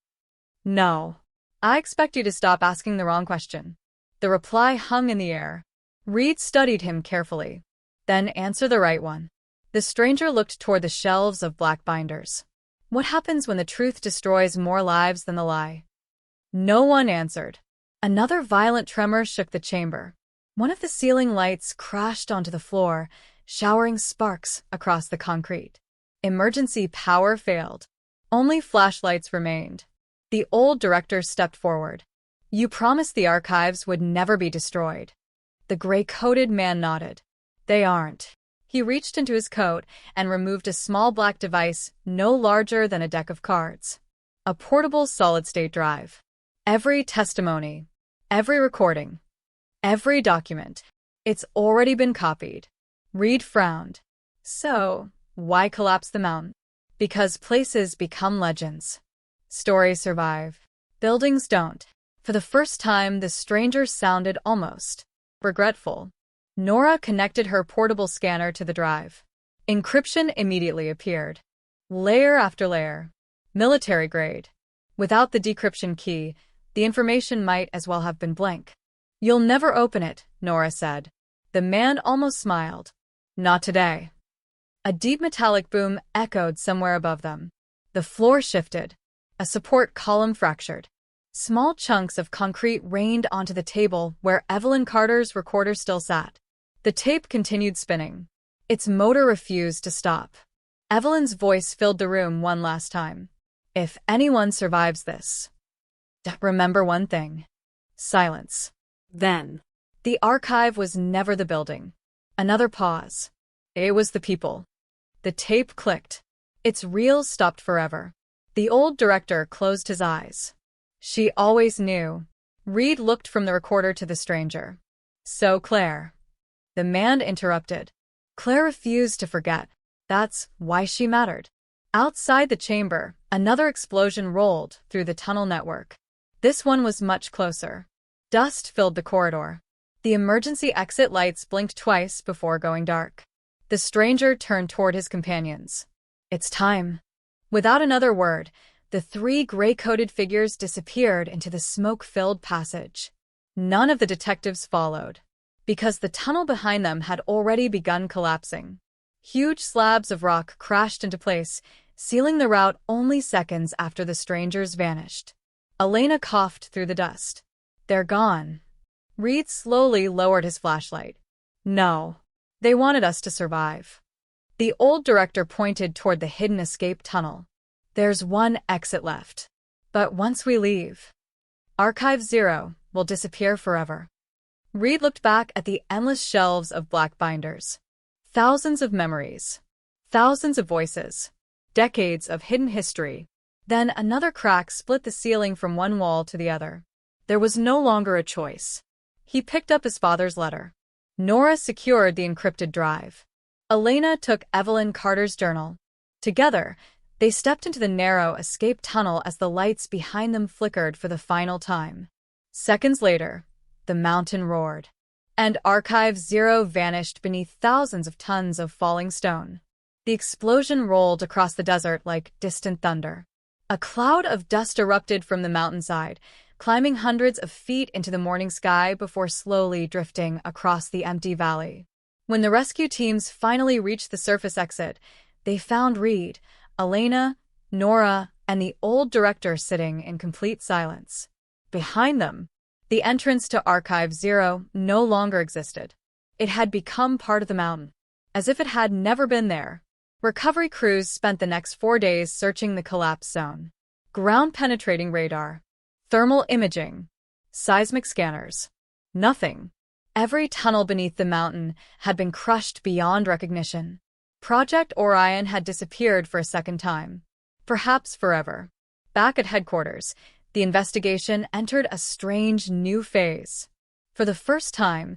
"No. I expect you to stop asking the wrong question." The reply hung in the air. Reed studied him carefully. "Then answer the right one." The stranger looked toward the shelves of black binders. "What happens when the truth destroys more lives than the lie?" No one answered. Another violent tremor shook the chamber. One of the ceiling lights crashed onto the floor, showering sparks across the concrete. Emergency power failed. Only flashlights remained. The old director stepped forward. "You promised the archives would never be destroyed." The gray-coated man nodded. "They aren't." He reached into his coat and removed a small black device no larger than a deck of cards. A portable solid-state drive. Every testimony, every recording, every document. It's already been copied. Reed frowned. So, why collapse the mountain? Because places become legends. Stories survive. Buildings don't. For the first time, the stranger sounded almost regretful. Nora connected her portable scanner to the drive. Encryption immediately appeared. Layer after layer. Military grade. Without the decryption key, the information might as well have been blank. "You'll never open it," Nora said. The man almost smiled. "Not today." A deep metallic boom echoed somewhere above them. The floor shifted. A support column fractured. Small chunks of concrete rained onto the table where Evelyn Carter's recorder still sat. The tape continued spinning. Its motor refused to stop. Evelyn's voice filled the room one last time. "If anyone survives this, remember one thing." Silence.
Then,
The archive was never the building. Another pause. It was the people. The tape clicked. Its reels stopped forever. The old director closed his eyes. She always knew. Reed looked from the recorder to the stranger. "So, Claire." The man interrupted. Claire refused to forget. That's why she mattered. Outside the chamber, another explosion rolled through the tunnel network. This one was much closer. Dust filled the corridor. The emergency exit lights blinked twice before going dark. The stranger turned toward his companions. "It's time." Without another word, the 3 gray-coated figures disappeared into the smoke-filled passage. None of the detectives followed, because the tunnel behind them had already begun collapsing. Huge slabs of rock crashed into place, sealing the route only seconds after the strangers vanished. Elena coughed through the dust. "They're gone." Reed slowly lowered his flashlight. "No. They wanted us to survive." The old director pointed toward the hidden escape tunnel. "There's one exit left. But once we leave, Archive 0 will disappear forever." Reed looked back at the endless shelves of black binders. Thousands of memories. Thousands of voices. Decades of hidden history. Then another crack split the ceiling from one wall to the other. There was no longer a choice. He picked up his father's letter. Nora secured the encrypted drive. Elena took Evelyn Carter's journal. Together, They stepped into the narrow escape tunnel as the lights behind them flickered for the final time. Seconds later, the mountain roared, and Archive 0 vanished beneath thousands of tons of falling stone. The explosion rolled across the desert like distant thunder. A cloud of dust erupted from the mountainside, climbing hundreds of feet into the morning sky before slowly drifting across the empty valley. When the rescue teams finally reached the surface exit, they found Reed, Elena, Nora, and the old director sitting in complete silence. Behind them, the entrance to Archive 0 no longer existed. It had become part of the mountain, as if it had never been there. Recovery crews spent the next 4 days searching the collapse zone. Ground-penetrating radar, thermal imaging, seismic scanners. Nothing. Every tunnel beneath the mountain had been crushed beyond recognition. Project Orion had disappeared for a second time. Perhaps forever. Back at headquarters, the investigation entered a strange new phase. For the first time,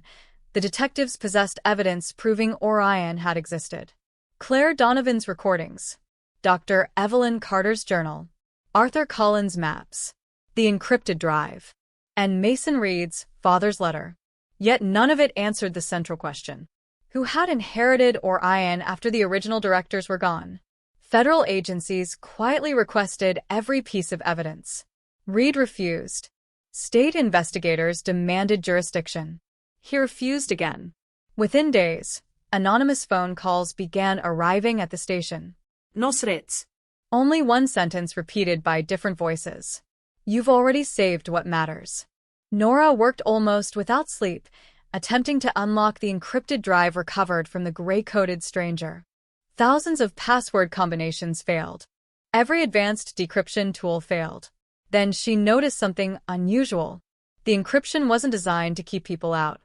the detectives possessed evidence proving Orion had existed. Claire Donovan's recordings, Dr. Evelyn Carter's journal, Arthur Collins' maps, the encrypted drive, and Mason Reed's father's letter. Yet none of it answered the central question. Who had inherited Orion after the original directors were gone? Federal agencies quietly requested every piece of evidence. Reed refused. State investigators demanded jurisdiction. He refused again. Within days, anonymous phone calls began arriving at the station.
Nosrets.
Only one sentence repeated by different voices. You've already saved what matters. Nora worked almost without sleep, attempting to unlock the encrypted drive recovered from the gray-coated stranger. Thousands of password combinations failed. Every advanced decryption tool failed. Then she noticed something unusual. The encryption wasn't designed to keep people out.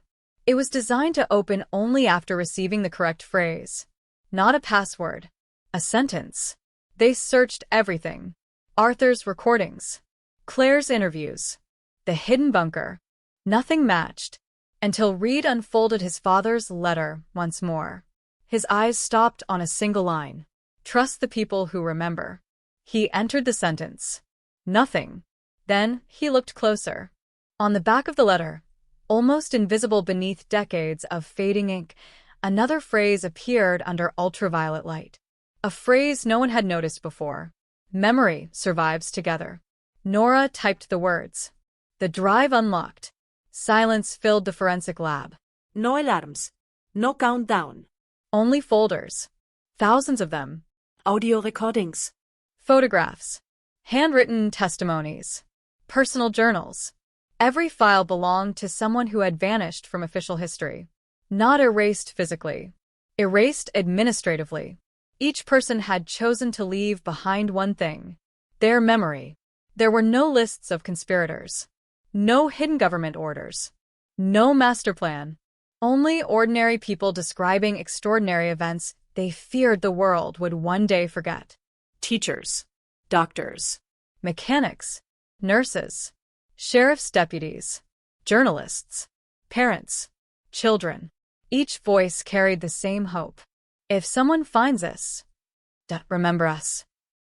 It was designed to open only after receiving the correct phrase. Not a password. A sentence. They searched everything. Arthur's recordings. Claire's interviews. The hidden bunker. Nothing matched. Until Reed unfolded his father's letter once more. His eyes stopped on a single line. Trust the people who remember. He entered the sentence. Nothing. Then he looked closer. On the back of the letter, almost invisible beneath decades of fading ink, another phrase appeared under ultraviolet light. A phrase no one had noticed before. Memory survives together. Nora typed the words. The drive unlocked. Silence filled the forensic lab.
No alarms. No countdown.
Only folders. Thousands of them.
Audio recordings.
Photographs. Handwritten testimonies. Personal journals. Every file belonged to someone who had vanished from official history. Not erased physically. Erased administratively. Each person had chosen to leave behind one thing. Their memory. There were no lists of conspirators. No hidden government orders. No master plan. Only ordinary people describing extraordinary events they feared the world would one day forget.
Teachers. Doctors.
Mechanics. Nurses. Sheriff's deputies. Journalists. Parents. Children. Each voice carried the same hope. If someone finds us, remember us.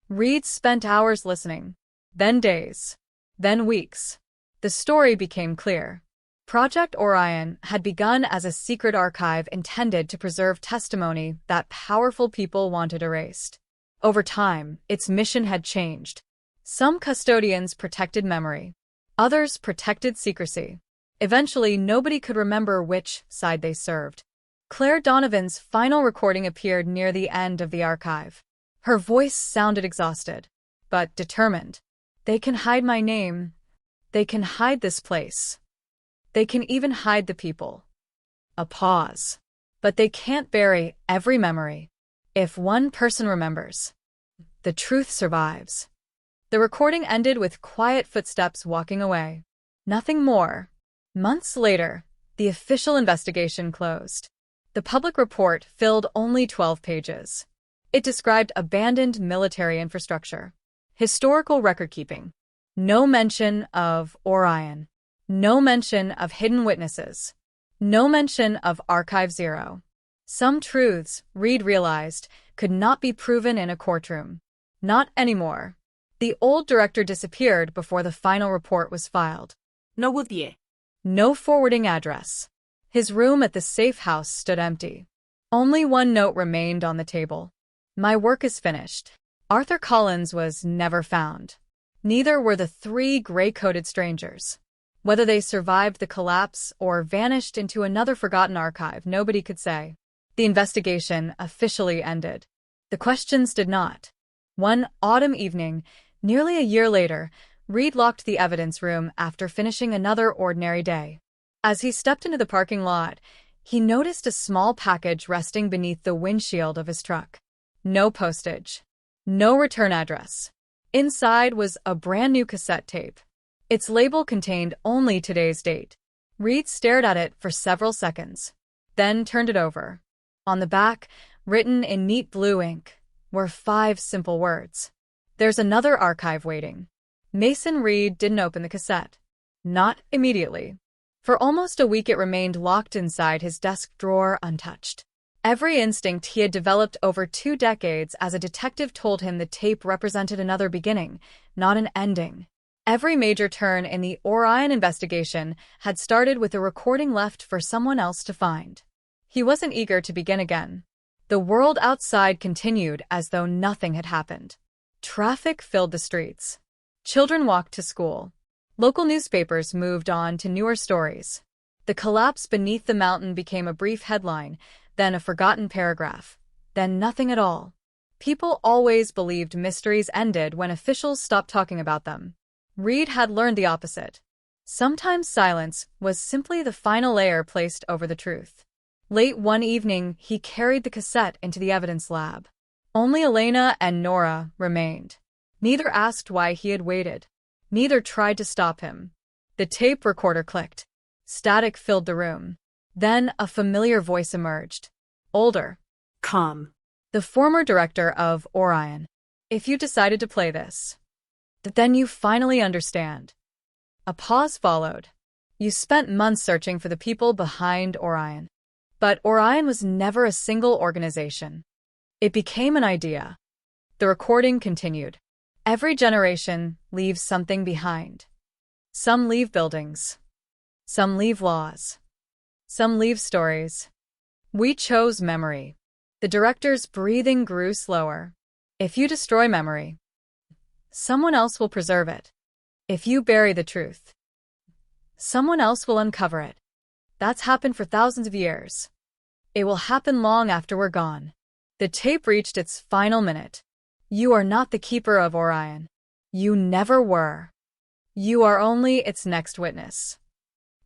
Reed spent hours listening. Then days. Then weeks. The story became clear. Project Orion had begun as a secret archive intended to preserve testimony that powerful people wanted erased. Over time, its mission had changed. Some custodians protected memory. Others protected secrecy. Eventually, nobody could remember which side they served. Claire Donovan's final recording appeared near the end of the archive. Her voice sounded exhausted, but determined. They can hide my name. They can hide this place. They can even hide the people. A pause. But they can't bury every memory. If one person remembers, the truth survives. The recording ended with quiet footsteps walking away. Nothing more. Months later, the official investigation closed. The public report filled only 12 pages. It described abandoned military infrastructure, historical record-keeping, no mention of Orion, no mention of hidden witnesses, no mention of Archive 0. Some truths, Reed realized, could not be proven in a courtroom. Not anymore. The old director disappeared before the final report was filed.
No would
No forwarding address. His room at the safe house stood empty. Only one note remained on the table. My work is finished. Arthur Collins was never found. Neither were the three gray-coated strangers. Whether they survived the collapse or vanished into another forgotten archive, nobody could say. The investigation officially ended. The questions did not. One autumn evening, nearly a year later, Reed locked the evidence room after finishing another ordinary day. As he stepped into the parking lot, he noticed a small package resting beneath the windshield of his truck. No postage. No return address. Inside was a brand new cassette tape. Its label contained only today's date. Reed stared at it for several seconds, then turned it over. On the back, written in neat blue ink, were 5 simple words. There's another archive waiting. Mason Reed didn't open the cassette. Not immediately. For almost a week it remained locked inside his desk drawer untouched. Every instinct he had developed over 2 decades as a detective told him the tape represented another beginning, not an ending. Every major turn in the Orion investigation had started with a recording left for someone else to find. He wasn't eager to begin again. The world outside continued as though nothing had happened. Traffic filled the streets. Children walked to school. Local newspapers moved on to newer stories. The collapse beneath the mountain became a brief headline, then a forgotten paragraph, then nothing at all. People always believed mysteries ended when officials stopped talking about them. Reed had learned the opposite. Sometimes silence was simply the final layer placed over the truth. Late one evening, he carried the cassette into the evidence lab. Only Elena and Nora remained. Neither asked why he had waited. Neither tried to stop him. The tape recorder clicked. Static filled the room. Then a familiar voice emerged. Older.
Calm.
The former director of Orion. If you decided to play this, then you finally understand. A pause followed. You spent months searching for the people behind Orion. But Orion was never a single organization. It became an idea. The recording continued. Every generation leaves something behind. Some leave buildings. Some leave laws. Some leave stories. We chose memory. The director's breathing grew slower. If you destroy memory, someone else will preserve it. If you bury the truth, someone else will uncover it. That's happened for thousands of years. It will happen long after we're gone. The tape reached its final minute. You are not the keeper of Orion. You never were. You are only its next witness.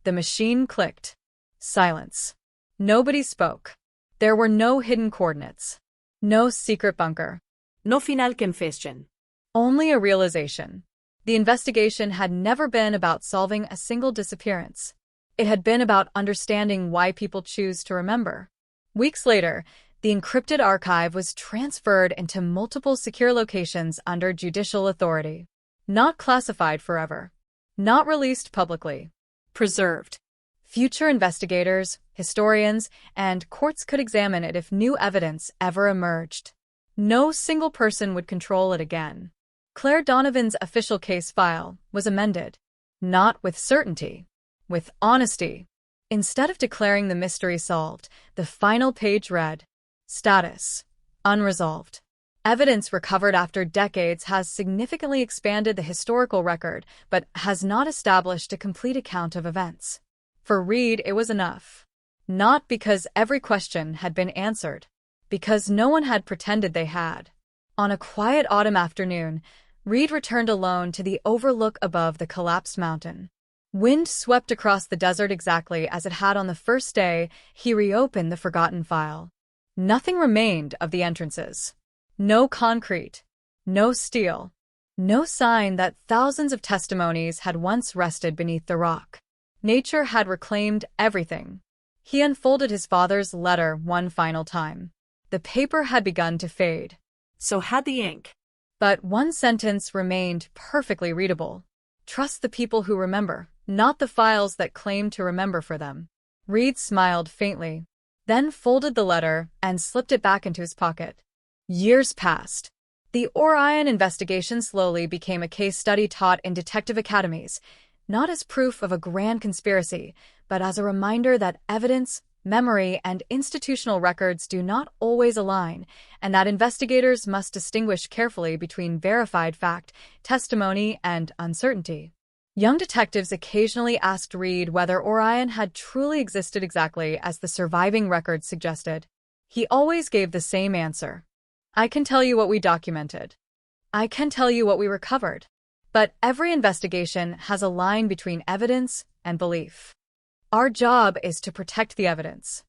The machine clicked. Silence. Nobody spoke. There were no hidden coordinates. No secret bunker.
No final confession.
Only a realization. The investigation had never been about solving a single disappearance. It had been about understanding why people choose to remember. Weeks later, the encrypted archive was transferred into multiple secure locations under judicial authority. Not classified forever. Not released publicly.
Preserved.
Future investigators, historians, and courts could examine it if new evidence ever emerged. No single person would control it again. Claire Donovan's official case file was amended. Not with certainty. With honesty. Instead of declaring the mystery solved, the final page read, Status. Unresolved. Evidence recovered after decades has significantly expanded the historical record, but has not established a complete account of events. For Reed, it was enough. Not because every question had been answered, because no one had pretended they had. On a quiet autumn afternoon, Reed returned alone to the overlook above the collapsed mountain. Wind swept across the desert exactly as it had on the first day he reopened the forgotten file. Nothing remained of the entrances. No concrete. No steel. No sign that thousands of testimonies had once rested beneath the rock. Nature had reclaimed everything. He unfolded his father's letter one final time. The paper had begun to fade.
So had the ink.
But one sentence remained perfectly readable. Trust the people who remember, not the files that claim to remember for them. Reed smiled faintly, then folded the letter and slipped it back into his pocket. Years passed. The Orion investigation slowly became a case study taught in detective academies, not as proof of a grand conspiracy, but as a reminder that evidence, memory, and institutional records do not always align, and that investigators must distinguish carefully between verified fact, testimony, and uncertainty. Young detectives occasionally asked Reed whether Orion had truly existed exactly as the surviving records suggested. He always gave the same answer. I can tell you what we documented. I can tell you what we recovered. But every investigation has a line between evidence and belief. Our job is to protect the evidence.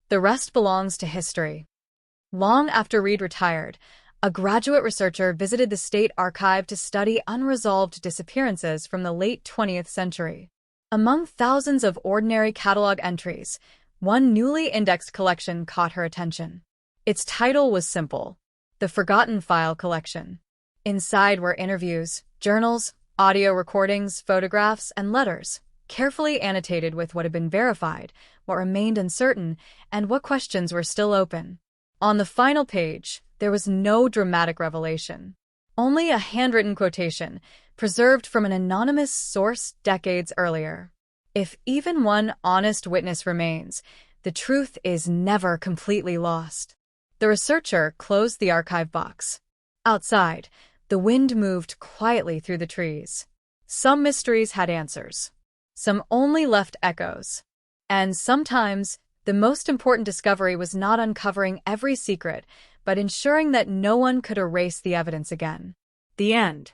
The rest belongs to history. Long after Reed retired, a graduate researcher visited the State Archive to study unresolved disappearances from the late 20th century. Among thousands of ordinary catalog entries, one newly indexed collection caught her attention. Its title was simple: The Forgotten File Collection. Inside were interviews, journals, audio recordings, photographs, and letters, carefully annotated with what had been verified, what remained uncertain, and what questions were still open. On the final page, there was no dramatic revelation, only a handwritten quotation, preserved from an anonymous source decades earlier. If even one honest witness remains, the truth is never completely lost. The researcher closed the archive box. Outside, the wind moved quietly through the trees. Some mysteries had answers. Some only left echoes. And sometimes, the most important discovery was not uncovering every secret, but ensuring that no one could erase the evidence again.
The end.